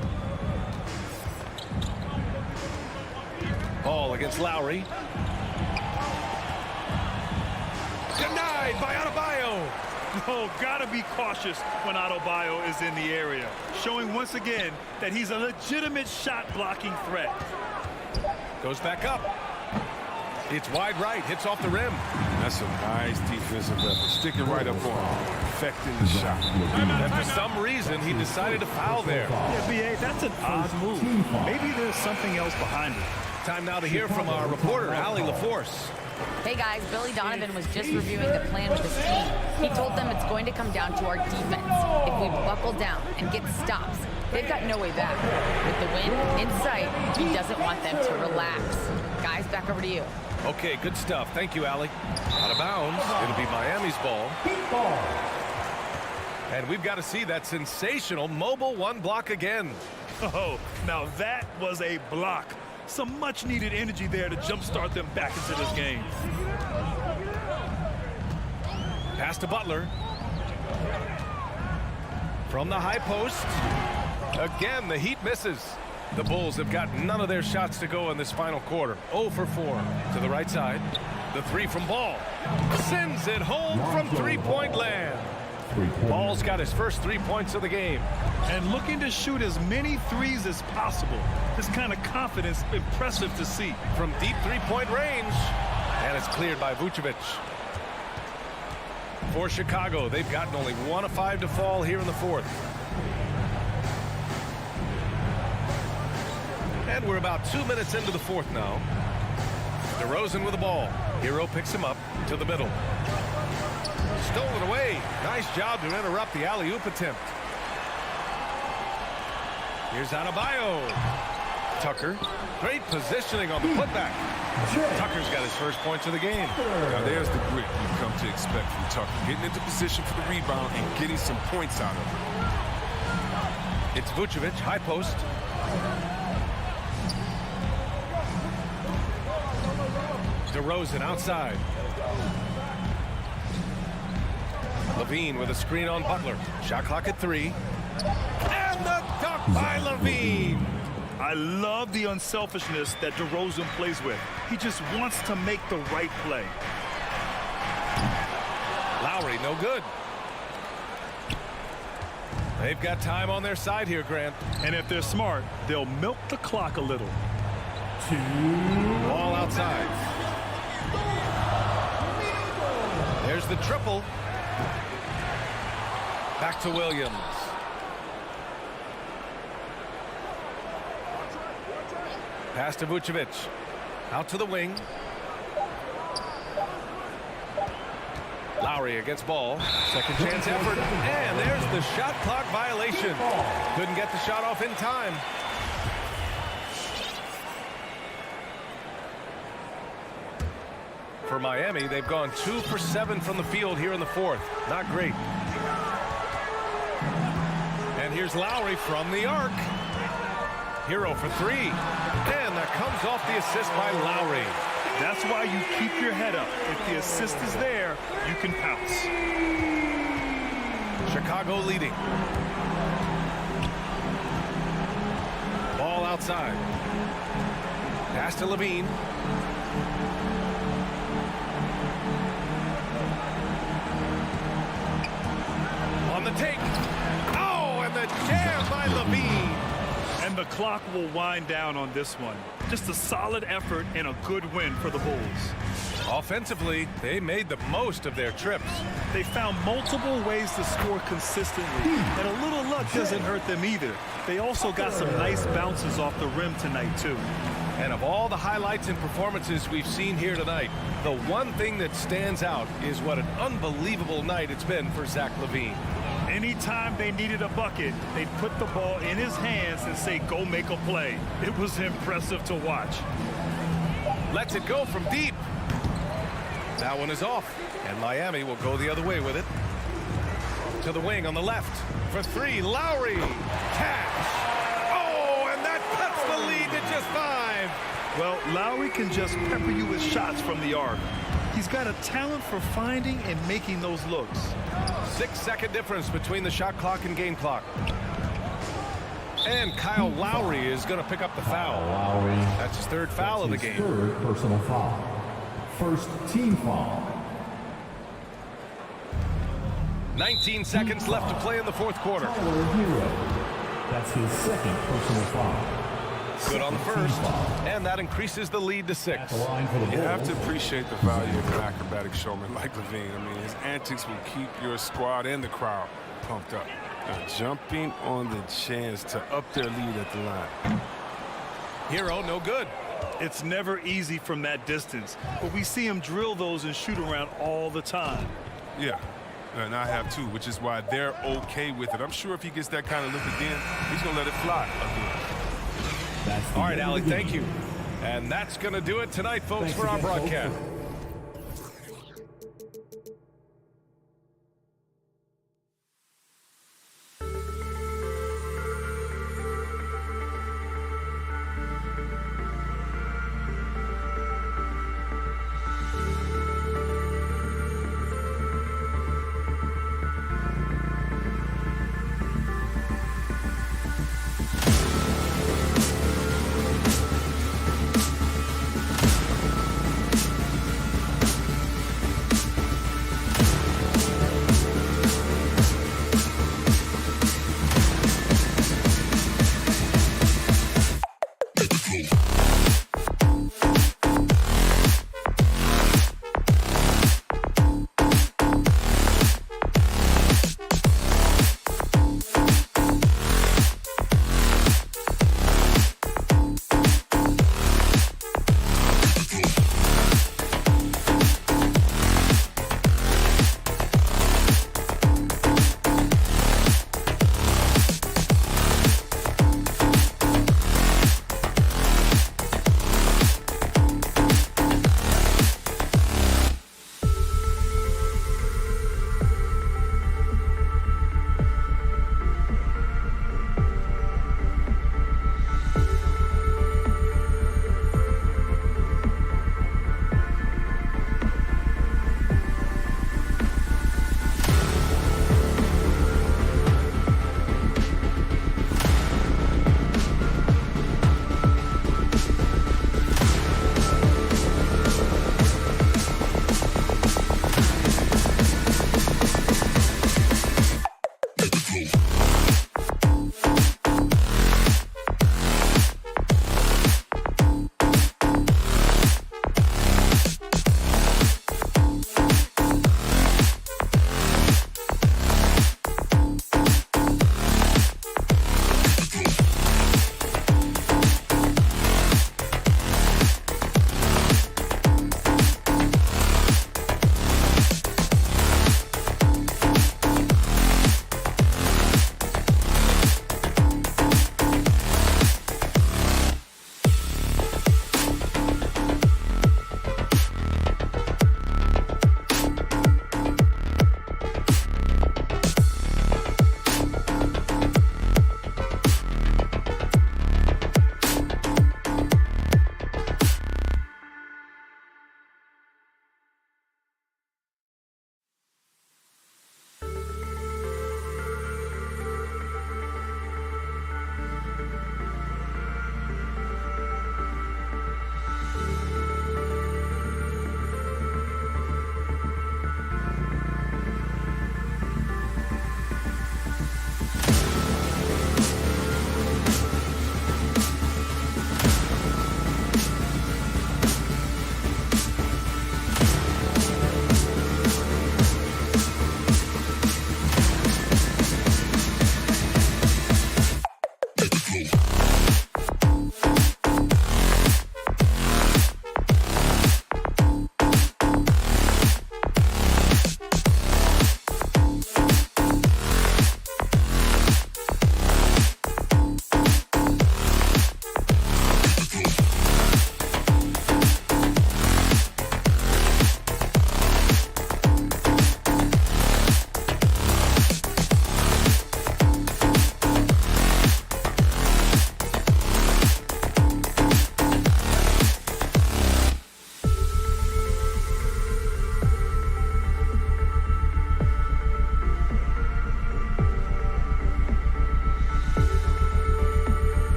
Ball against Lowry. Denied by Adebayo. Oh, gotta be cautious when Adebayo is in the area, showing once again that he's a legitimate shot blocking threat. Goes back up. It's wide right, hits off the rim. That's a nice defensive effort. Sticking right up on him, affecting the shot. And for some reason, he decided to foul there. Yeah, B.A., that's an odd move. Maybe there's something else behind it. Time now to hear from our reporter, Allie LaForce. Hey guys, Billy Donovan was just reviewing the plan with his team. He told them it's going to come down to our defense. If we buckle down and get stops, they've got no way back. With the win in sight, he doesn't want them to relax. Guys, back over to you. Okay, good stuff. Thank you, Allie. Out of bounds. It'll be Miami's ball. And we've got to see that sensational mobile one block again. Oh, now that was a block. Some much-needed energy there to jumpstart them back into this game. Pass to Butler. From the high post. Again, the Heat misses. The Bulls have got none of their shots to go in this final quarter. 0 for 4 to the right side. The three from Ball. Sends it home from three-point land. Ball's got his first 3 points of the game. And looking to shoot as many threes as possible. This kind of confidence, impressive to see. From deep three-point range. And it's cleared by Vucevic. For Chicago, they've gotten only 1 of 5 to fall here in the fourth. And we're about 2 minutes into the fourth now. DeRozan with the ball. Hero picks him up to the middle. Stolen away. Nice job to interrupt the alley-oop attempt. Here's Adebayo. Tucker. Great positioning on the putback. Tucker's got his first points of the game. Now there's the grit you've come to expect from Tucker. Getting into position for the rebound and getting some points out of it. It's Vucevic, high post. DeRozan outside. Levine with a screen on Butler. Shot clock at 3. And the dunk by Levine. I love the unselfishness that DeRozan plays with. He just wants to make the right play. Lowry, no good. They've got time on their side here, Grant. And if they're smart, they'll milk the clock a little. Ball outside. There's the triple. Back to Williams. Pass to Vucevic. Out to the wing. Lowry against Ball. Second chance effort. And there's the shot clock violation. Couldn't get the shot off in time. For Miami, they've gone 2 for 7 from the field here in the fourth. Not great. And here's Lowry from the arc. Hero for 3. And that comes off the assist by Lowry. That's why you keep your head up. If the assist is there, you can pounce. Chicago leading. Ball outside. Pass to Levine. On the take. Oh, and the jam by Levine. And the clock will wind down on this one. Just a solid effort and a good win for the Bulls. Offensively, they made the most of their trips. They found multiple ways to score consistently, and a little luck doesn't hurt them either. They also got some nice bounces off the rim tonight, too. And of all the highlights and performances we've seen here tonight, the one thing that stands out is what an unbelievable night it's been for Zach LaVine. Anytime they needed a bucket, they'd put the ball in his hands and say, go make a play. It was impressive to watch. Lets it go from deep. That one is off, and Miami will go the other way with it. To the wing on the left. For 3, Lowry. Cash. Oh, and that cuts the lead to just 5. Well, Lowry can just pepper you with shots from the arc. He's got a talent for finding and making those looks. 6-second difference between the shot clock and game clock. And Kyle Lowry is going to pick up the foul. Lowry. That's his third foul of the game. Third personal foul. First team foul. 19 seconds left to play in the fourth quarter. That's his second personal foul. Good on the first, and that increases the lead to 6. You have to appreciate the value of an acrobatic showman like Levine. I mean, his antics will keep your squad and the crowd pumped up. Jumping on the chance to up their lead at the line. Hero, no good. It's never easy from that distance, but we see him drill those and shoot around all the time. Yeah, and I have too, which is why they're okay with it. I'm sure if he gets that kind of look again, he's going to let it fly again. All right, Alec, thank you. And that's going to do it tonight, folks, for our broadcast.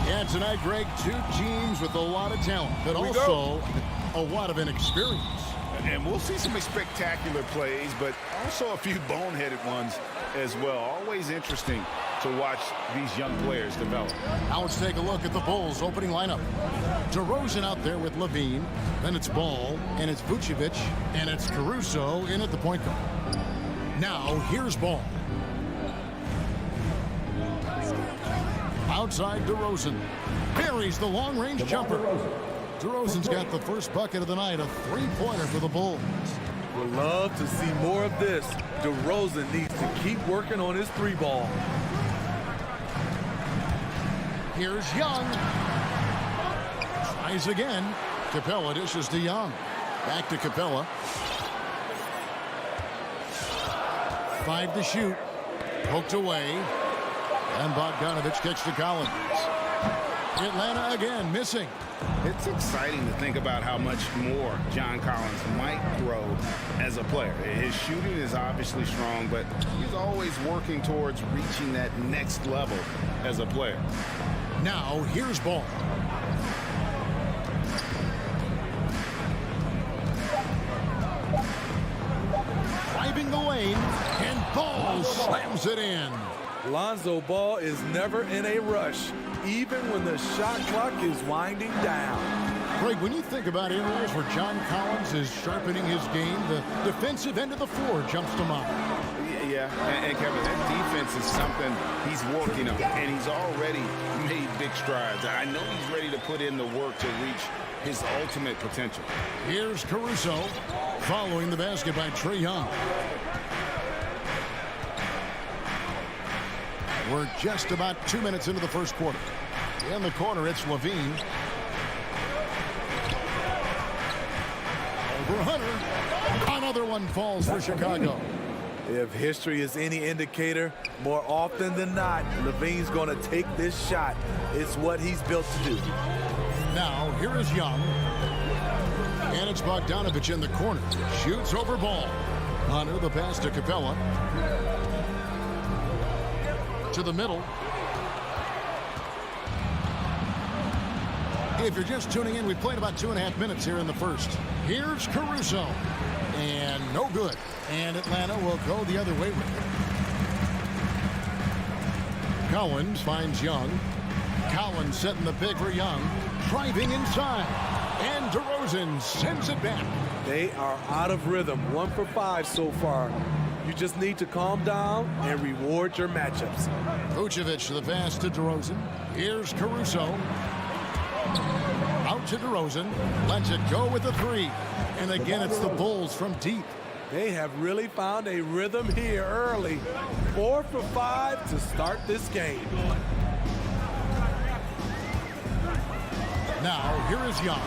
Yeah, tonight, Greg, two teams with a lot of talent, but also a lot of inexperience. And we'll see some spectacular plays, but also a few boneheaded ones as well. Always interesting to watch these young players develop. Now let's take a look at the Bulls' opening lineup. DeRozan out there with Levine. Then it's Ball, and it's Vucevic, and it's Caruso in at the point guard. Now, here's Ball. Outside DeRozan. Buries the long-range jumper. DeRozan's got the first bucket of the night, a three-pointer for the Bulls. Would love to see more of this. DeRozan needs to keep working on his three ball. Here's Young. Tries again. Capella dishes to Young. Back to Capella. 5 to shoot. Poked away. And Bogdanovich kicks to Collins. Atlanta again missing. It's exciting to think about how much more John Collins might grow as a player. His shooting is obviously strong, but he's always working towards reaching that next level as a player. Now, here's Ball. Driving the lane, and Ball slams it in. Lonzo Ball is never in a rush, even when the shot clock is winding down. Greg, when you think about areas where John Collins is sharpening his game, the defensive end of the floor jumps to mind. Yeah, and Kevin, that defense is something he's working on, and he's already made big strides. I know he's ready to put in the work to reach his ultimate potential. Here's Caruso following the basket by Trae Young. We're just about 2 minutes into the first quarter. In the corner, it's Levine. Over Hunter. Another one falls for Chicago. If history is any indicator, more often than not, Levine's going to take this shot. It's what he's built to do. Now, here is Young. And it's Bogdanovich in the corner. Shoots over Ball. Hunter, the pass to Capella. To the middle. If you're just tuning in, we played about 2.5 minutes here in the first. Here's Caruso. And no good. And Atlanta will go the other way with it. Collins finds Young. Collins setting the pick for Young. Driving inside. And DeRozan sends it back. They are out of rhythm. 1 for 5 so far. You just need to calm down and reward your matchups. Vucevic the pass to DeRozan. Here's Caruso. Out to DeRozan. Lets it go with the three. And again, it's the Bulls from deep. They have really found a rhythm here early. 4 for 5 to start this game. Now, here is Young.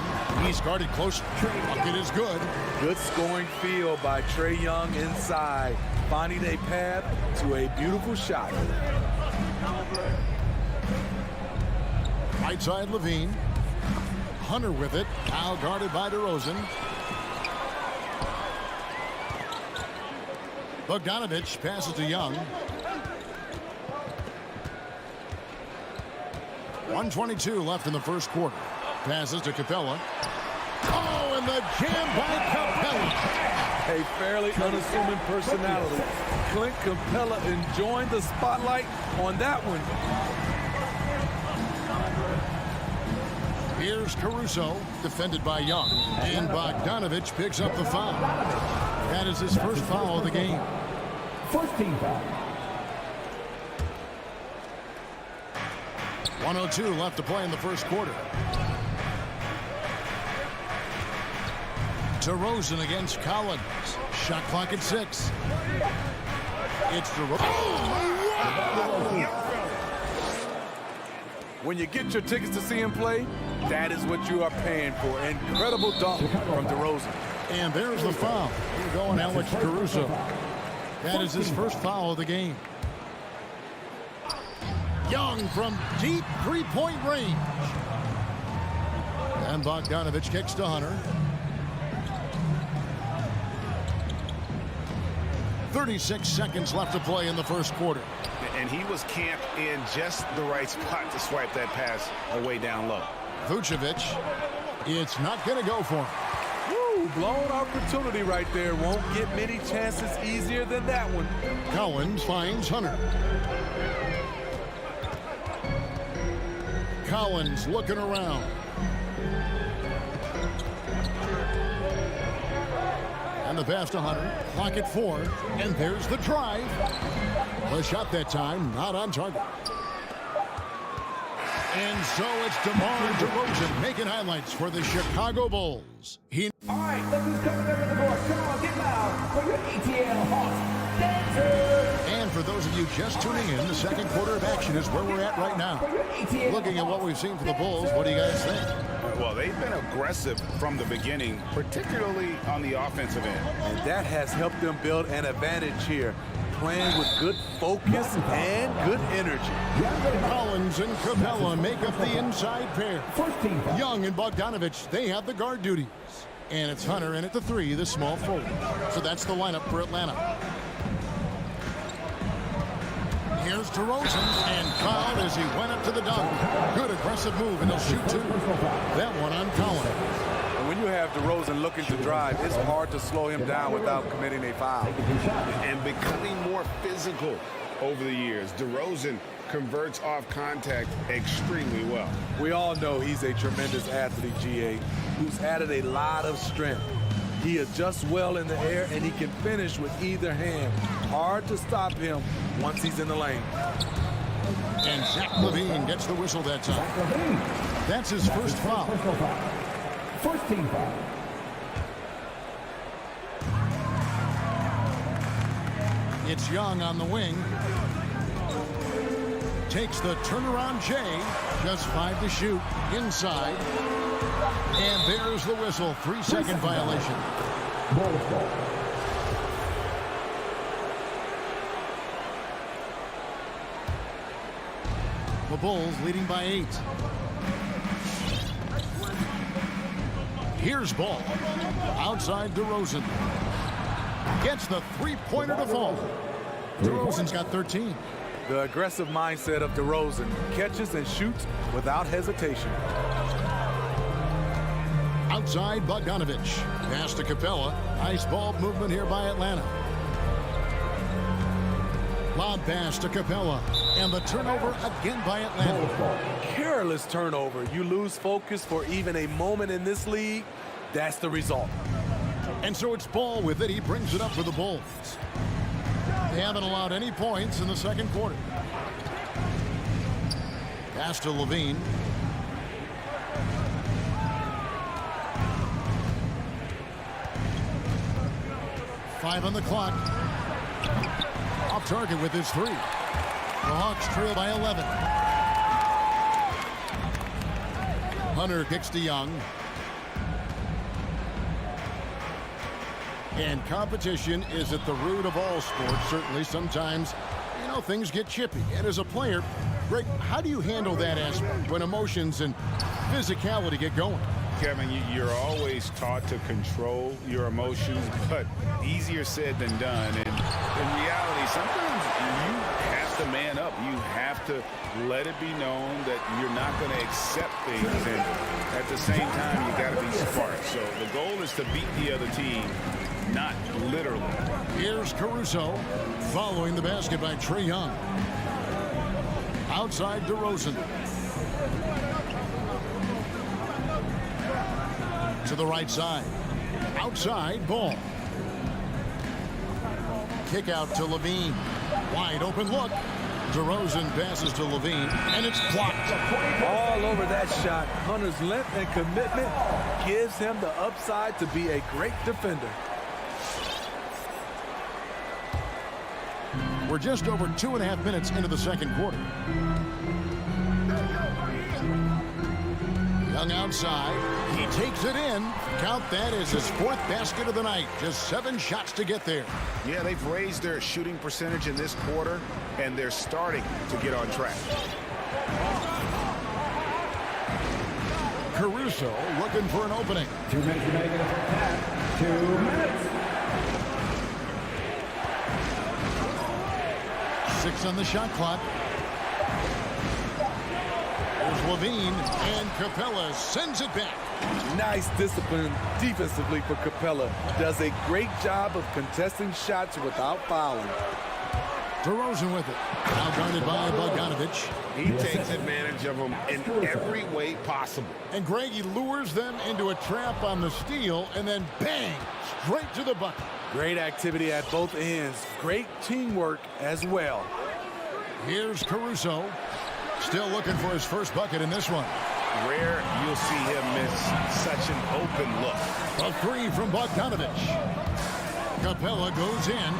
He's guarded close. Bucket is good. Good scoring field by Trae Young inside, finding a path to a beautiful shot. Right side Levine. Hunter with it. Now guarded by DeRozan. Bogdanovich passes to Young. 1:22 left in the first quarter. Passes to Capella. Oh, and the jam by Capella. A fairly unassuming personality. Clint Capella enjoying the spotlight on that one. Here's Caruso, defended by Young. And Bogdanovich picks up the foul. That is his first foul of the game. First team foul. 1:02 left to play in the first quarter. DeRozan against Collins. Shot clock at 6. It's DeRozan. When you get your tickets to see him play, that is what you are paying for. Incredible dunk from DeRozan. And there's the foul. Here going Alex Caruso. That is his first foul of the game. Young from deep three-point range. And Bogdanovich kicks to Hunter. 36 seconds left to play in the first quarter. and he was camped in just the right spot to swipe that pass away down low. Vucevic, it's not going to go for him. Woo, blown opportunity right there. Won't get many chances easier than that one. Collins finds Hunter. Collins looking around. And the pass to Hunter. Clock at 4. And there's the drive. The shot that time not on target. And so it's DeMar DeRozan making highlights for the Chicago Bulls. All right, look who's coming over the door. Come on, get loud for your ATL Hawks Dancers. And for those of you just tuning in, the second quarter of action is where we're at right now. Looking at what we've seen for the Bulls, what do you guys think? Well, they've been aggressive from the beginning, particularly on the offensive end. And that has helped them build an advantage here, playing with good focus and good energy. Collins and Capella make up the inside pair. Young and Bogdanovich, they have the guard duties. And it's Hunter in at the 3, the small forward. So that's the lineup for Atlanta. Here's DeRozan, and fouled as he went up to the dunk. Good aggressive move, and they'll shoot 2. That one on Collins. And when you have DeRozan looking to drive, it's hard to slow him down without committing a foul. And becoming more physical over the years, DeRozan converts off contact extremely well. We all know he's a tremendous athlete, GA, who's added a lot of strength. He adjusts well in the air, and he can finish with either hand. Hard to stop him once he's in the lane. And Zach LaVine gets the whistle that time. That's his first foul. First team foul. It's Young on the wing. Takes the turnaround J. Just 5 to shoot. Inside. And there's the whistle. 3-second violation. The Bulls leading by 8. Here's Ball. Outside DeRozan. Gets the three-pointer to fall. DeRozan's got 13. The aggressive mindset of DeRozan catches and shoots without hesitation. Outside Bogdanovich. Pass to Capella. Nice ball movement here by Atlanta. Lob pass to Capella. And the turnover again by Atlanta. Careless turnover. You lose focus for even a moment in this league. That's the result. And so it's Ball with it. He brings it up for the Bulls. They haven't allowed any points in the second quarter. Pass to LaVine. Five on the clock. Off target with his 3. The Hawks trail by 11. Hunter kicks to Young. And competition is at the root of all sports. Certainly sometimes, you know, things get chippy. And as a player, Greg, how do you handle that aspect when emotions and physicality get going? Kevin, you're always taught to control your emotions, but easier said than done. And in reality, sometimes you have to man up. You have to let it be known that you're not going to accept things. And at the same time, you got to be smart. So the goal is to beat the other team, not literally. Here's Caruso following the basket by Trae Young. Outside DeRozan. To the right side. Outside Ball. Kick out to LaVine. Wide open look. DeRozan passes to LaVine, and it's blocked. All over that shot. Hunter's length and commitment gives him the upside to be a great defender. We're just over 2.5 minutes into the second quarter. Young outside. He takes it in. Count that as his 4th basket of the night. Just 7 shots to get there. Yeah, they've raised their shooting percentage in this quarter, and they're starting to get on track. Caruso looking for an opening. 2 minutes remaining in the first half. 2 minutes. 6 on the shot clock. Here's Levine, and Capella sends it back. Nice discipline defensively for Capella. Does a great job of contesting shots without fouling. DeRozan with it. Now guarded by Bogdanovich. He takes advantage of them in every way possible. And Greg, he lures them into a trap on the steal, and then bang, straight to the bucket. Great activity at both ends. Great teamwork as well. Here's Caruso. Still looking for his first bucket in this one. Rare you'll see him miss such an open look. A 3 from Bogdanovich. Capella goes in,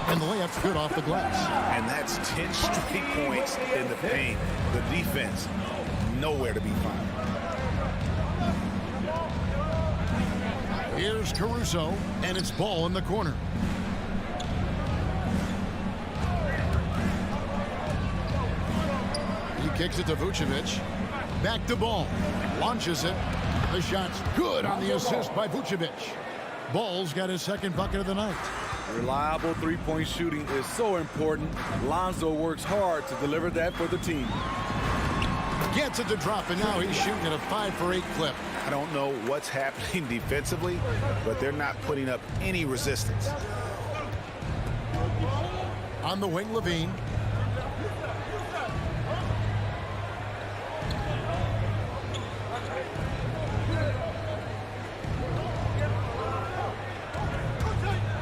and the layup's good off the glass. And that's 10 straight points in the paint. The defense, nowhere to be found. Here's Caruso, and it's Ball in the corner. He kicks it to Vucevic. Back to Ball. Launches it. The shot's good on the assist by Vucevic. Ball's got his second bucket of the night. Reliable three-point shooting is so important. Lonzo works hard to deliver that for the team. Gets it to drop, and now he's shooting at a 5 for 8 clip. I don't know what's happening defensively, but they're not putting up any resistance. On the wing, Levine.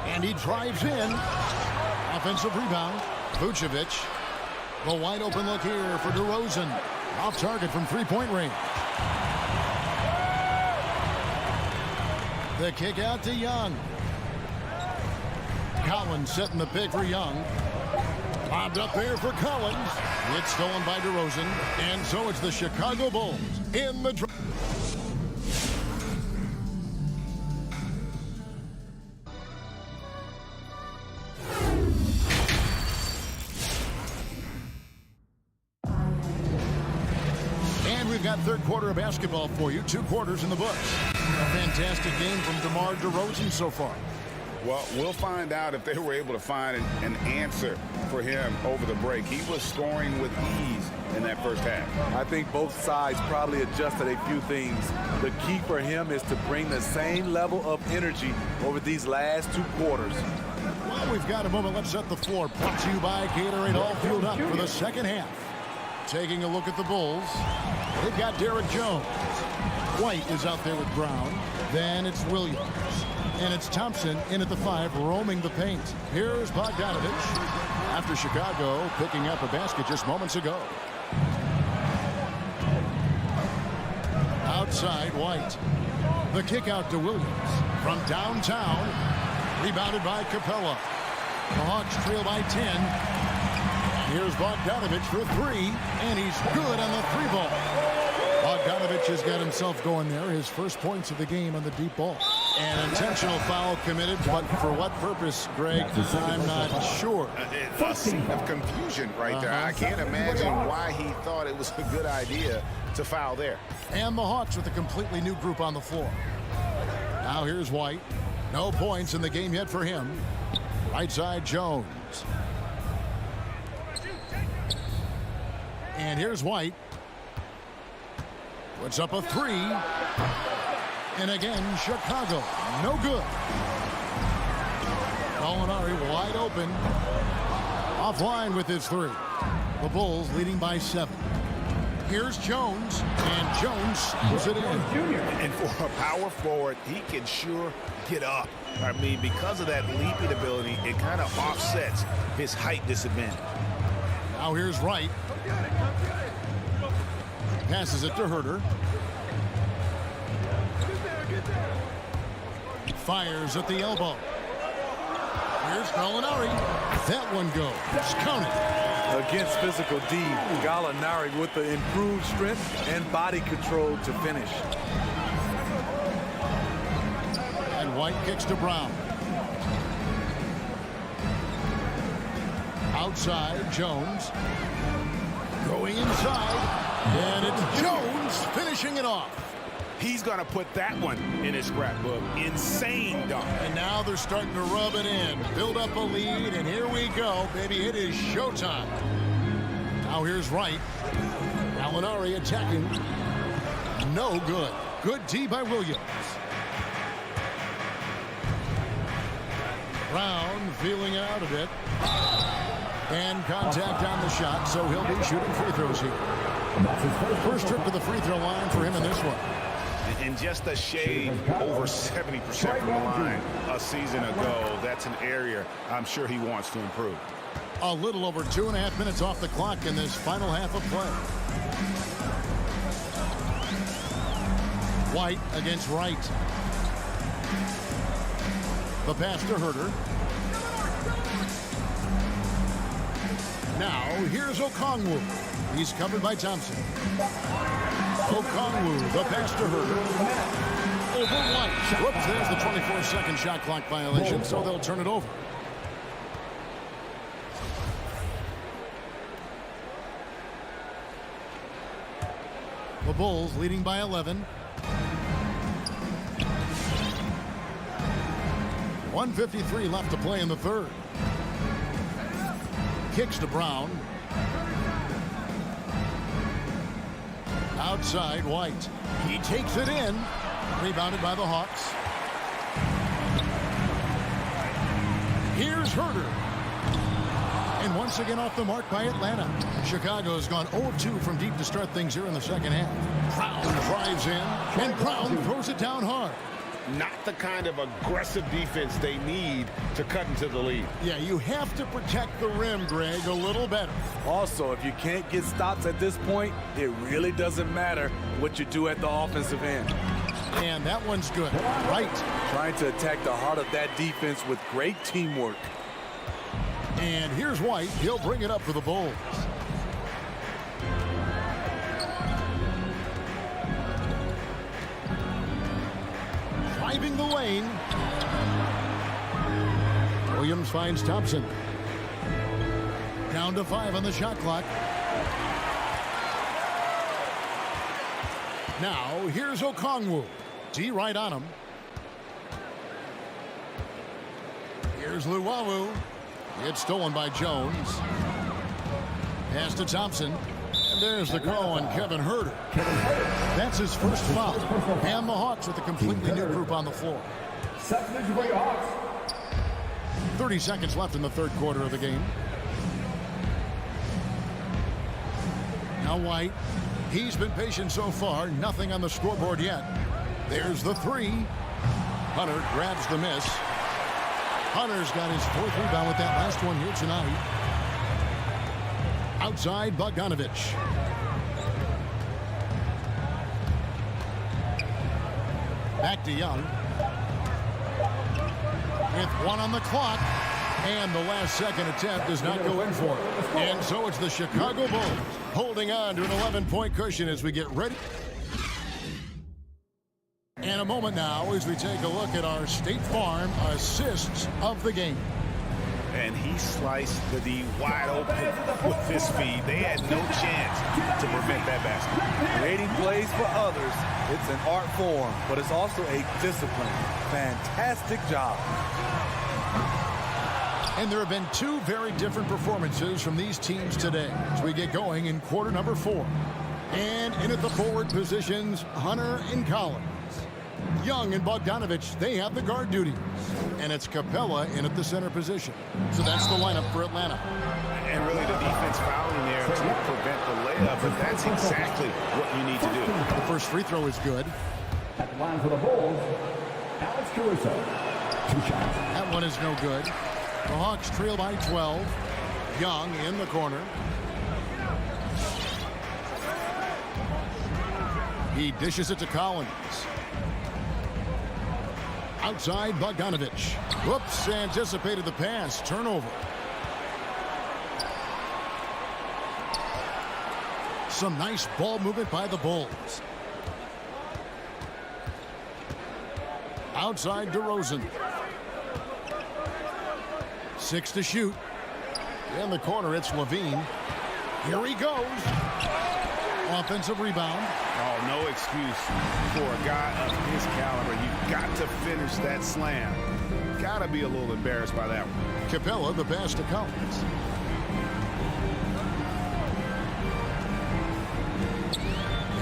And he drives in. Offensive rebound. Vucevic. The wide open look here for DeRozan. Off target from three-point range. The kick out to Young. Collins setting the pick for Young. Bobbed up there for Collins. It's stolen by DeRozan. And so it's the Chicago Bulls in the draw. We've got third quarter of basketball for you. 2 quarters in the books. A fantastic game from DeMar DeRozan so far. Well, we'll find out if they were able to find an answer for him over the break. He was scoring with ease in that first half. I think both sides probably adjusted a few things. The key for him is to bring the same level of energy over these last 2 quarters. Well, we've got a moment. Let's set the floor. Brought to you by Gatorade, all fueled up for the second half. Taking a look at the Bulls. They've got Derek Jones. White is out there with Brown. Then it's Williams. And it's Thompson in at the 5, roaming the paint. Here's Bogdanovich. After Chicago picking up a basket just moments ago. Outside, White. The kick out to Williams. From downtown. Rebounded by Capella. The Hawks trail by 10. Here's Bogdanovich for 3, and he's good on the 3-ball. Bogdanovich has got himself going there. His first points of the game on the deep ball. An intentional foul committed, but for what purpose, Greg, I'm not sure. A scene of confusion right there. I can't imagine why he thought it was a good idea to foul there. And the Hawks with a completely new group on the floor. Now here's White. No points in the game yet for him. Right side, Jones. And here's White. Puts up a 3. And again, Chicago. No good. Molinari wide open. Offline with his 3. The Bulls leading by 7. Here's Jones. And Jones puts it in. And for a power forward, he can sure get up. I mean, because of that leaping ability, it kind of offsets his height disadvantage. Now here's Wright. Passes it to Herter. Fires at the elbow. Here's Gallinari. That one goes. Counted. Against physical D, Gallinari with the improved strength and body control to finish. And White kicks to Brown. Outside, Jones. Going inside. And it's Jones finishing it off. He's going to put that one in his scrapbook. Insane dunk. And now they're starting to rub it in, build up a lead, and here we go, baby. It is showtime. Now here's Wright. Gallinari attacking. No good. Good D by Williams. Brown feeling out a bit. And contact on the shot, so he'll be shooting free throws here. First trip to the free throw line for him in this one. And just a shade over 70% from the line a season ago. That's an area I'm sure he wants to improve. A little over 2.5 minutes off the clock in this final half of play. White against Wright. The pass to Herter. Now, here's Okongwu. He's covered by Thompson. Okongwu, the pass to Herter. Over White. Whoops, there's the 24-second shot clock violation, so they'll turn it over. The Bulls leading by 11. 1:53 left to play in the third. Kicks to Brown. Outside White. He takes it in. Rebounded by the Hawks. Here's Herter. And once again off the mark by Atlanta. Chicago's gone 0-2 from deep to start things here in the second half. Brown drives in. And Brown throws it down hard. Not the kind of aggressive defense they need to cut into the lead. Yeah, you have to protect the rim, Greg, a little better. Also, if you can't get stops at this point, it really doesn't matter what you do at the offensive end. And that one's good. Right. Trying to attack the heart of that defense with great teamwork. And here's White. He'll bring it up for the Bulls. Driving the lane. Williams finds Thompson. Down to 5 on the shot clock. Now, here's Okongwu. D right on him. Here's Luwawu. It's stolen by Jones. Pass to Thompson. And there's the call on Kevin Herter. That's his first foul. And the Hawks with a completely new group on the floor. 30 seconds left in the third quarter of the game. Now White. He's been patient so far. Nothing on the scoreboard yet. There's the three. Hunter grabs the miss. Hunter's got his fourth rebound with that last one here tonight. Outside Bogdanovich. Back to Young. With 1 on the clock. And the last second attempt does not go in for it. And so it's the Chicago Bulls holding on to an 11-point cushion as we get ready. And a moment now as we take a look at our State Farm assists of the game. And he sliced the D wide open with his feed. They had no chance to prevent that basket. Creating plays for others, it's an art form, but it's also a discipline. Fantastic job. And there have been 2 very different performances from these teams today as we get going in quarter number 4. And in at the forward positions, Hunter and Collins. Young and Bogdanovich, they have the guard duties. And it's Capella in at the center position. So that's the lineup for Atlanta. And really the defense fouling there to prevent the layup, but that's exactly what you need to do. The first free throw is good. At the line for the Bulls, Alex Caruso. 2 shots. That one is no good. The Hawks trail by 12. Young in the corner. He dishes it to Collins. Outside Bogdanovich. Whoops, anticipated the pass. Turnover. Some nice ball movement by the Bulls. Outside DeRozan. 6 to shoot. In the corner, it's Levine. Here he goes. Offensive rebound. Oh, no excuse for a guy of his caliber. You've got to finish that slam. Got to be a little embarrassed by that one. Capella, the pass to Collins.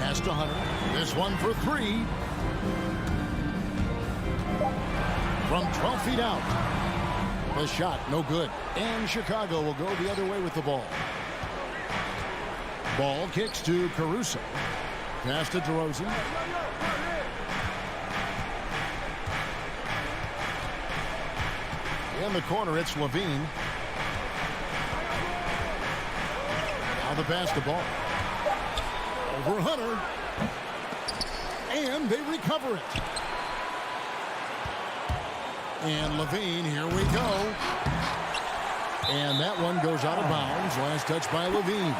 Pass to Hunter. This one for three. From 12 feet out. The shot, no good. And Chicago will go the other way with the ball. Ball kicks to Caruso. Pass to DeRozan. In the corner, it's Levine. Now the basketball. Over Hunter. And they recover it. And Levine, here we go. And that one goes out of bounds. Last touch by Levine.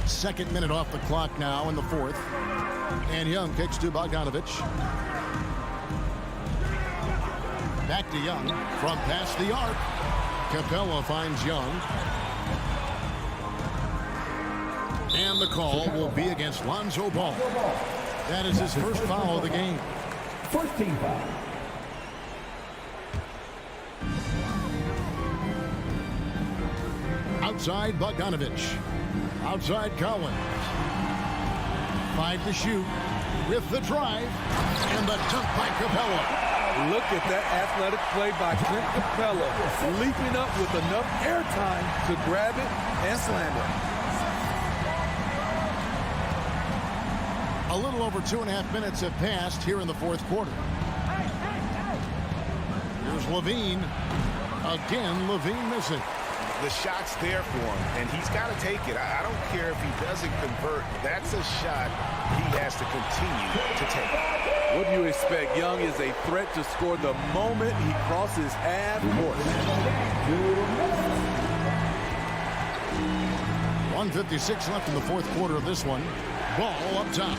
Second minute off the clock now in the fourth. And Young kicks to Bogdanovich. Back to Young from past the arc. Capella finds Young. And the call will be against Lonzo Ball. That is his first foul of the game. First team foul. Outside Bogdanovich. Outside Collins. 5 to shoot with the drive and the dunk by Capella. Look at that athletic play by Clint Capella, leaping up with enough airtime to grab it and slam it. A little over 2.5 minutes have passed here in the fourth quarter. Here's Levine. Again, Levine missing. The shot's there for him, and he's got to take it. I don't care if he doesn't convert. That's a shot he has to continue to take. What do you expect? Young is a threat to score the moment he crosses half court. 1:56 left in the fourth quarter of this one. Ball up top.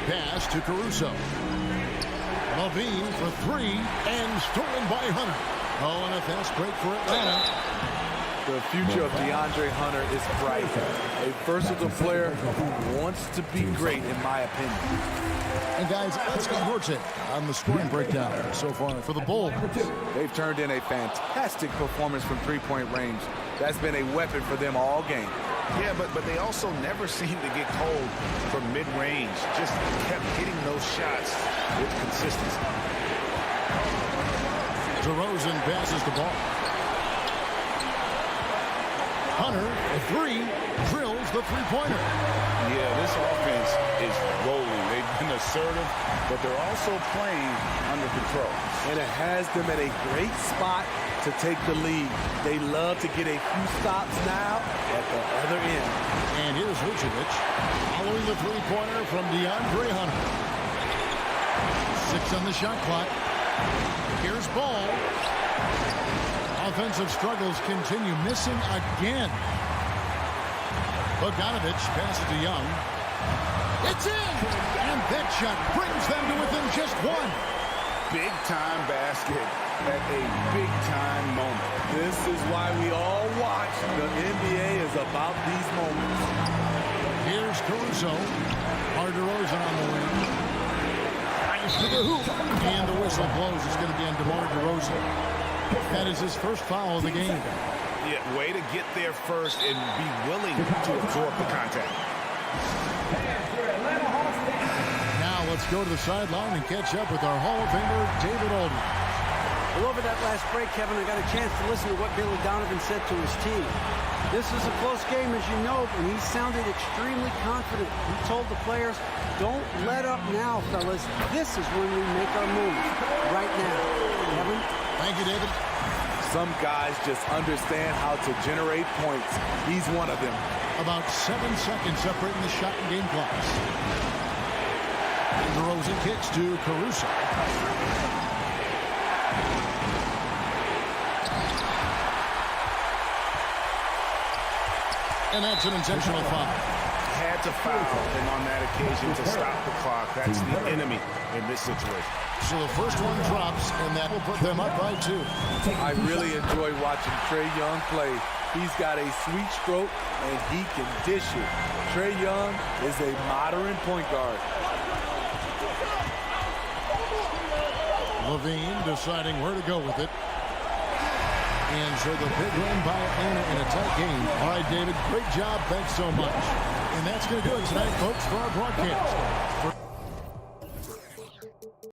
Pass to Caruso. Levine for three and stolen by Hunter. Oh, and a fast break for Atlanta. The future of DeAndre Hunter is bright. A versatile player who wants to be great, in my opinion. And guys, let's get your take on the scoring breakdown so far for the Bulls. They've turned in a fantastic performance from three-point range. That's been a weapon for them all game. Yeah, but they also never seem to get cold from mid-range. Just kept hitting those shots with consistency. DeRozan passes the ball. Hunter, a three, drills the three-pointer. Yeah, this offense is rolling. They've been assertive, but they're also playing under control. And it has them at a great spot to take the lead. They love to get a few stops now at the other end. And here's Vucevic following the three-pointer from DeAndre Hunter. 6 on the shot clock. Here's Ball. Offensive struggles continue, missing again. Bogdanovich passes to Young. It's in! And that shot brings them to within just one. Big-time basket at a big-time moment. This is why we all watch. The NBA is about these moments. Here's Caruso. DeRozan on the wing. Nice to the hoop. And the whistle blows. It's going to be on DeMar DeRozan. That is his first foul of the game. Yeah, way to get there first and be willing to absorb the contact. Now let's go to the sideline and catch up with our Hall of Famer, David Aldridge. Well, over that last break, Kevin, I got a chance to listen to what Billy Donovan said to his team. This is a close game, as you know, and he sounded extremely confident. He told the players, don't let up now, fellas. This is when we make our move. Right now. Kevin? Thank you, David. Some guys just understand how to generate points. He's one of them. About 7 seconds separating the shot and game clocks. And DeRozan kicks to Caruso. And that's an intentional foul. Had That's a foul, and on that occasion to stop the clock, that's the enemy in this situation. So the first one drops, and that will put them up by 2. I really enjoy watching Trae Young play. He's got a sweet stroke, and he can dish it. Trae Young is a modern point guard. Levine deciding where to go with it. And so the big win by Atlanta in a tight game. All right, David, great job. Thanks so much. And that's going to do it tonight, folks, for our broadcast.